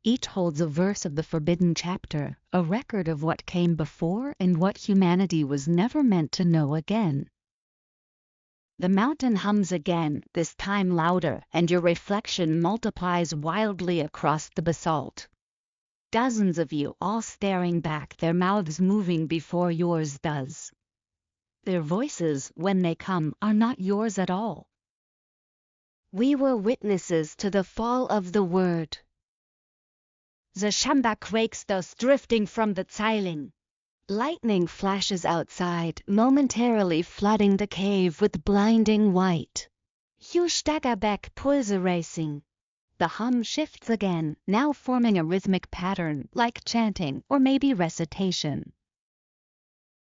Each holds a verse of the forbidden chapter, a record of what came before and what humanity was never meant to know again. The mountain hums again, this time louder, and your reflection multiplies wildly across the basalt. Dozens of you, all staring back, their mouths moving before yours does. Their voices, when they come, are not yours at all. We were witnesses to the fall of the word. The Shamba quakes thus drifting from the Zeiling. Lightning flashes outside, momentarily flooding the cave with blinding white. You stagger back, pulse racing. The hum shifts again, now forming a rhythmic pattern, like chanting or maybe recitation.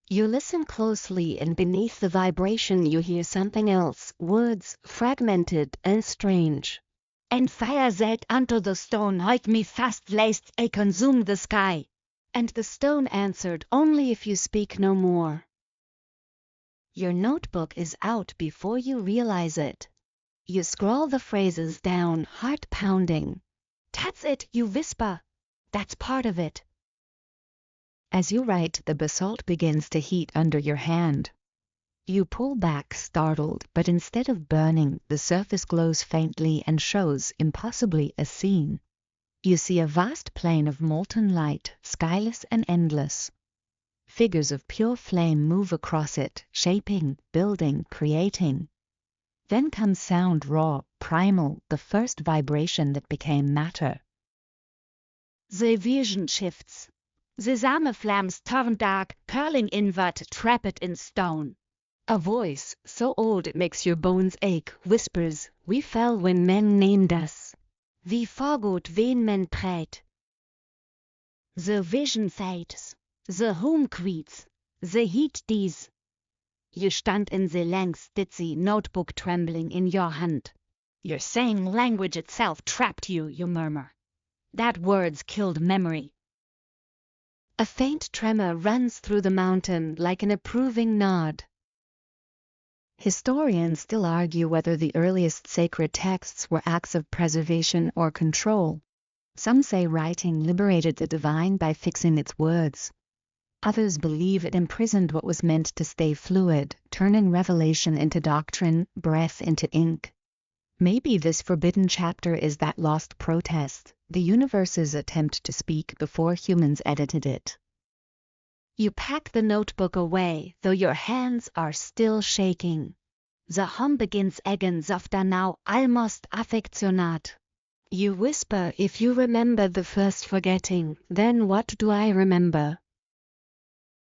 You listen closely, and beneath the vibration you hear something else, words fragmented and strange. And fire said unto the stone, "Halt me fast, lest I consume the sky." And the stone answered, "Only if you speak no more." Your notebook is out before you realize it. You scroll the phrases down, heart pounding. "That's it," you whisper. "That's part of it." As you write, the basalt begins to heat under your hand. You pull back, startled, but instead of burning, the surface glows faintly and shows, impossibly, a scene. You see a vast plain of molten light, skyless and endless. Figures of pure flame move across it, shaping, building, creating. Then comes sound, raw, primal, the first vibration that became matter. The vision shifts. The Same flames turn dark, curling inward, trapped in stone. A voice, so old it makes your bones ache, whispers, "We fell when men named us. We forgot wen men prayed." The vision fades. The home quits. The heat dies. You stand in the lang stitzy notebook trembling in your hand. You're saying language itself trapped you, you murmur. That words killed memory. A faint tremor runs through the mountain like an approving nod. Historians still argue whether the earliest sacred texts were acts of preservation or control. Some say writing liberated the divine by fixing its words. Others believe it imprisoned what was meant to stay fluid, turning revelation into doctrine, breath into ink. Maybe this forbidden chapter is that lost protest, the universe's attempt to speak before humans edited it. You pack the notebook away, though your hands are still shaking. The hum begins again, softer now, almost affectionate. You whisper, "If you remember the first forgetting, then what do I remember?"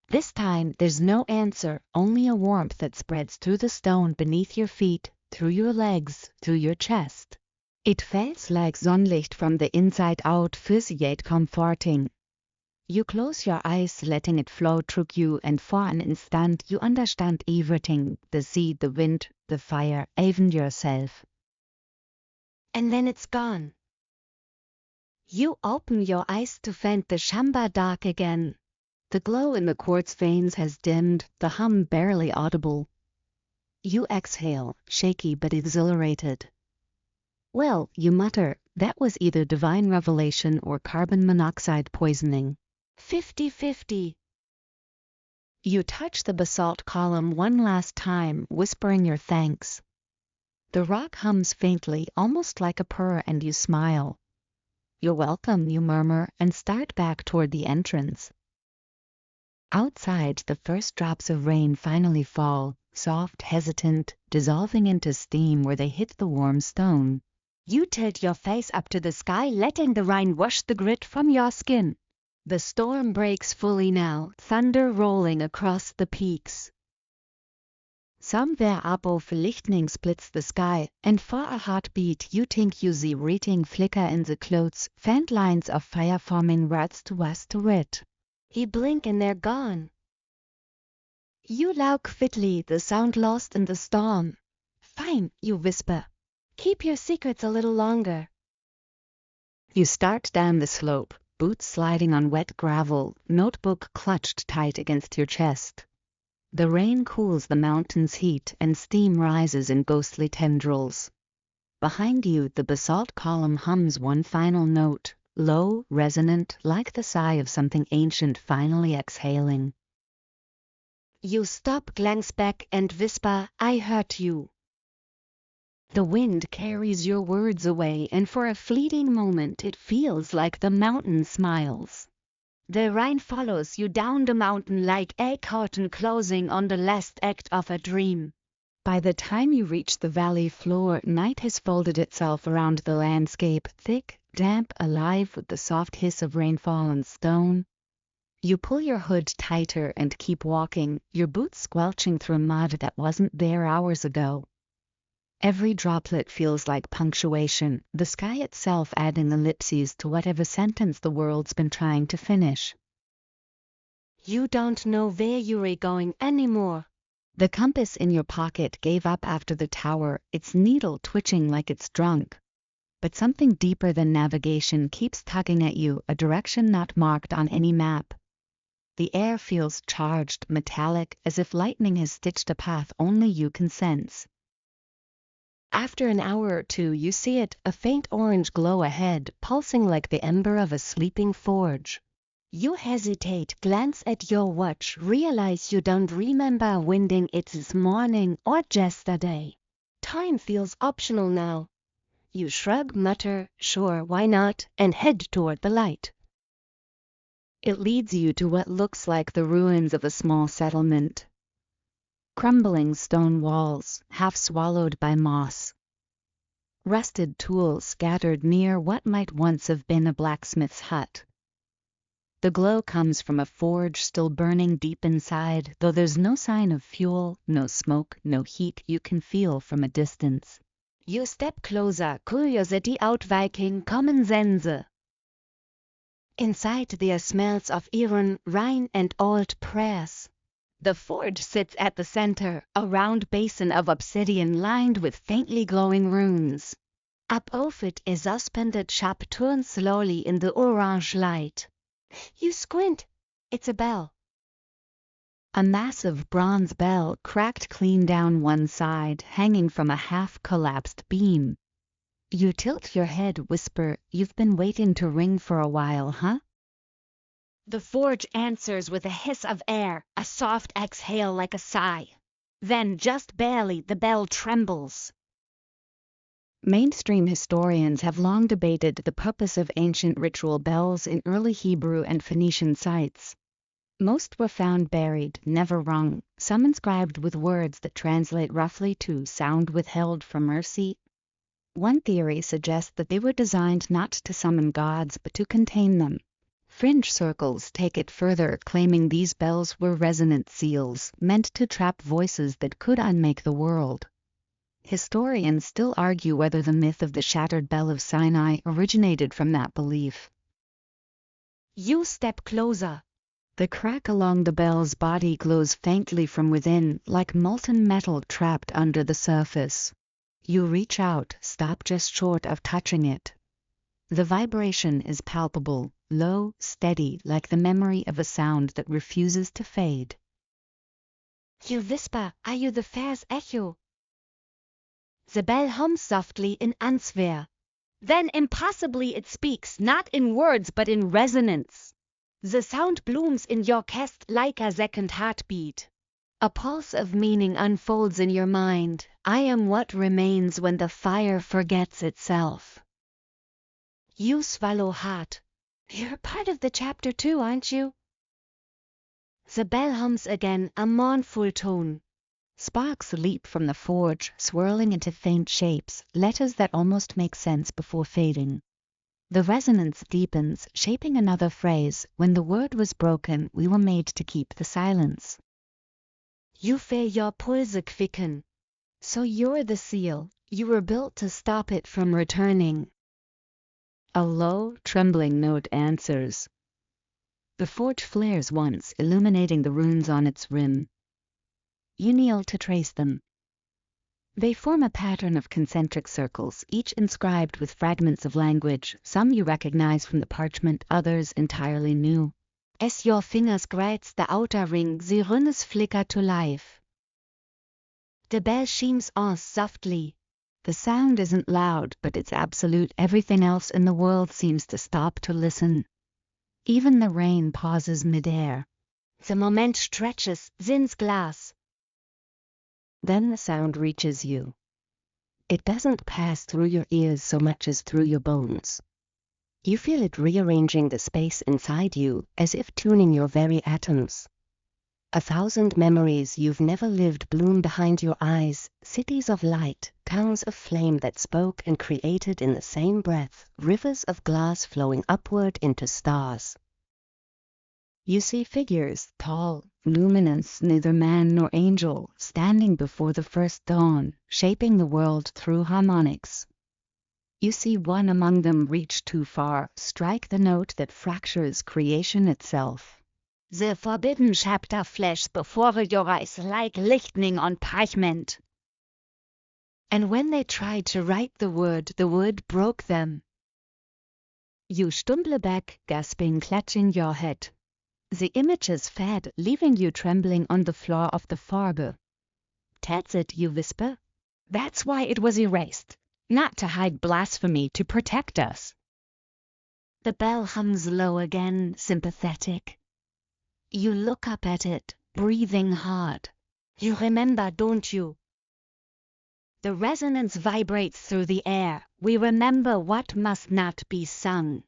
This time there's no answer, only a warmth that spreads through the stone beneath your feet, through your legs, through your chest. It feels like sunlight from the inside out, fuzzy yet comforting. You close your eyes, letting it flow through you, and for an instant you understand everything, the sea, the wind, the fire, even yourself. And then it's gone. You open your eyes to find the Shamba dark again. The glow in the quartz veins has dimmed, the hum barely audible. You exhale, shaky but exhilarated. Well, you mutter, that was either divine revelation or carbon monoxide poisoning. 50-50. You touch the basalt column one last time, whispering your thanks. The rock hums faintly, almost like a purr, and you smile. You're welcome, you murmur, and start back toward the entrance. Outside, the first drops of rain finally fall, soft, hesitant, dissolving into steam where they hit the warm stone. You tilt your face up to the sky, letting the rain wash the grit from your skin. The storm breaks fully now, thunder rolling across the peaks. Somewhere above, lightning splits the sky, and for a heartbeat you think you see wreathing flicker in the clouds, faint lines of fire forming words to us to it. You blink and they're gone. You laugh quickly, the sound lost in the storm. Fine, you whisper. Keep your secrets a little longer. You start down the slope, boots sliding on wet gravel, notebook clutched tight against your chest. The rain cools the mountain's heat and steam rises in ghostly tendrils. Behind you, the basalt column hums one final note, low, resonant, like the sigh of something ancient finally exhaling. You stop, glance back, and whisper, I heard you. The wind carries your words away, and for a fleeting moment it feels like the mountain smiles. The rain follows you down the mountain like a curtain closing on the last act of a dream. By the time you reach the valley floor, night has folded itself around the landscape, thick, damp, alive with the soft hiss of rainfall on stone. You pull your hood tighter and keep walking, your boots squelching through mud that wasn't there hours ago. Every droplet feels like punctuation, the sky itself adding ellipses to whatever sentence the world's been trying to finish. You don't know where you're going anymore. The compass in your pocket gave up after the tower, its needle twitching like it's drunk. But something deeper than navigation keeps tugging at you, a direction not marked on any map. The air feels charged, metallic, as if lightning has stitched a path only you can sense. After an hour or two you see it, a faint orange glow ahead, pulsing like the ember of a sleeping forge. You hesitate, glance at your watch, realize you don't remember when it is morning or yesterday. Time feels optional now. You shrug, mutter, sure, why not, and head toward the light. It leads you to what looks like the ruins of a small settlement. Crumbling stone walls, half swallowed by moss. Rusted tools scattered near what might once have been a blacksmith's hut. The glow comes from a forge still burning deep inside, though there's no sign of fuel, no smoke, no heat you can feel from a distance. You step closer, curiosity outweighing common sense. Inside there smells of iron, rain, and old prayers. The forge sits at the center, a round basin of obsidian lined with faintly glowing runes. Above it is suspended sharp turns slowly in the orange light. You squint. It's a bell. A massive bronze bell cracked clean down one side, hanging from a half-collapsed beam. You tilt your head, whisper, you've been waiting to ring for a while, huh? The forge answers with a hiss of air, a soft exhale like a sigh. Then, just barely, the bell trembles. Mainstream historians have long debated the purpose of ancient ritual bells in early Hebrew and Phoenician sites. Most were found buried, never rung, some inscribed with words that translate roughly to sound withheld from mercy. One theory suggests that they were designed not to summon gods but to contain them. Fringe circles take it further, claiming these bells were resonant seals, meant to trap voices that could unmake the world. Historians still argue whether the myth of the shattered bell of Sinai originated from that belief. You step closer. The crack along the bell's body glows faintly from within, like molten metal trapped under the surface. You reach out, stop just short of touching it. The vibration is palpable, low, steady, like the memory of a sound that refuses to fade. You whisper, are you the fair's echo? The bell hums softly in answer. Then impossibly it speaks, not in words but in resonance. The sound blooms in your chest like a second heartbeat. A pulse of meaning unfolds in your mind. I am what remains when the fire forgets itself. You swallow hard. You're part of the chapter too, aren't you? The bell hums again, a mournful tone. Sparks leap from the forge, swirling into faint shapes, letters that almost make sense before fading. The resonance deepens, shaping another phrase. When the word was broken, we were made to keep the silence. You feel your pulse quicken. So you're the seal. You were built to stop it from returning. A low, trembling note answers. The forge flares once, illuminating the runes on its rim. You kneel to trace them. They form a pattern of concentric circles, each inscribed with fragments of language, some you recognize from the parchment, others entirely new. As your fingers graze the outer ring, the runes flicker to life. The bell chimes on softly. The sound isn't loud, but it's absolute. Everything else in the world seems to stop to listen. Even the rain pauses midair. The moment stretches, thins glass. Then the sound reaches you. It doesn't pass through your ears so much as through your bones. You feel it rearranging the space inside you, as if tuning your very atoms. 1,000 memories you've never lived bloom behind your eyes, cities of light, towns of flame that spoke and created in the same breath, rivers of glass flowing upward into stars. You see figures, tall, luminous, neither man nor angel, standing before the first dawn, shaping the world through harmonics. You see one among them reach too far, strike the note that fractures creation itself. The forbidden chapter flashes before your eyes like lightning on parchment. And when they tried to write the word broke them. You stumble back, gasping, clutching your head. The images fade, leaving you trembling on the floor of the Farbe. That's it, you whisper. That's why it was erased. Not to hide blasphemy, to protect us. The bell hums low again, sympathetic. You look up at it, breathing hard. You remember, don't you? The resonance vibrates through the air. We remember what must not be sung.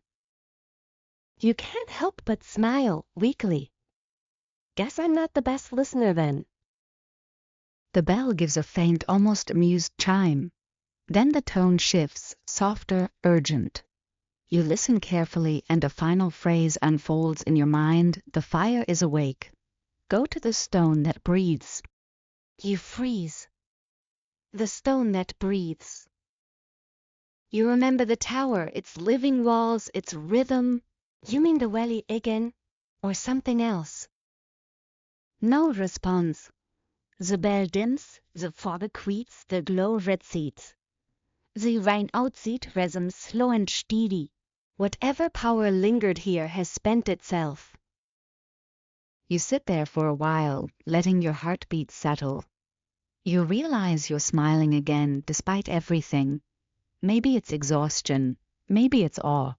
You can't help but smile, weakly. Guess I'm not the best listener then. The bell gives a faint, almost amused chime. Then the tone shifts, softer, urgent. You listen carefully and a final phrase unfolds in your mind. The fire is awake. Go to the stone that breathes. You freeze. The stone that breathes. You remember the tower, its living walls, its rhythm. You mean the valley again, or something else? No response. The bell dims, the fog quiets, the glow recedes. The rain outside resumes slow and steady. Whatever power lingered here has spent itself. You sit there for a while, letting your heartbeat settle. You realize you're smiling again, despite everything. Maybe it's exhaustion, maybe it's awe.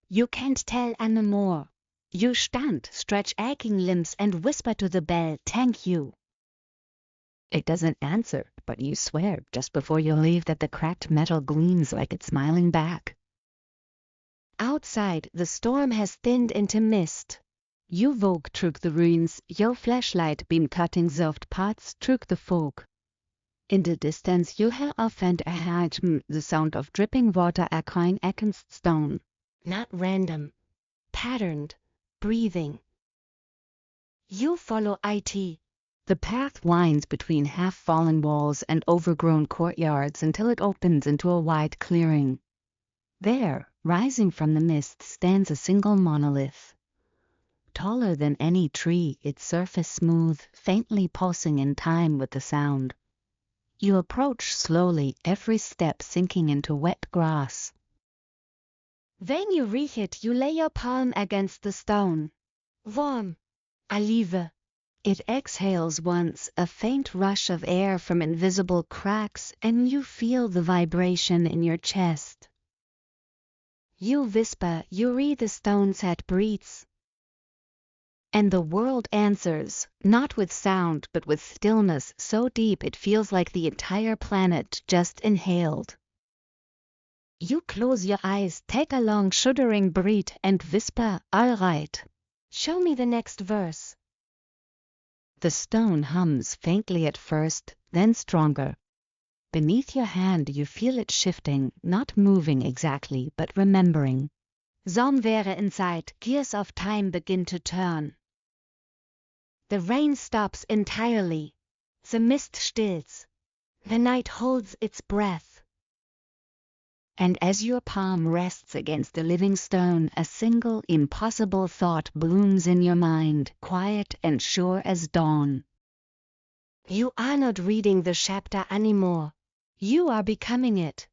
You can't tell anymore. You stand, stretch aching limbs, and whisper to the bell, "Thank you." It doesn't answer, but you swear just before you leave that the cracked metal gleams like it's smiling back. Outside, the storm has thinned into mist. You walk through the ruins, your flashlight beam cutting soft paths through the fog. In the distance you hear often the sound of dripping water echoing against stone. Not random, patterned, breathing. You follow it. The path winds between half-fallen walls and overgrown courtyards until it opens into a wide clearing. There, rising from the mist, stands a single monolith. Taller than any tree, its surface smooth, faintly pulsing in time with the sound. You approach slowly, every step sinking into wet grass. When you reach it, you lay your palm against the stone. Warm. Alive. It exhales once, a faint rush of air from invisible cracks, and you feel the vibration in your chest. You whisper, you read the stone's head breathes. And the world answers, not with sound but with stillness so deep it feels like the entire planet just inhaled. You close your eyes, take a long shuddering breath and whisper, all right. Show me the next verse. The stone hums faintly at first, then stronger. Beneath your hand you feel it shifting, not moving exactly, but remembering. Somewhere inside, gears of time begin to turn. The rain stops entirely. The mist stills. The night holds its breath. And as your palm rests against the living stone, a single impossible thought blooms in your mind, quiet and sure as dawn. You are not reading the chapter anymore. You are becoming it.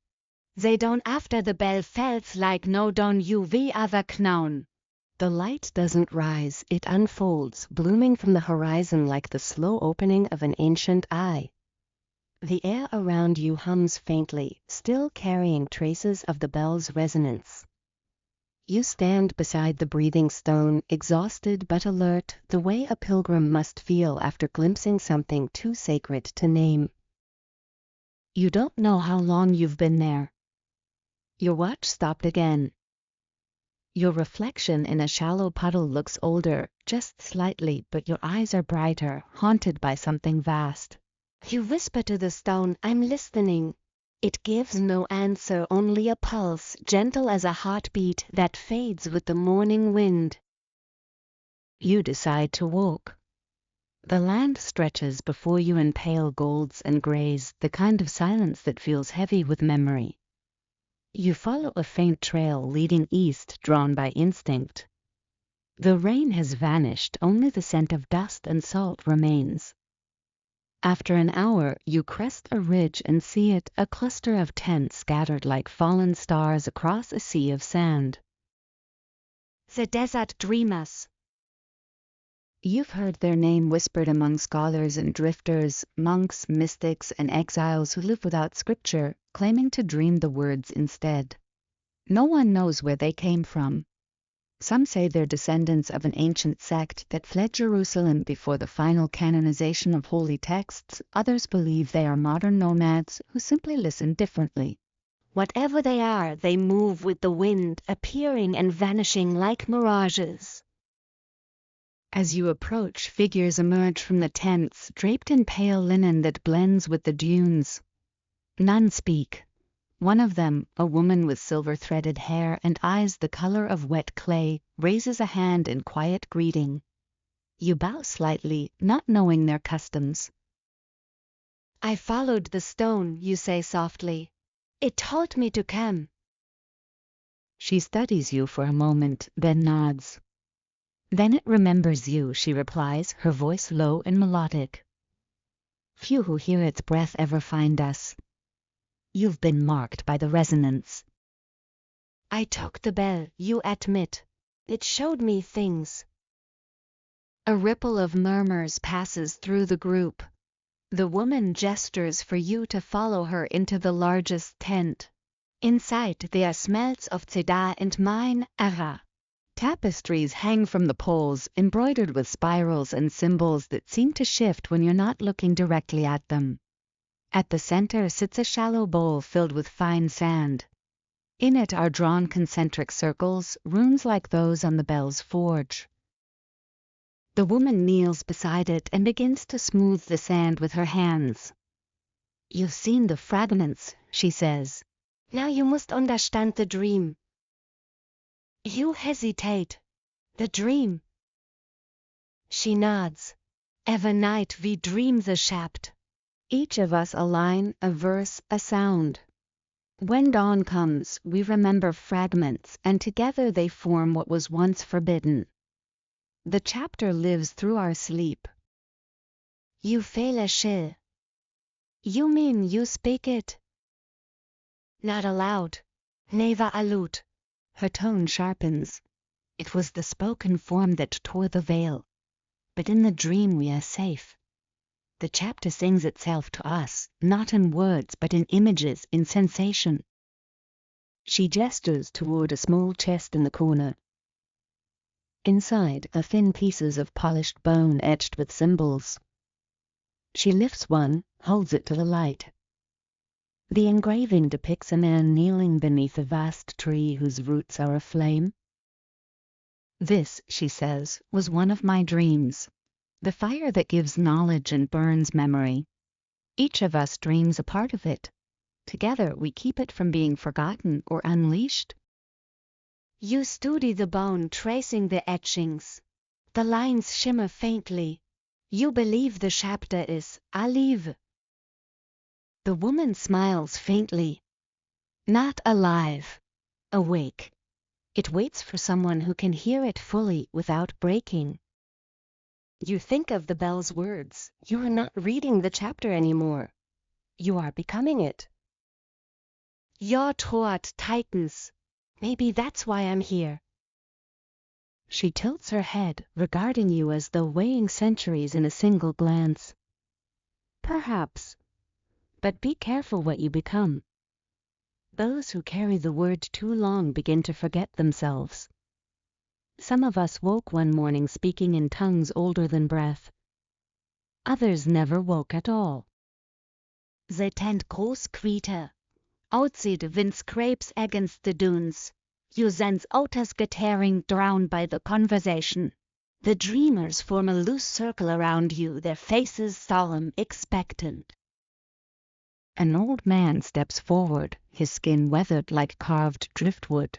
They don't after the bell falls like no don you we other known. The light doesn't rise, it unfolds, blooming from the horizon like the slow opening of an ancient eye. The air around you hums faintly, still carrying traces of the bell's resonance. You stand beside the breathing stone, exhausted but alert, the way a pilgrim must feel after glimpsing something too sacred to name. You don't know how long you've been there. Your watch stopped again. Your reflection in a shallow puddle looks older, just slightly, but your eyes are brighter, haunted by something vast. You whisper to the stone, I'm listening. It gives no answer, only a pulse, gentle as a heartbeat that fades with the morning wind. You decide to walk. The land stretches before you in pale golds and grays, the kind of silence that feels heavy with memory. You follow a faint trail leading east, drawn by instinct. The rain has vanished, only the scent of dust and salt remains. After an hour, you crest a ridge and see it, a cluster of tents scattered like fallen stars across a sea of sand. The desert dreamers. You've heard their name whispered among scholars and drifters, monks, mystics, and exiles who live without scripture, claiming to dream the words instead. No one knows where they came from. Some say they're descendants of an ancient sect that fled Jerusalem before the final canonization of holy texts. Others believe they are modern nomads who simply listen differently. Whatever they are, they move with the wind, appearing and vanishing like mirages. As you approach, figures emerge from the tents, draped in pale linen that blends with the dunes. None speak. One of them, a woman with silver-threaded hair and eyes the color of wet clay, raises a hand in quiet greeting. You bow slightly, not knowing their customs. I followed the stone, you say softly. It told me to come. She studies you for a moment, then nods. Then it remembers you, she replies, her voice low and melodic. Few who hear its breath ever find us. You've been marked by the resonance. I took the bell, you admit. It showed me things. A ripple of murmurs passes through the group. The woman gestures for you to follow her into the largest tent. Inside there are smells of cedar and mine ara. Tapestries hang from the poles, embroidered with spirals and symbols that seem to shift when you're not looking directly at them. At the center sits a shallow bowl filled with fine sand. In it are drawn concentric circles, runes like those on the bell's forge. The woman kneels beside it and begins to smooth the sand with her hands. You've seen the fragments, she says. Now you must understand the dream. You hesitate. The dream. She nods. Every night we dream the chapter. Each of us a line, a verse, a sound. When dawn comes, we remember fragments, and together they form what was once forbidden. The chapter lives through our sleep. You feel a chill. You mean you speak it? Not aloud. Never aloud. Her tone sharpens. It was the spoken form that tore the veil. But in the dream we are safe. The chapter sings itself to us, not in words but in images, in sensation. She gestures toward a small chest in the corner. Inside are thin pieces of polished bone etched with symbols. She lifts one, holds it to the light. The engraving depicts a man kneeling beneath a vast tree whose roots are aflame. This, she says, was one of my dreams, the fire that gives knowledge and burns memory. Each of us dreams a part of it. Together we keep it from being forgotten or unleashed. You study the bone, tracing the etchings. The lines shimmer faintly. You believe the chapter is alive. The woman smiles faintly. Not alive. Awake. It waits for someone who can hear it fully without breaking. You think of the bell's words. You are not reading the chapter anymore. You are becoming it. Your thought tightens. Maybe that's why I'm here. She tilts her head, regarding you as though weighing centuries in a single glance. Perhaps. But be careful what you become. Those who carry the word too long begin to forget themselves. Some of us woke one morning speaking in tongues older than breath. Others never woke at all. They tend groß Quiete. Outside the wind scrapes against the dunes. You sense others getting drowned by the conversation. The dreamers form a loose circle around you, their faces solemn, expectant. An old man steps forward, his skin weathered like carved driftwood.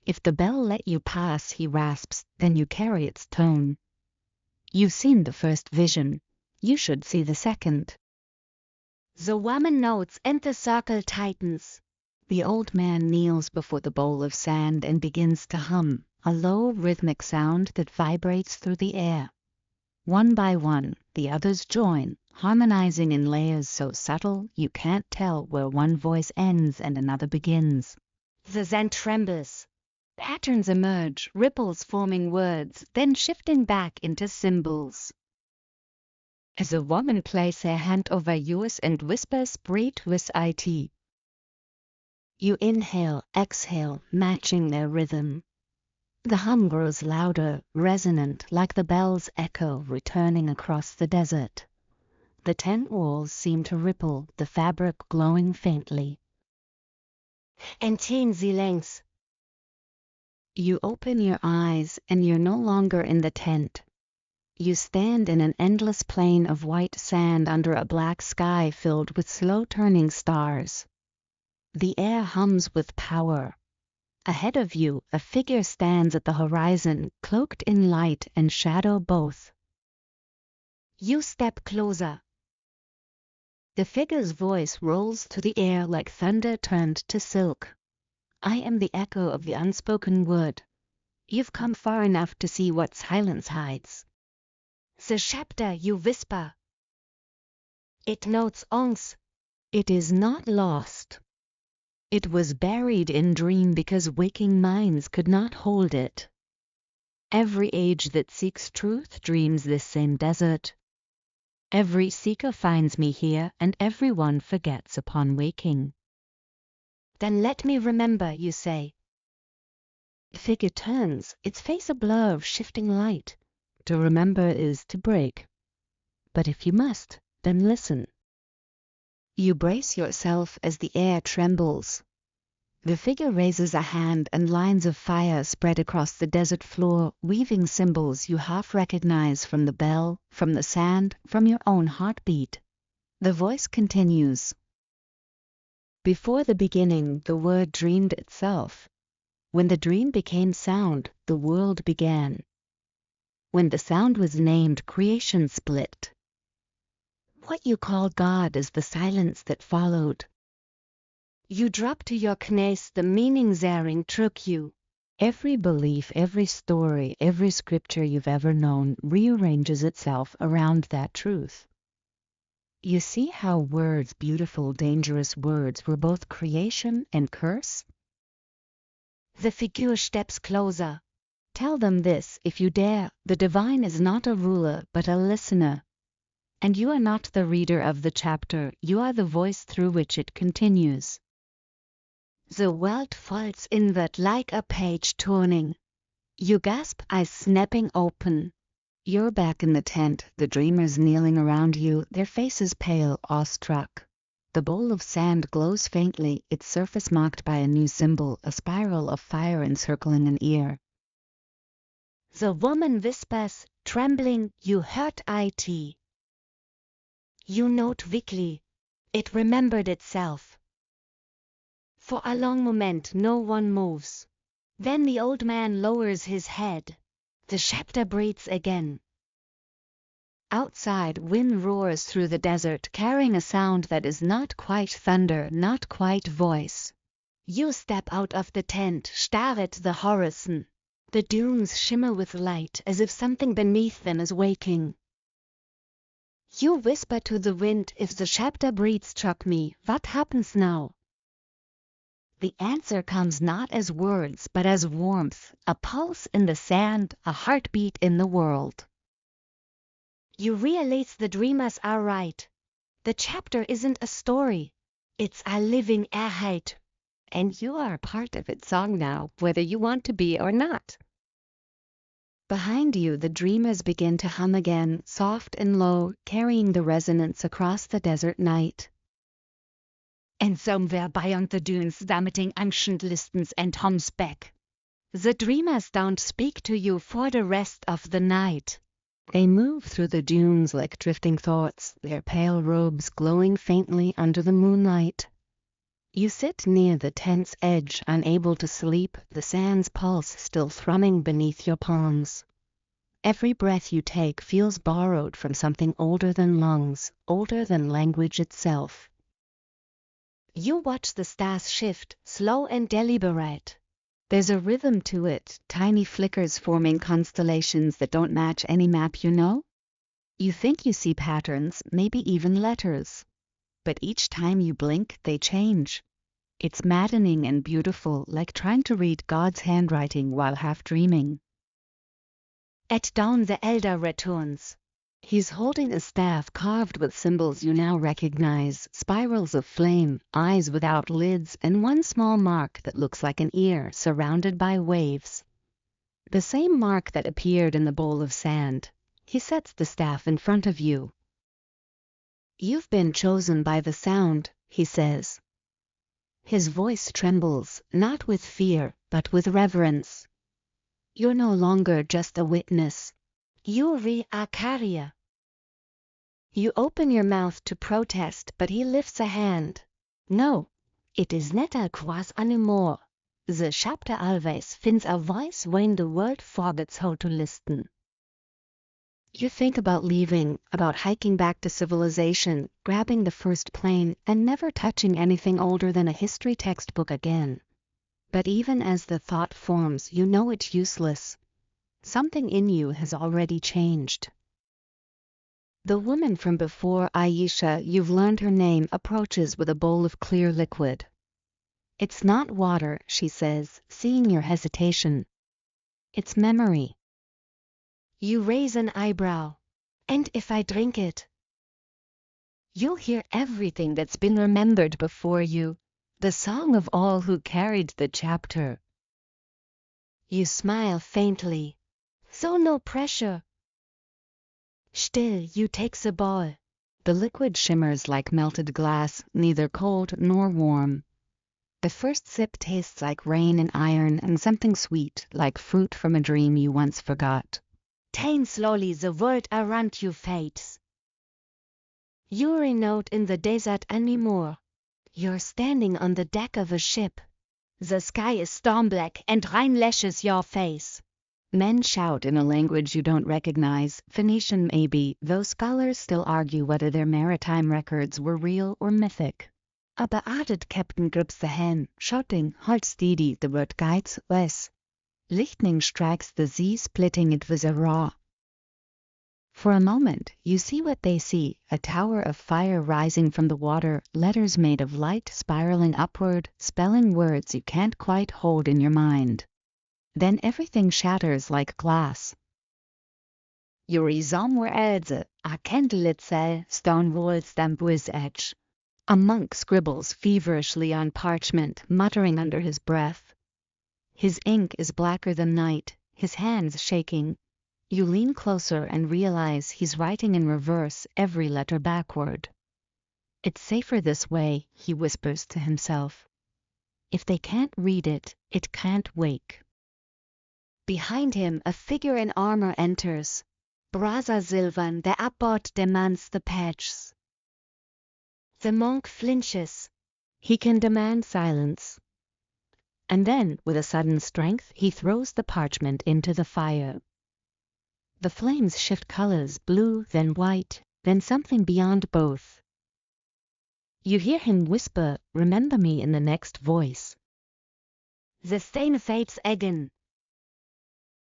If the bell let you pass, he rasps, then you carry its tone. You've seen the first vision. You should see the second. The woman nods and the circle tightens. The old man kneels before the bowl of sand and begins to hum, a low rhythmic sound that vibrates through the air. One by one, the others join, harmonizing in layers so subtle you can't tell where one voice ends and another begins. The sand trembles. Patterns emerge, ripples forming words, then shifting back into symbols. As a woman places her hand over yours and whispers, "Breathe with it." You inhale, exhale, matching their rhythm. The hum grows louder, resonant, like the bell's echo returning across the desert. The tent walls seem to ripple, the fabric glowing faintly. Entend sie längs. You open your eyes and you're no longer in the tent. You stand in an endless plain of white sand under a black sky filled with slow-turning stars. The air hums with power. Ahead of you, a figure stands at the horizon, cloaked in light and shadow both. You step closer. The figure's voice rolls through the air like thunder turned to silk. I am the echo of the unspoken word. You've come far enough to see what silence hides. The chapter, you whisper. It notes ons. It is not lost. It was buried in dream because waking minds could not hold it. Every age that seeks truth dreams this same desert. Every seeker finds me here, and everyone forgets upon waking. Then let me remember, you say. The figure turns, its face a blur of shifting light. To remember is to break. But if you must, then listen. You brace yourself as the air trembles. The figure raises a hand and lines of fire spread across the desert floor, weaving symbols you half recognize from the bell, from the sand, from your own heartbeat. The voice continues. Before the beginning, the word dreamed itself. When the dream became sound, the world began. When the sound was named, creation split. What you call God is the silence that followed. You drop to your knees, the meaning zaring took you. Every belief, every story, every scripture you've ever known rearranges itself around that truth. You see how words, beautiful, dangerous words, were both creation and curse? The figure steps closer. Tell them this, if you dare, the divine is not a ruler, but a listener. And you are not the reader of the chapter, you are the voice through which it continues. The world folds inward like a page turning. You gasp, eyes snapping open. You're back in the tent, the dreamers kneeling around you, their faces pale, awestruck. The bowl of sand glows faintly, its surface marked by a new symbol, a spiral of fire encircling an ear. The woman whispers, trembling, you heard it. You note weakly. It remembered itself. For a long moment no one moves. Then the old man lowers his head. The chapter breathes again. Outside, wind roars through the desert, carrying a sound that is not quite thunder, not quite voice. You step out of the tent, stare at the horizon. The dunes shimmer with light, as if something beneath them is waking. You whisper to the wind, if the chapter breathes struck me, what happens now? The answer comes not as words, but as warmth, a pulse in the sand, a heartbeat in the world. You realize the dreamers are right. The chapter isn't a story. It's a living Wahrheit. And you are a part of its song now, whether you want to be or not. Behind you, the dreamers begin to hum again, soft and low, carrying the resonance across the desert night. And somewhere beyond the dunes, vomiting ancient listens and hums back. The dreamers don't speak to you for the rest of the night. They move through the dunes like drifting thoughts, their pale robes glowing faintly under the moonlight. You sit near the tent's edge, unable to sleep, the sand's pulse still thrumming beneath your palms. Every breath you take feels borrowed from something older than lungs, older than language itself. You watch the stars shift, slow and deliberate. There's a rhythm to it, tiny flickers forming constellations that don't match any map you know. You think you see patterns, maybe even letters. But each time you blink, they change. It's maddening and beautiful, like trying to read God's handwriting while half dreaming. At dawn the elder returns. He's holding a staff carved with symbols you now recognize, spirals of flame, eyes without lids, and one small mark that looks like an ear surrounded by waves. The same mark that appeared in the bowl of sand. He sets the staff in front of you. You've been chosen by the sound, he says. His voice trembles, not with fear, but with reverence. You're no longer just a witness. You're a carrier. You open your mouth to protest, but he lifts a hand. No, it is not a cross anymore. The chapter always finds a voice when the world forgets how to listen. You think about leaving, about hiking back to civilization, grabbing the first plane, and never touching anything older than a history textbook again. But even as the thought forms, you know it's useless. Something in you has already changed. The woman from before, Aisha, you've learned her name, approaches with a bowl of clear liquid. It's not water, she says, seeing your hesitation. It's memory. You raise an eyebrow. And if I drink it? You'll hear everything that's been remembered before you, the song of all who carried the chapter. You smile faintly. So no pressure. Still, you take the bowl. The liquid shimmers like melted glass, neither cold nor warm. The first sip tastes like rain and iron and something sweet, like fruit from a dream you once forgot. Then slowly the world around you fades. You're not in the desert anymore. You're standing on the deck of a ship. The sky is storm-black and rain lashes your face. Men shout in a language you don't recognize, Phoenician maybe, though scholars still argue whether their maritime records were real or mythic. A bearded captain grips the hand, shouting, "Halt steady, the word guides west." Lightning strikes the sea, splitting it with a roar. For a moment, you see what they see, a tower of fire rising from the water, letters made of light spiraling upward, spelling words you can't quite hold in your mind. Then everything shatters like glass. Yuri somewhere a candlelight stone walls Dambu's edge. A monk scribbles feverishly on parchment, muttering under his breath. His ink is blacker than night, his hands shaking. You lean closer and realize he's writing in reverse, every letter backward. It's safer this way, he whispers to himself. If they can't read it, it can't wake. Behind him, a figure in armor enters. Braza Silvan, the abbot demands the patches. The monk flinches. He can demand silence. And then, with a sudden strength, he throws the parchment into the fire. The flames shift colors, blue, then white, then something beyond both. You hear him whisper, "Remember me," in the next voice. The stain fades again.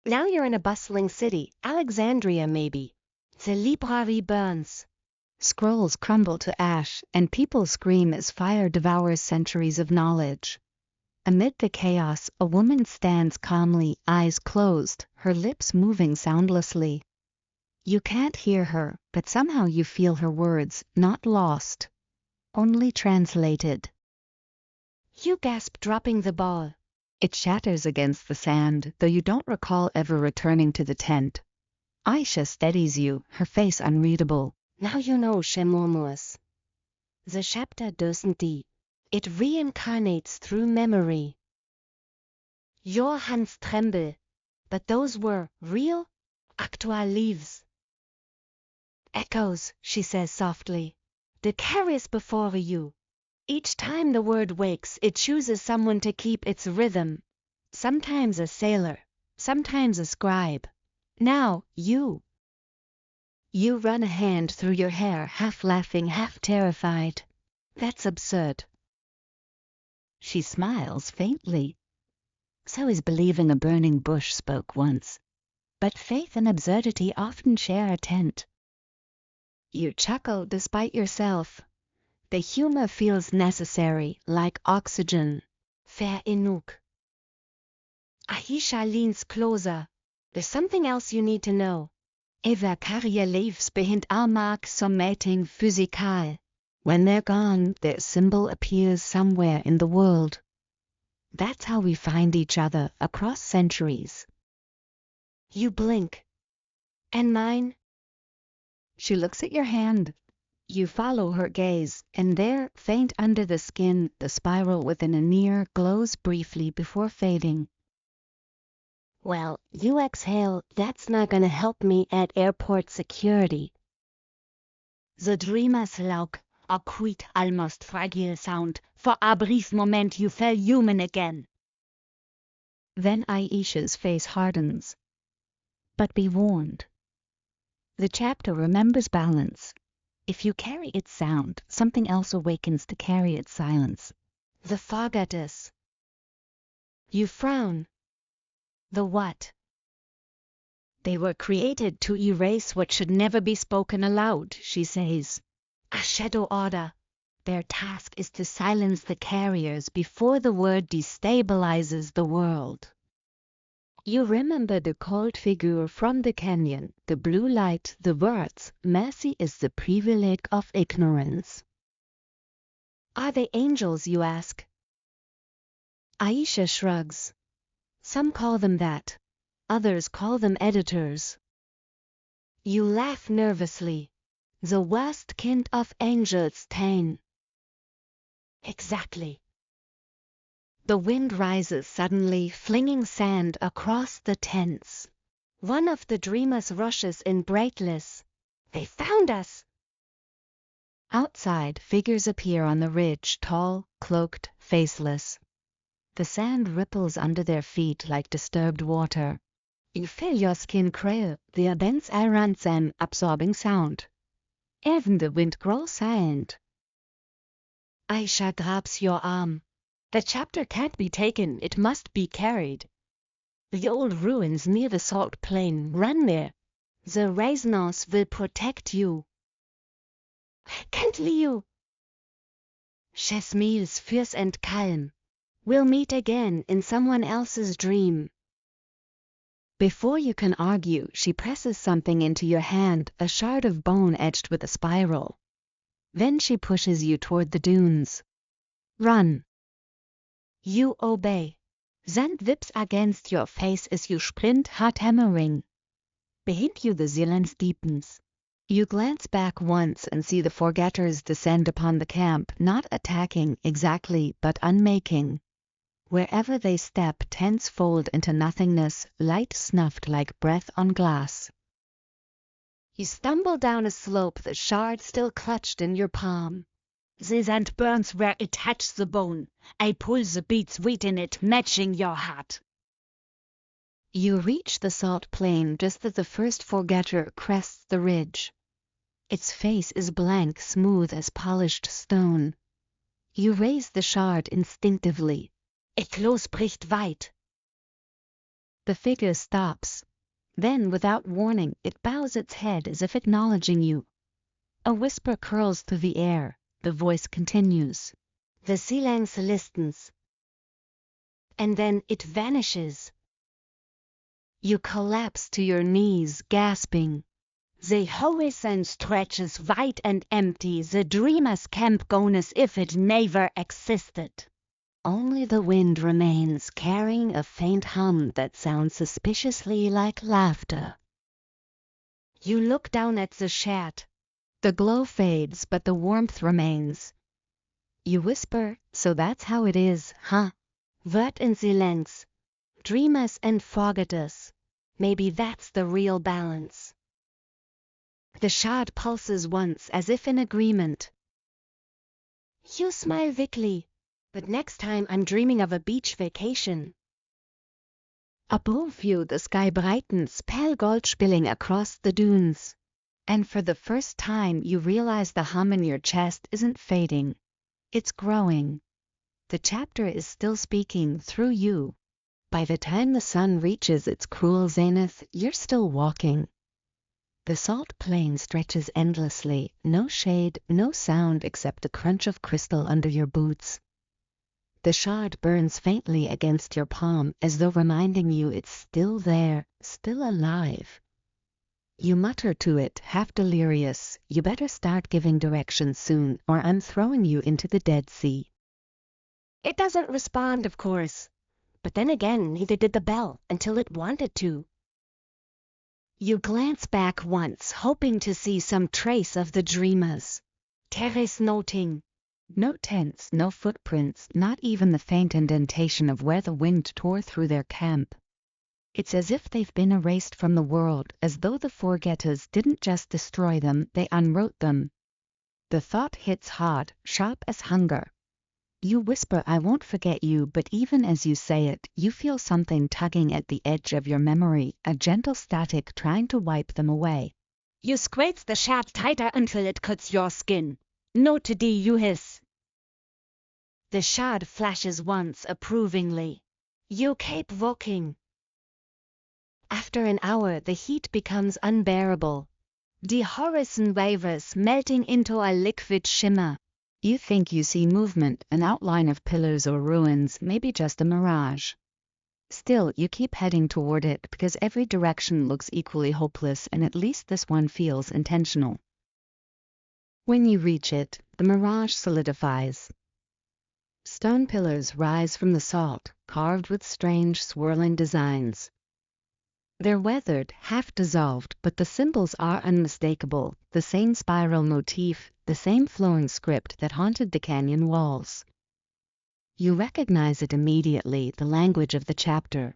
Now you're in a bustling city, Alexandria maybe. The library burns. Scrolls crumble to ash, and people scream as fire devours centuries of knowledge. Amid the chaos, a woman stands calmly, eyes closed, her lips moving soundlessly. You can't hear her, but somehow you feel her words, not lost, only translated. You gasp, dropping the ball. It shatters against the sand, though you don't recall ever returning to the tent. Aisha steadies you, her face unreadable. Now you know, she murmurs. The chapter doesn't die. It reincarnates through memory. Your hands tremble, but those were real, actual leaves. Echoes, she says softly. The carries before you. Each time the word wakes, it chooses someone to keep its rhythm. Sometimes a sailor, sometimes a scribe. Now, you. You run a hand through your hair, half laughing, half terrified. That's absurd. She smiles faintly. So is believing a burning bush spoke once. But faith and absurdity often share a tent. You chuckle despite yourself. The humor feels necessary, like oxygen. Fair enough. Aisha leans closer. There's something else you need to know. Eva carrier leaves behind Armark sommating physical. When they're gone, their symbol appears somewhere in the world. That's how we find each other across centuries. You blink. And mine? She looks at your hand. You follow her gaze, and there, faint under the skin, the spiral within a near glows briefly before fading. Well, you exhale, that's not gonna help me at airport security. The dreamer's laugh, a quiet, almost fragile sound. For a brief moment you felt human again. Then Aisha's face hardens. But be warned. The chapter remembers balance. If you carry its sound, something else awakens to carry its silence. The forgottes. You frown. The what? They were created to erase what should never be spoken aloud, she says. A shadow order. Their task is to silence the carriers before the word destabilizes the world. You remember the cold figure from the canyon, the blue light, the words, "Mercy is the privilege of ignorance." Are they angels, you ask? Aisha shrugs. Some call them that. Others call them editors. You laugh nervously. The worst kind of angel's tane. Exactly. The wind rises suddenly, flinging sand across the tents. One of the dreamers rushes in breathless. They found us! Outside, figures appear on the ridge, tall, cloaked, faceless. The sand ripples under their feet like disturbed water. You feel your skin crawl, the dense around them absorbing sound. Even the wind grows silent. Aisha grabs your arm. The chapter can't be taken, it must be carried. The old ruins near the salt plain, run there. The resonance will protect you. Can't Leo? She smiles fierce and calm. We'll meet again in someone else's dream. Before you can argue, she presses something into your hand, a shard of bone edged with a spiral. Then she pushes you toward the dunes. Run. You obey. Sand whips against your face as you sprint, heart hammering. Behind you the silence deepens. You glance back once and see the forgetters descend upon the camp, not attacking exactly, but unmaking. Wherever they step, tents fold into nothingness, light snuffed like breath on glass. You stumble down a slope, the shard still clutched in your palm. The sand burns where it touches the bone. I pull the beads within it, matching your heart. You reach the salt plain just as the first forgetter crests the ridge. Its face is blank, smooth as polished stone. You raise the shard instinctively. It Los bricht weit. The figure stops. Then, without warning, it bows its head as if acknowledging you. A whisper curls through the air. The voice continues. The silence listens. And then it vanishes. You collapse to your knees, gasping. The horizon stretches wide and empty, the dreamer's camp gone as if it never existed. Only the wind remains, carrying a faint hum that sounds suspiciously like laughter. You look down at the shed. The glow fades, but the warmth remains. You whisper, so that's how it is, huh? Word in silence. Dreamers and forgetters. Maybe that's the real balance. The shard pulses once, as if in agreement. You smile weakly. But next time I'm dreaming of a beach vacation. Above you the sky brightens, pale gold spilling across the dunes. And for the first time you realize the hum in your chest isn't fading. It's growing. The chapter is still speaking through you. By the time the sun reaches its cruel zenith, you're still walking. The salt plain stretches endlessly, no shade, no sound except the crunch of crystal under your boots. The shard burns faintly against your palm, as though reminding you it's still there, still alive. You mutter to it, half delirious, you better start giving directions soon, or I'm throwing you into the Dead Sea. It doesn't respond, of course. But then again, neither did the bell, until it wanted to. You glance back once, hoping to see some trace of the dreamers. Terrace noting. No tents, no footprints, not even the faint indentation of where the wind tore through their camp. It's as if they've been erased from the world, as though the forgetters didn't just destroy them, they unwrote them. The thought hits hard, sharp as hunger. You whisper, I won't forget you, but even as you say it, you feel something tugging at the edge of your memory, a gentle static trying to wipe them away. You squeeze the shard tighter until it cuts your skin. No today, you hiss. The shard flashes once approvingly. You keep walking. After an hour, the heat becomes unbearable. The horizon wavers, melting into a liquid shimmer. You think you see movement, an outline of pillars or ruins, maybe just a mirage. Still, you keep heading toward it because every direction looks equally hopeless, and at least this one feels intentional. When you reach it, the mirage solidifies. Stone pillars rise from the salt, carved with strange, swirling designs. They're weathered, half dissolved, but the symbols are unmistakable, the same spiral motif, the same flowing script that haunted the canyon walls. You recognize it immediately, the language of the chapter.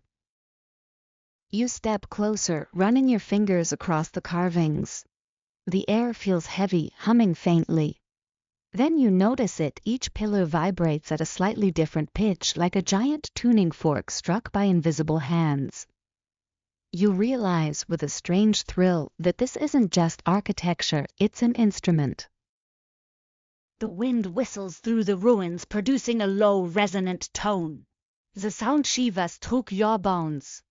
You step closer, running your fingers across the carvings. The air feels heavy, humming faintly. Then you notice it, each pillar vibrates at a slightly different pitch, like a giant tuning fork struck by invisible hands. You realize with a strange thrill that this isn't just architecture, it's an instrument. The wind whistles through the ruins, producing a low, resonant tone. The sound shivers through your bones.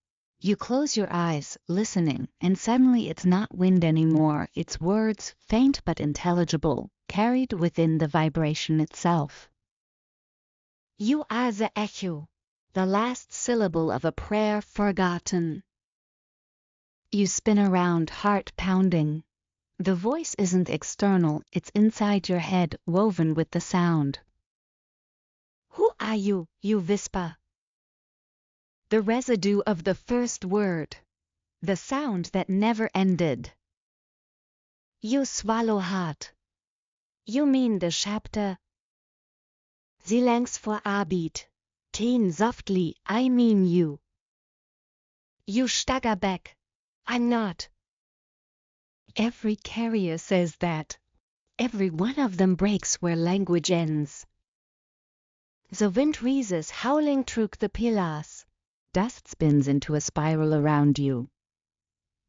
You close your eyes, listening, and suddenly it's not wind anymore, it's words, faint but intelligible, carried within the vibration itself. You are the echo, the last syllable of a prayer forgotten. You spin around, heart pounding. The voice isn't external, it's inside your head, woven with the sound. Who are you? You whisper. The residue of the first word. The sound that never ended. You swallow hard. You mean the chapter? Sie längs vor Arbeit. Teen softly, I mean you. You stagger back. I'm not. Every carrier says that. Every one of them breaks where language ends. The wind raises howling through the pillars. Dust spins into a spiral around you.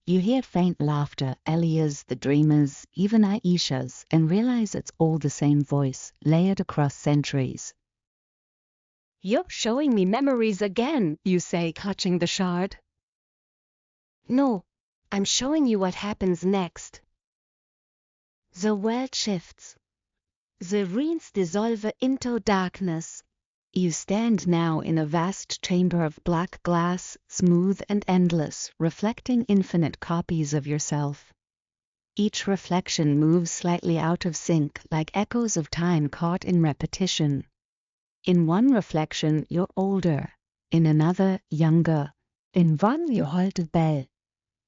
You hear faint laughter, Elia's, the dreamers, even Aisha's, and realize it's all the same voice, layered across centuries. You're showing me memories again, you say, clutching the shard. No, I'm showing you what happens next. The world shifts. The ruins dissolve into darkness. You stand now in a vast chamber of black glass, smooth and endless, reflecting infinite copies of yourself. Each reflection moves slightly out of sync, like echoes of time caught in repetition. In one reflection, you're older. In another, younger. In one, you hold a bell.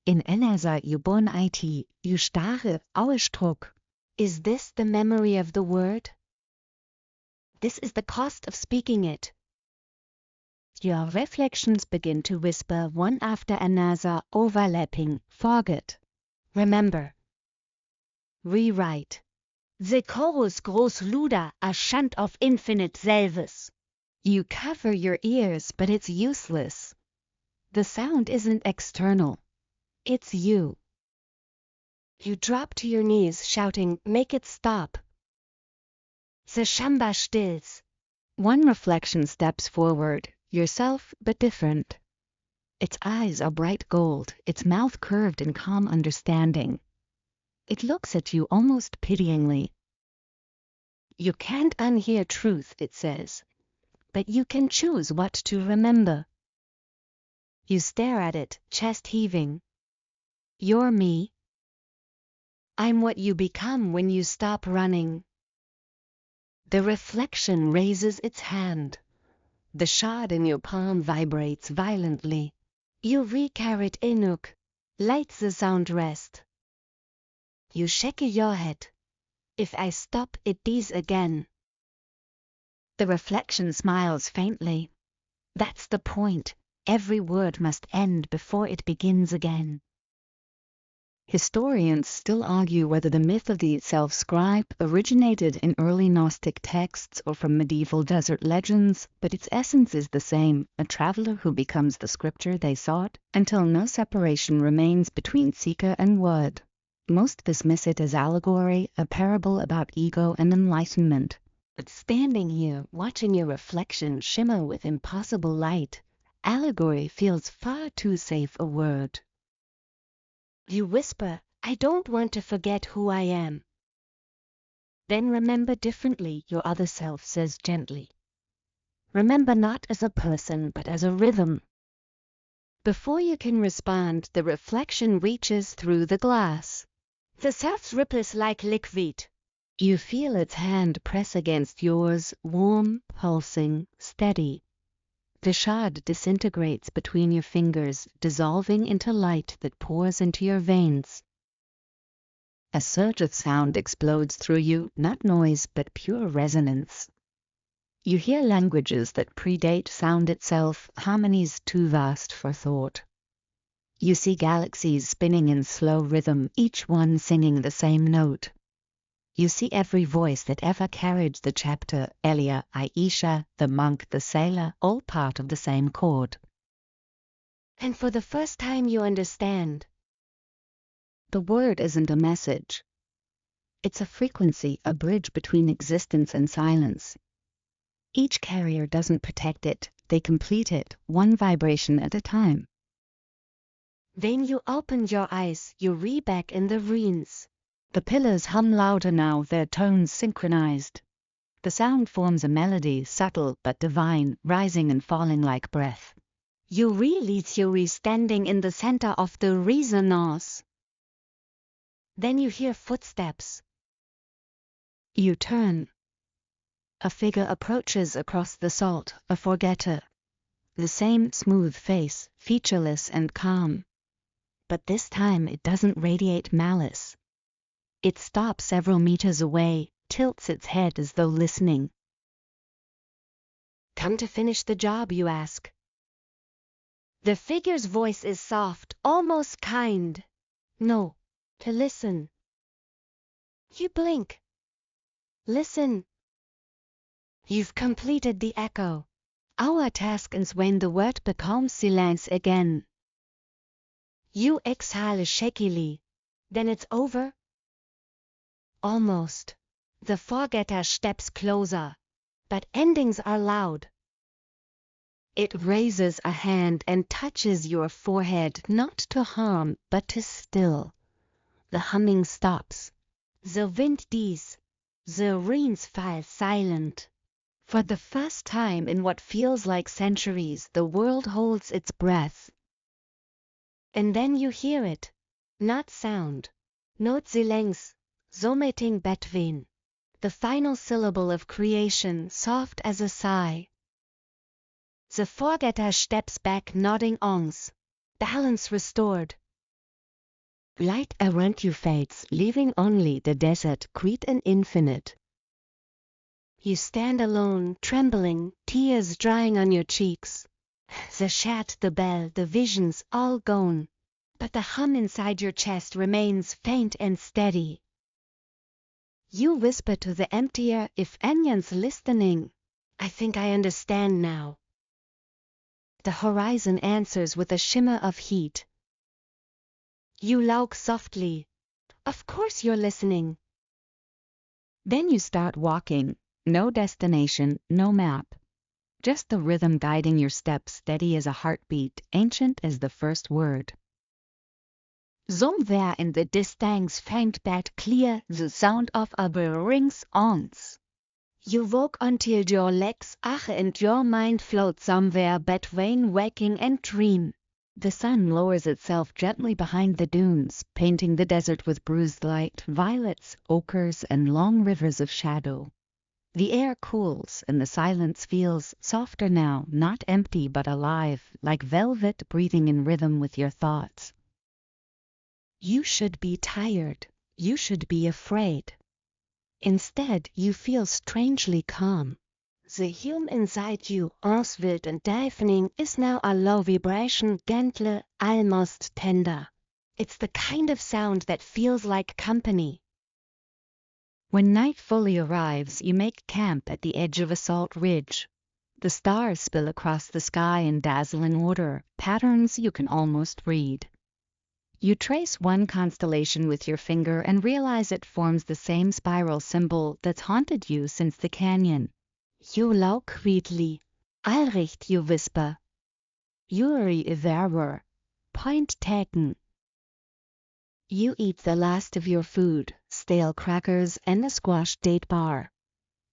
In another, you born it. You starre, Ausdruck. Is this the memory of the word? This is the cost of speaking it. Your reflections begin to whisper one after another, overlapping. Forget. Remember. Rewrite. The chorus grows louder, a chant of infinite selves. You cover your ears, but it's useless. The sound isn't external. It's you. You drop to your knees, shouting, "Make it stop." The Shamba stills. One reflection steps forward, yourself but different. Its eyes are bright gold, its mouth curved in calm understanding. It looks at you almost pityingly. You can't unhear truth, it says, but you can choose what to remember. You stare at it, chest heaving. You're me. I'm what you become when you stop running. The reflection raises its hand. The shard in your palm vibrates violently. You recarrot Inuk. Let the sound rest. You shake your head. If I stop, it dies again. The reflection smiles faintly. That's the point. Every word must end before it begins again. Historians still argue whether the myth of the self-scribe originated in early Gnostic texts or from medieval desert legends, but its essence is the same, a traveler who becomes the scripture they sought, until no separation remains between seeker and word. Most dismiss it as allegory, a parable about ego and enlightenment. But standing here, watching your reflection shimmer with impossible light, allegory feels far too safe a word. You whisper, "I don't want to forget who I am." Then remember differently, your other self says gently. Remember not as a person, but as a rhythm. Before you can respond, the reflection reaches through the glass. The self ripples like liquid. You feel its hand press against yours, warm, pulsing, steady. The shard disintegrates between your fingers, dissolving into light that pours into your veins. A surge of sound explodes through you, not noise, but pure resonance. You hear languages that predate sound itself, harmonies too vast for thought. You see galaxies spinning in slow rhythm, each one singing the same note. You see every voice that ever carried the chapter, Elia, Aisha, the monk, the sailor, all part of the same chord. And for the first time you understand. The word isn't a message. It's a frequency, a bridge between existence and silence. Each carrier doesn't protect it, they complete it, one vibration at a time. When you open your eyes, you re back in the ruins. The pillars hum louder now, their tones synchronized. The sound forms a melody, subtle but divine, rising and falling like breath. You realize you're standing in the center of the resonance. Then you hear footsteps. You turn. A figure approaches across the salt, a forgetter. The same smooth face, featureless and calm. But this time it doesn't radiate malice. It stops several meters away, tilts its head as though listening. Come to finish the job, you ask. The figure's voice is soft, almost kind. No, to listen. You blink. Listen. You've completed the echo. Our task ends when the word becomes silence again. You exhale shakily. Then it's over? Almost. The forgetter steps closer. But endings are loud. It raises a hand and touches your forehead, not to harm, but to still. The humming stops. The wind dies. The ruins fall silent. For the first time in what feels like centuries, the world holds its breath. And then you hear it. Not sound. Not silence. Something between. The final syllable of creation, soft as a sigh. The forgetter steps back, nodding ongs. Balance restored. Light around you fades, leaving only the desert, great and infinite. You stand alone, trembling, tears drying on your cheeks. The chat, the bell, the visions, all gone. But the hum inside your chest remains faint and steady. You whisper to the empty air, if anyone's listening. I think I understand now. The horizon answers with a shimmer of heat. You look softly. Of course you're listening. Then you start walking. No destination, no map. Just the rhythm guiding your steps, steady as a heartbeat, ancient as the first word. Somewhere in the distance faint but clear the sound of a bell rings ons. You walk until your legs ache and your mind floats somewhere between waking and dream. The sun lowers itself gently behind the dunes, painting the desert with bruised light, violets, ochres, and long rivers of shadow. The air cools, and the silence feels softer now, not empty but alive, like velvet breathing in rhythm with your thoughts. You should be tired. You should be afraid. Instead, you feel strangely calm. The hum inside you, auswild and deafening, is now a low vibration, gentle, almost tender. It's the kind of sound that feels like company. When night fully arrives, you make camp at the edge of a salt ridge. The stars spill across the sky in dazzling order, patterns you can almost read. You trace one constellation with your finger and realize it forms the same spiral symbol that's haunted you since the canyon. You look quietly. Allricht, you whisper. Yuri Iverwer. Point taken. You eat the last of your food, stale crackers and a squash date bar.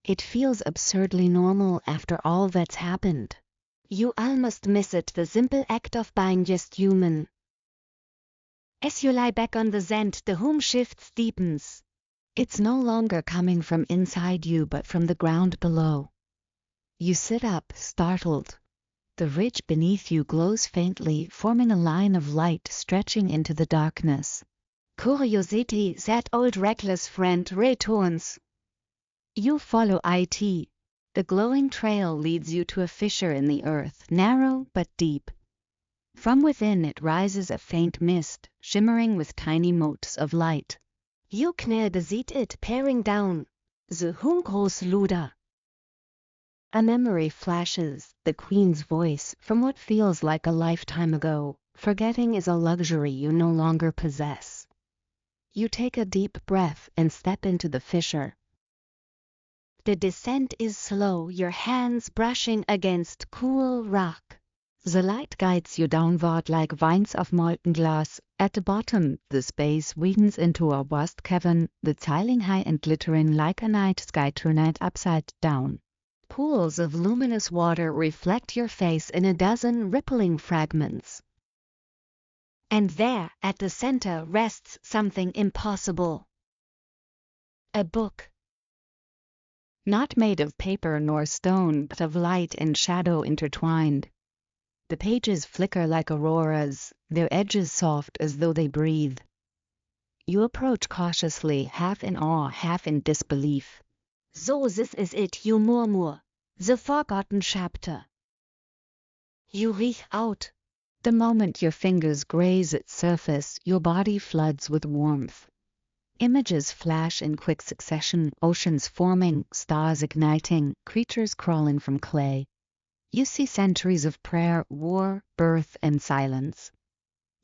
It feels absurdly normal after all that's happened. You almost miss it, the simple act of being just human. As you lie back on the sand, the hum shifts deepens. It's no longer coming from inside you but from the ground below. You sit up, startled. The ridge beneath you glows faintly, forming a line of light stretching into the darkness. Curiosity, that old reckless friend, returns. You follow it. The glowing trail leads you to a fissure in the earth, narrow but deep. From within it rises a faint mist, shimmering with tiny motes of light. You kneel seat it peering down. The hum grows louder. A memory flashes, the Queen's voice, from what feels like a lifetime ago. Forgetting is a luxury you no longer possess. You take a deep breath and step into the fissure. The descent is slow, your hands brushing against cool rock. The light guides you downward like vines of molten glass. At the bottom, the space widens into a vast cavern, the ceiling high and glittering like a night sky turned upside down. Pools of luminous water reflect your face in a dozen rippling fragments. And there, at the center, rests something impossible. A book. Not made of paper nor stone, but of light and shadow intertwined. The pages flicker like auroras, their edges soft as though they breathe. You approach cautiously, half in awe, half in disbelief. So this is it, you murmur. The forgotten chapter. You reach out. The moment your fingers graze its surface, your body floods with warmth. Images flash in quick succession, oceans forming, stars igniting, creatures crawling from clay. You see centuries of prayer, war, birth, and silence.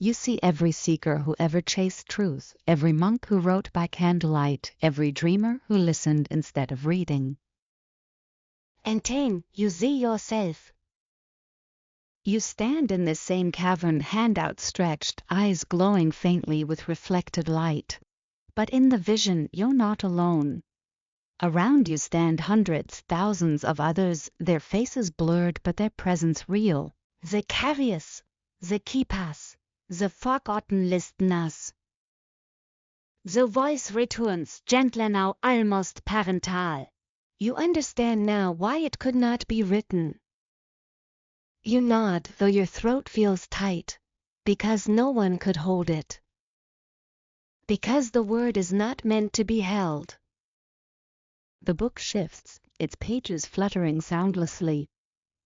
You see every seeker who ever chased truth, every monk who wrote by candlelight, every dreamer who listened instead of reading. And then you see yourself. You stand in this same cavern, hand outstretched, eyes glowing faintly with reflected light. But in the vision, you're not alone. Around you stand hundreds, thousands of others, their faces blurred but their presence real. The carriers, the keepers, the forgotten listeners. The voice returns, gentler now, almost parental. You understand now why it could not be written. You nod, though your throat feels tight, because no one could hold it. Because the word is not meant to be held. The book shifts, its pages fluttering soundlessly.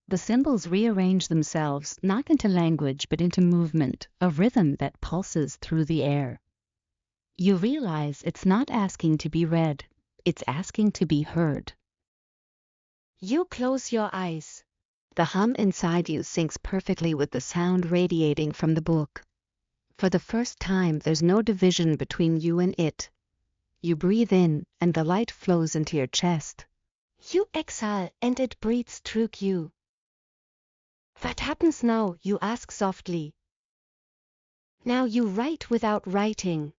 The symbols rearrange themselves, not into language but into movement, a rhythm that pulses through the air. You realize it's not asking to be read, it's asking to be heard. You close your eyes. The hum inside you syncs perfectly with the sound radiating from the book. For the first time, there's no division between you and it. You breathe in, and the light flows into your chest. You exhale, and it breathes through you. What happens now? You ask softly. Now you write without writing.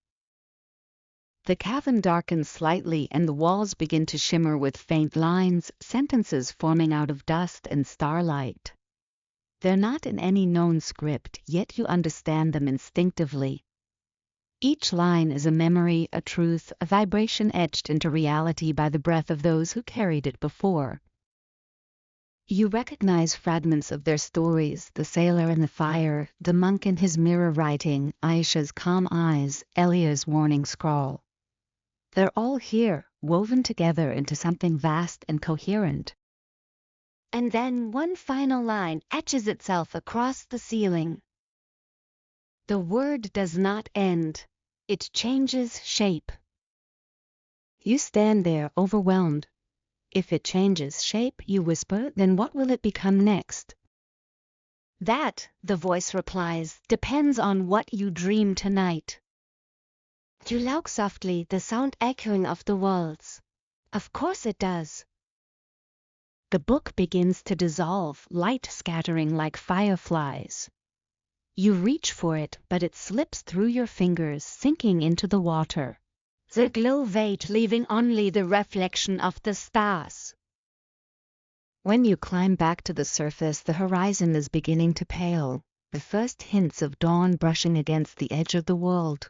The cavern darkens slightly, and the walls begin to shimmer with faint lines, sentences forming out of dust and starlight. They're not in any known script, yet you understand them instinctively. Each line is a memory, a truth, a vibration etched into reality by the breath of those who carried it before. You recognize fragments of their stories, the sailor in the fire, the monk in his mirror writing, Aisha's calm eyes, Elia's warning scrawl. They're all here, woven together into something vast and coherent. And then one final line etches itself across the ceiling. The word does not end. It changes shape. You stand there, overwhelmed. If it changes shape, you whisper, then what will it become next? That, the voice replies, depends on what you dream tonight. You look softly, the sound echoing of the walls. Of course it does. The book begins to dissolve, light scattering like fireflies. You reach for it, but it slips through your fingers, sinking into the water. The glow fades, leaving only the reflection of the stars. When you climb back to the surface, the horizon is beginning to pale, the first hints of dawn brushing against the edge of the world.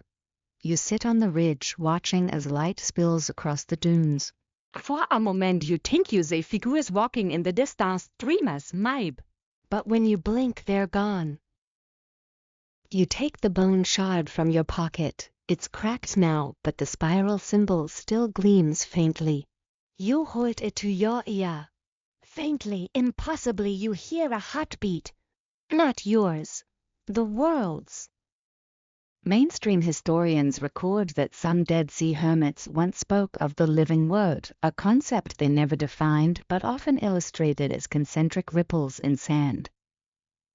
You sit on the ridge, watching as light spills across the dunes. For a moment you think you see figures walking in the distance, dreamers, maybe. But when you blink, they're gone. You take the bone shard from your pocket. It's cracked now, but the spiral symbol still gleams faintly. You hold it to your ear. Faintly, impossibly, you hear a heartbeat. Not yours, the world's. Mainstream historians record that some Dead Sea hermits once spoke of the living word, a concept they never defined but often illustrated as concentric ripples in sand.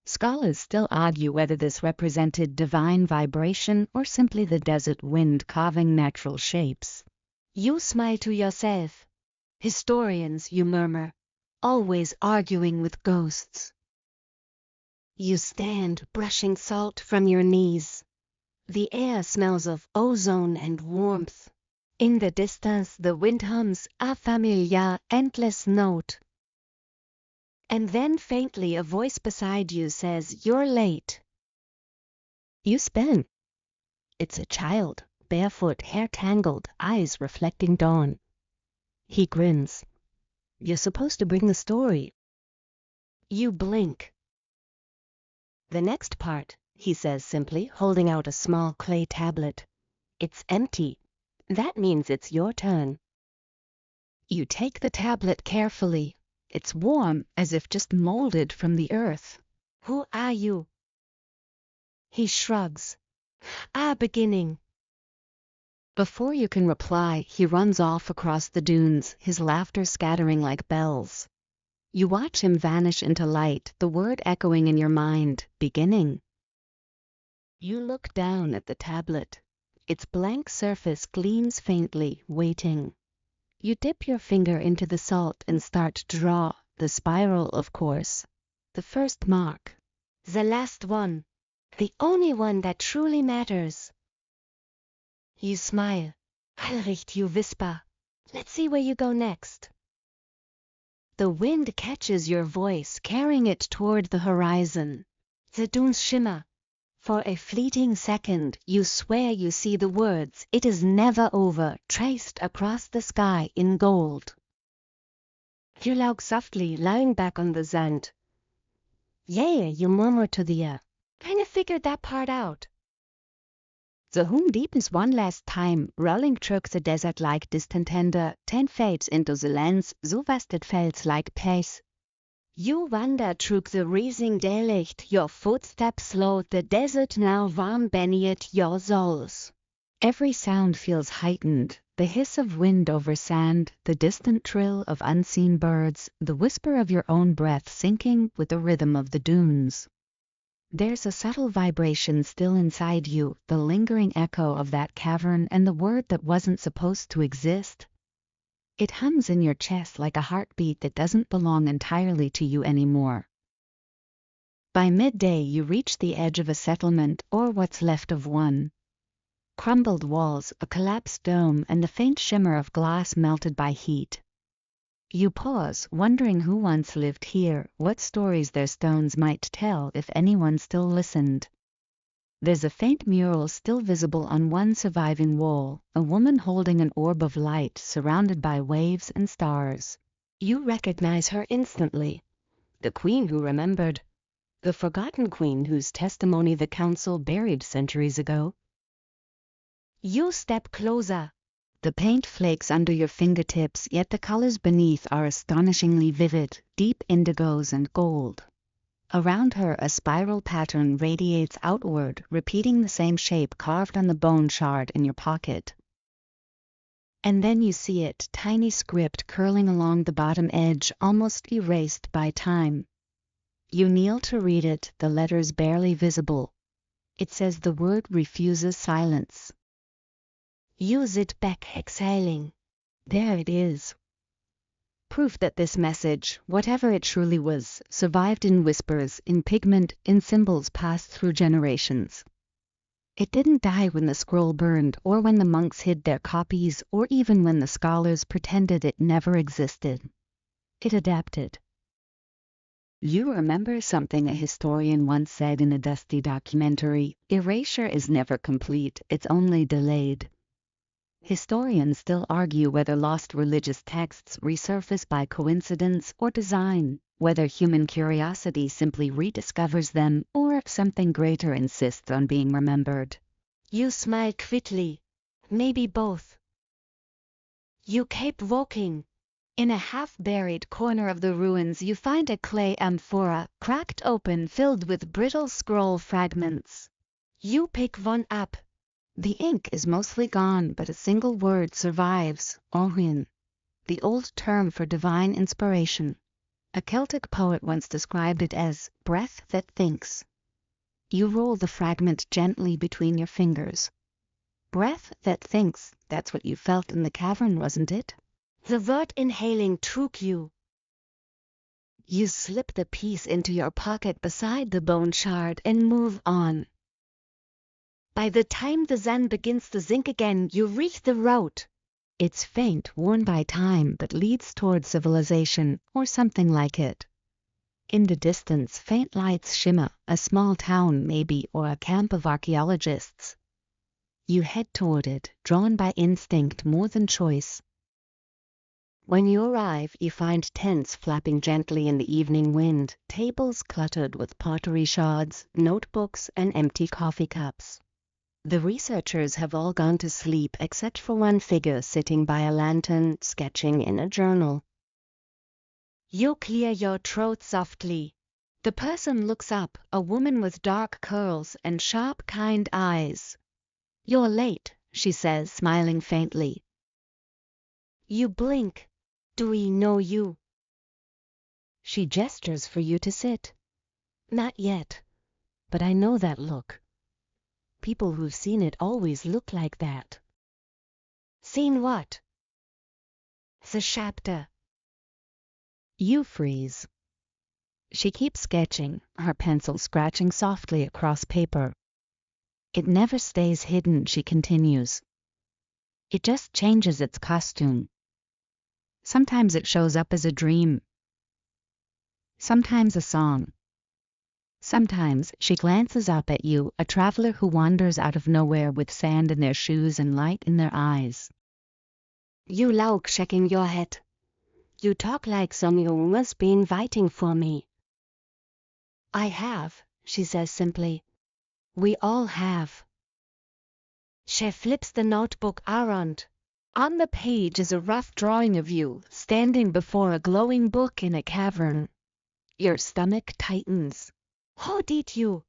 Scholars still argue whether this represented divine vibration or simply the desert wind carving natural shapes. You smile to yourself. Historians, you murmur, always arguing with ghosts. You stand, brushing salt from your knees. The air smells of ozone and warmth. In the distance, the wind hums a familiar, endless note. And then faintly a voice beside you says, "You're late." You spin. It's a child, barefoot, hair tangled, eyes reflecting dawn. He grins. You're supposed to bring the story. You blink. "The next part," he says simply, holding out a small clay tablet. "It's empty. That means it's your turn." You take the tablet carefully. It's warm, as if just molded from the earth. "Who are you?" He shrugs. Beginning." Before you can reply, he runs off across the dunes, his laughter scattering like bells. You watch him vanish into light, the word echoing in your mind, "beginning." You look down at the tablet. Its blank surface gleams faintly, waiting. You dip your finger into the salt and start to draw, the spiral, of course. The first mark. The last one. The only one that truly matters. You smile. "Heinrich," you whisper. "Let's see where you go next." The wind catches your voice, carrying it toward the horizon. The dunes shimmer. For a fleeting second, you swear you see the words, "It is never over," traced across the sky in gold. You laugh softly, lying back on the sand. "Yeah," you murmur to the air. "Kinda figured that part out." The hum deepens one last time, rolling through the desert like distant thunder, then fades into the lens, so vast it felt like pace. You wander through the rising daylight, your footsteps slow, the desert now warm beneath your soles. Every sound feels heightened, the hiss of wind over sand, the distant trill of unseen birds, the whisper of your own breath syncing with the rhythm of the dunes. There's a subtle vibration still inside you, the lingering echo of that cavern and the word that wasn't supposed to exist. It hums in your chest like a heartbeat that doesn't belong entirely to you anymore. By midday, you reach the edge of a settlement, or what's left of one. Crumbled walls, a collapsed dome, and the faint shimmer of glass melted by heat. You pause, wondering who once lived here, what stories their stones might tell if anyone still listened. There's a faint mural still visible on one surviving wall, a woman holding an orb of light surrounded by waves and stars. You recognize her instantly. The queen who remembered. The forgotten queen whose testimony the council buried centuries ago. You step closer. The paint flakes under your fingertips, yet the colors beneath are astonishingly vivid, deep indigos and gold. Around her, a spiral pattern radiates outward, repeating the same shape carved on the bone shard in your pocket. And then you see it, tiny script curling along the bottom edge, almost erased by time. You kneel to read it, the letters barely visible. It says the word refuses silence. You sit back, exhaling. There it is. Proof that this message, whatever it truly was, survived in whispers, in pigment, in symbols passed through generations. It didn't die when the scroll burned, or when the monks hid their copies, or even when the scholars pretended it never existed. It adapted. You remember something a historian once said in a dusty documentary: "Erasure is never complete, it's only delayed." Historians still argue whether lost religious texts resurface by coincidence or design, whether human curiosity simply rediscovers them, or if something greater insists on being remembered. You smile quickly. Maybe both. You keep walking. In a half-buried corner of the ruins, you find a clay amphora, cracked open, filled with brittle scroll fragments. You pick one up. The ink is mostly gone, but a single word survives, Orin, the old term for divine inspiration. A Celtic poet once described it as breath that thinks. You roll the fragment gently between your fingers. Breath that thinks, that's what you felt in the cavern, wasn't it? The word inhaling took you. You slip the piece into your pocket beside the bone shard and move on. By the time the sun begins to sink again, you reach the road. It's faint, worn by time, but leads toward civilization, or something like it. In the distance, faint lights shimmer, a small town maybe, or a camp of archaeologists. You head toward it, drawn by instinct more than choice. When you arrive, you find tents flapping gently in the evening wind, tables cluttered with pottery shards, notebooks, and empty coffee cups. The researchers have all gone to sleep except for one figure sitting by a lantern, sketching in a journal. You clear your throat softly. The person looks up, a woman with dark curls and sharp, kind eyes. "You're late," she says, smiling faintly. You blink. "Do we know you?" She gestures for you to sit. "Not yet, but I know that look. People who've seen it always look like that." "Seen what?" "The chapter." You freeze. She keeps sketching, her pencil scratching softly across paper. "It never stays hidden," she continues. "It just changes its costume. Sometimes it shows up as a dream. Sometimes a song. Sometimes," she glances up at you, a traveler who wanders out of nowhere with sand in their shoes and light in their eyes. You look, shaking your head. "You talk like someone must be inviting for me." "I have," she says simply. "We all have." She flips the notebook around. On the page is a rough drawing of you, standing before a glowing book in a cavern. Your stomach tightens. "Who did you?"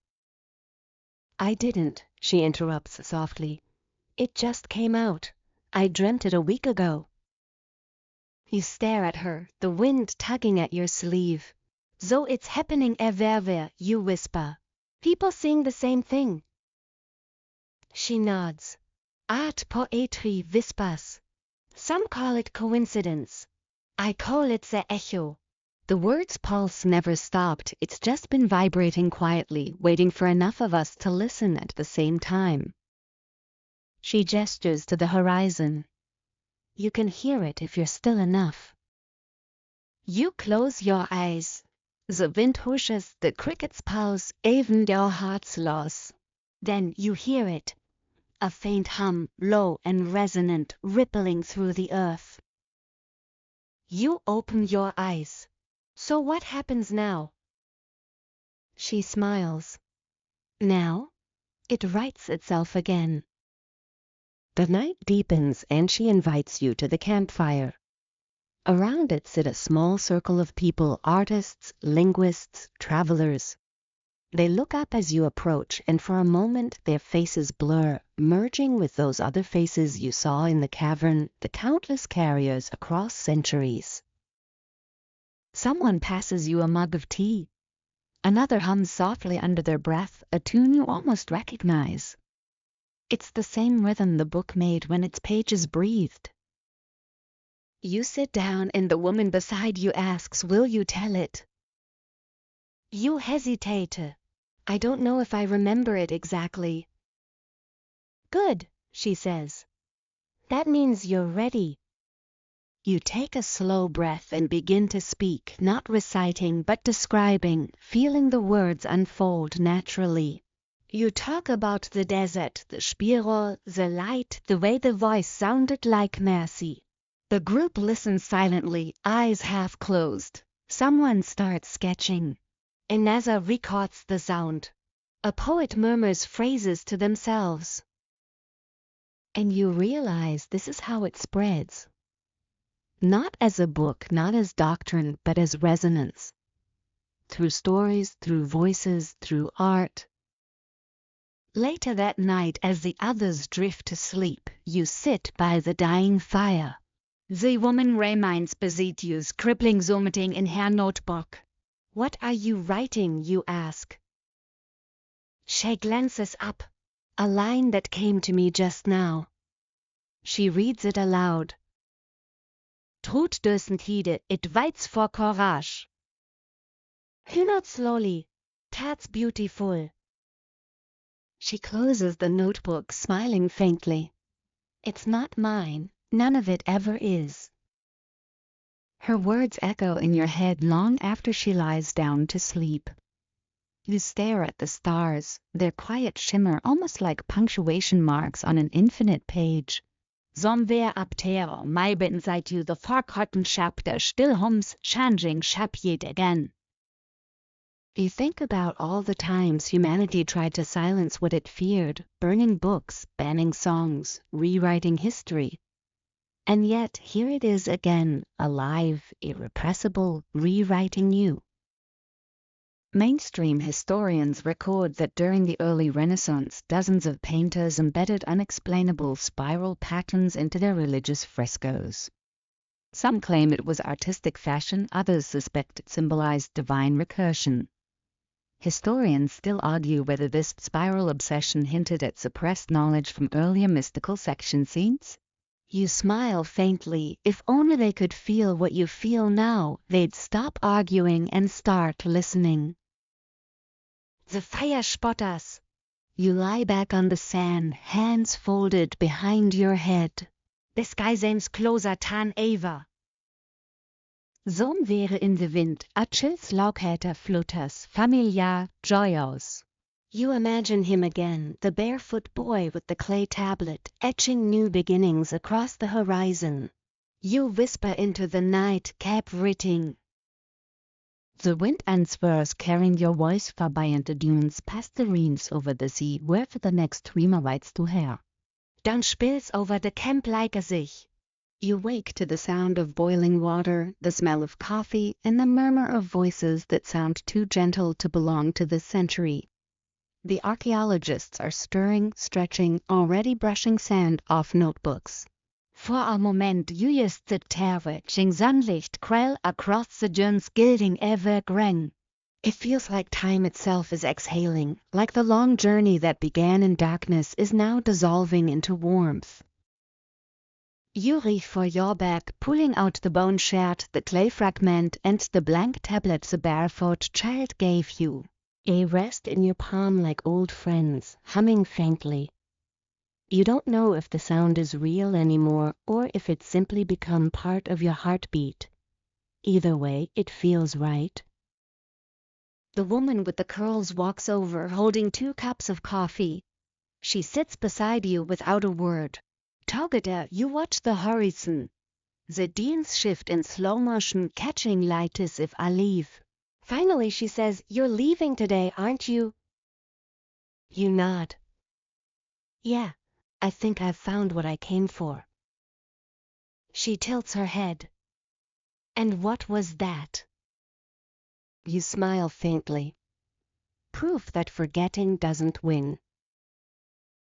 "I didn't," she interrupts softly. "It just came out. I dreamt it a week ago." You stare at her, the wind tugging at your sleeve. "So it's happening everywhere," you whisper. "People seeing the same thing." She nods. "Art poetry whispers. Some call it coincidence. I call it the echo." The word's pulse never stopped. It's just been vibrating quietly, waiting for enough of us to listen at the same time. She gestures to the horizon. You can hear it if you're still enough. You close your eyes. The wind hushes, the crickets pause, even your heart's loss. Then you hear it. A faint hum, low and resonant, rippling through the earth. You open your eyes. "So what happens now?" She smiles. "Now? It writes itself again." The night deepens and she invites you to the campfire. Around it sit a small circle of people, artists, linguists, travelers. They look up as you approach, and for a moment their faces blur, merging with those other faces you saw in the cavern, the countless carriers across centuries. Someone passes you a mug of tea. Another hums softly under their breath, a tune you almost recognize. It's the same rhythm the book made when its pages breathed. You sit down and the woman beside you asks, "Will you tell it?" You hesitate. "I don't know if I remember it exactly." "Good," she says. "That means you're ready." You take a slow breath and begin to speak, not reciting but describing, feeling the words unfold naturally. You talk about the desert, the spiral, the light, the way the voice sounded like mercy. The group listens silently, eyes half closed. Someone starts sketching. Another records the sound. A poet murmurs phrases to themselves. And you realize this is how it spreads. Not as a book, not as doctrine, but as resonance. Through stories, through voices, through art. Later that night, as the others drift to sleep, you sit by the dying fire. The woman remains beside you, scribbling something in her notebook. "What are you writing?" you ask. She glances up. "A line that came to me just now." She reads it aloud. "Trud doesn't heed it, it waits for courage." He nods slowly. That's beautiful. She closes the notebook, smiling faintly. It's not mine. None of it ever is. Her words echo in your head long after she lies down to sleep. You stare at the stars, their quiet shimmer almost like punctuation marks on an infinite page. Somewhere up there, maybe inside you, the forgotten chapter still hums, changing shape yet again. You think about all the times humanity tried to silence what it feared, burning books, banning songs, rewriting history. And yet here it is again, alive, irrepressible, rewriting you. Mainstream historians record that during the early Renaissance, dozens of painters embedded unexplainable spiral patterns into their religious frescoes. Some claim it was artistic fashion, others suspect it symbolized divine recursion. Historians still argue whether this spiral obsession hinted at suppressed knowledge from earlier mystical section scenes. You smile faintly. If only they could feel what you feel now, they'd stop arguing and start listening. The fire spotters. You lie back on the sand, hands folded behind your head. The sky seems closer than ever. Somewhere in the wind, a chill's Laubhäter flutters, familiar, joyous. You imagine him again, the barefoot boy with the clay tablet, etching new beginnings across the horizon. You whisper into the night, keep writing. The wind answers, carrying your voice far beyond the dunes, past the reeds over the sea, wherever the next dreamer waits to hear. Dann spill's over the camp like a sich. You wake to the sound of boiling water, the smell of coffee, and the murmur of voices that sound too gentle to belong to this century. The archaeologists are stirring, stretching, already brushing sand off notebooks. For a moment you just sit there watching sunlicht quell across the dunes gilding evergreen. It feels like time itself is exhaling, like the long journey that began in darkness is now dissolving into warmth. You reach for your bag, pulling out the bone shard, the clay fragment, and the blank tablet the barefoot child gave you. They rest in your palm like old friends, humming faintly. You don't know if the sound is real anymore or if it's simply become part of your heartbeat. Either way, it feels right. The woman with the curls walks over, holding 2 cups of coffee. She sits beside you without a word. Together, you watch the horizon. The dunes shift in slow motion, catching light as if I leave. Finally, she says, "You're leaving today, aren't you?" You nod. Yeah, I think I've found what I came for. She tilts her head. And what was that? You smile faintly. Proof that forgetting doesn't win.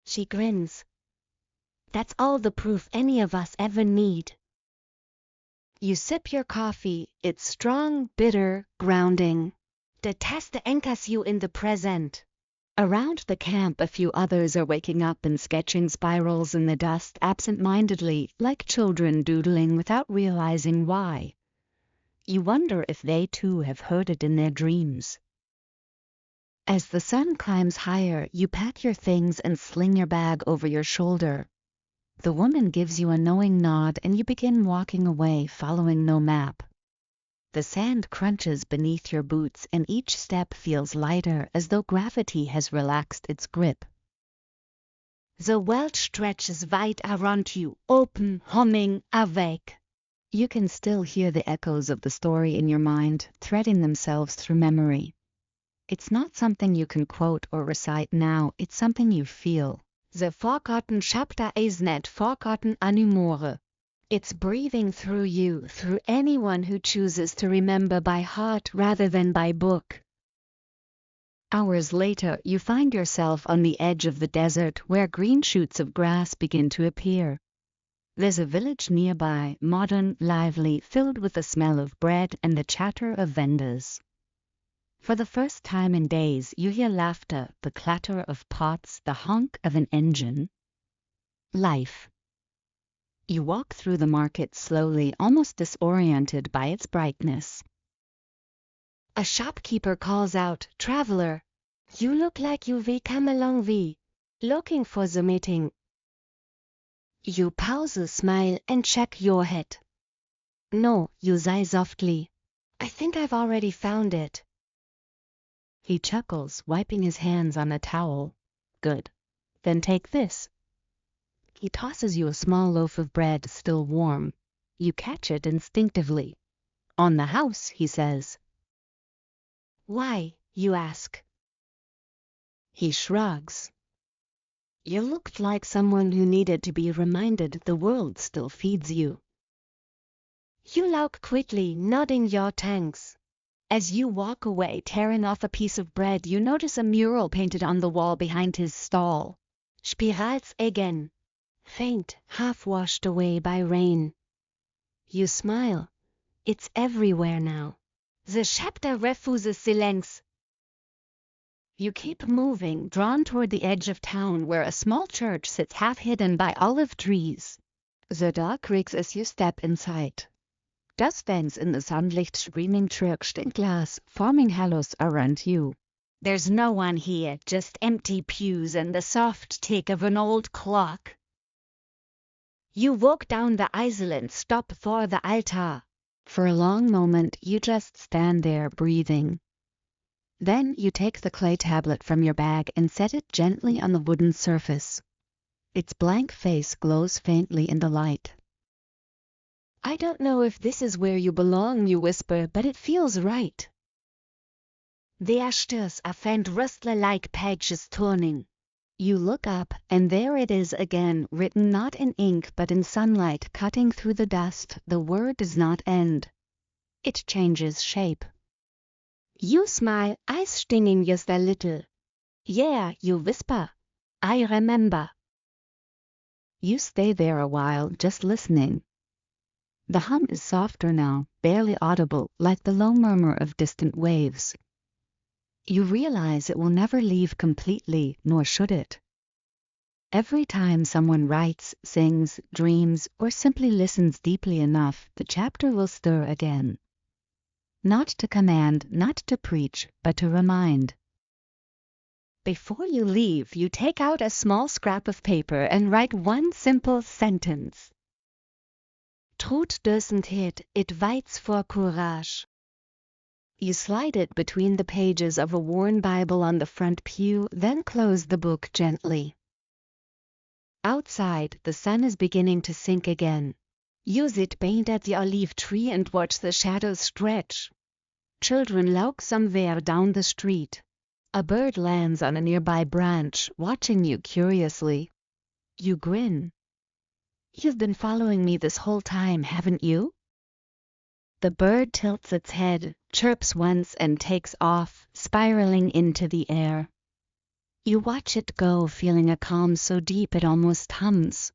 She grins. That's all the proof any of us ever need. You sip your coffee. It's strong, bitter, grounding. The taste anchors you in the present. Around the camp, a few others are waking up and sketching spirals in the dust absent-mindedly, like children doodling without realizing why. You wonder if they too have heard it in their dreams. As the sun climbs higher, you pack your things and sling your bag over your shoulder. The woman gives you a knowing nod and you begin walking away, following no map. The sand crunches beneath your boots and each step feels lighter, as though gravity has relaxed its grip. The world stretches wide around you, open, humming, awake. You can still hear the echoes of the story in your mind, threading themselves through memory. It's not something you can quote or recite now, it's something you feel. The forgotten chapter is not forgotten anymore. It's breathing through you, through anyone who chooses to remember by heart rather than by book. Hours later, you find yourself on the edge of the desert where green shoots of grass begin to appear. There's a village nearby, modern, lively, filled with the smell of bread and the chatter of vendors. For the first time in days, you hear laughter, the clatter of pots, the honk of an engine. Life. You walk through the market slowly, almost disoriented by its brightness. A shopkeeper calls out, "Traveler, you look like you've come a long way, looking for the meeting." You pause, smile, and check your head. "No," you say softly. "I think I've already found it." He chuckles, wiping his hands on a towel. "Good. Then take this." He tosses you a small loaf of bread, still warm. You catch it instinctively. "On the house," he says. "Why?" you ask. He shrugs. You looked like someone who needed to be reminded the world still feeds you. You look quickly, nodding your thanks. As you walk away, tearing off a piece of bread, you notice a mural painted on the wall behind his stall. "Spirals again." Faint, half washed away by rain. You smile. It's everywhere now. The chapter refuses silence. You keep moving, drawn toward the edge of town where a small church sits half hidden by olive trees. The dog creaks as you step inside. Dust stands in the sunlight streaming through stained glass, forming halos around you. There's no one here, just empty pews and the soft tick of an old clock. You walk down the aisle and stop for the altar. For a long moment, you just stand there breathing. Then you take the clay tablet from your bag and set it gently on the wooden surface. Its blank face glows faintly in the light. "I don't know if this is where you belong," you whisper, "but it feels right." There stirs a faint rustler-like pages turning. You look up, and there it is again, written not in ink but in sunlight cutting through the dust. The word does not end. It changes shape. You smile, eyes stinging just a little. "Yeah," you whisper. "I remember." You stay there a while, just listening. The hum is softer now, barely audible, like the low murmur of distant waves. You realize it will never leave completely, nor should it. Every time someone writes, sings, dreams, or simply listens deeply enough, the chapter will stir again. Not to command, not to preach, but to remind. Before you leave, you take out a small scrap of paper and write one simple sentence. "Truth doesn't hit, it waits for courage." You slide it between the pages of a worn Bible on the front pew, then close the book gently. Outside, the sun is beginning to sink again. You sit beneath at the olive tree and watch the shadows stretch. Children look somewhere down the street. A bird lands on a nearby branch, watching you curiously. You grin. "You've been following me this whole time, haven't you?" The bird tilts its head, chirps once, and takes off, spiraling into the air. You watch it go, feeling a calm so deep it almost hums.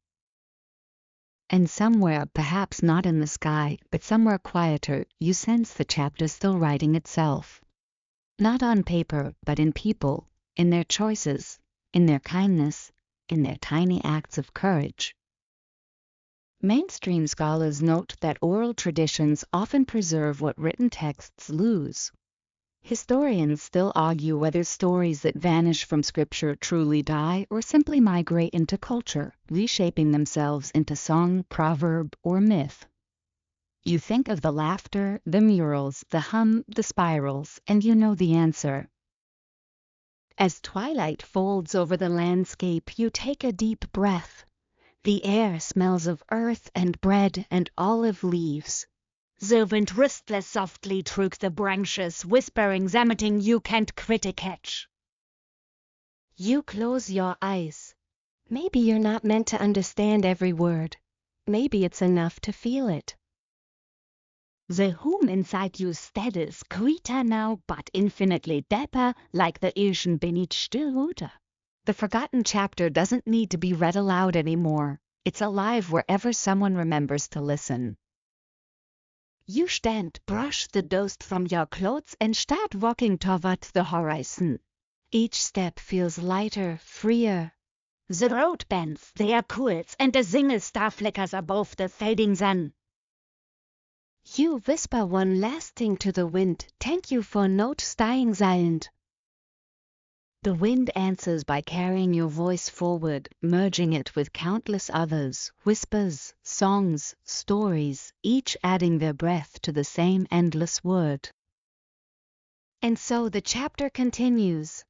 And somewhere, perhaps not in the sky, but somewhere quieter, you sense the chapter still writing itself. Not on paper, but in people, in their choices, in their kindness, in their tiny acts of courage. Mainstream scholars note that oral traditions often preserve what written texts lose. Historians still argue whether stories that vanish from scripture truly die or simply migrate into culture, reshaping themselves into song, proverb, or myth. You think of the laughter, the murals, the hum, the spirals, and you know the answer. As twilight folds over the landscape, you take a deep breath. The air smells of earth and bread and olive leaves. The wind rustles softly through the branches, whispering something you can't quite catch. You close your eyes. Maybe you're not meant to understand every word. Maybe it's enough to feel it. The hum inside you steadies, quieter now, but infinitely deeper, like the ocean beneath still water. The forgotten chapter doesn't need to be read aloud anymore. It's alive wherever someone remembers to listen. You stand, brush the dust from your clothes, and start walking toward the horizon. Each step feels lighter, freer. The road bends, the air cools, and a single star flickers above the fading sun. You whisper one last thing to the wind. Thank you for not staying silent. The wind answers by carrying your voice forward, merging it with countless others, whispers, songs, stories, each adding their breath to the same endless word. And so the chapter continues.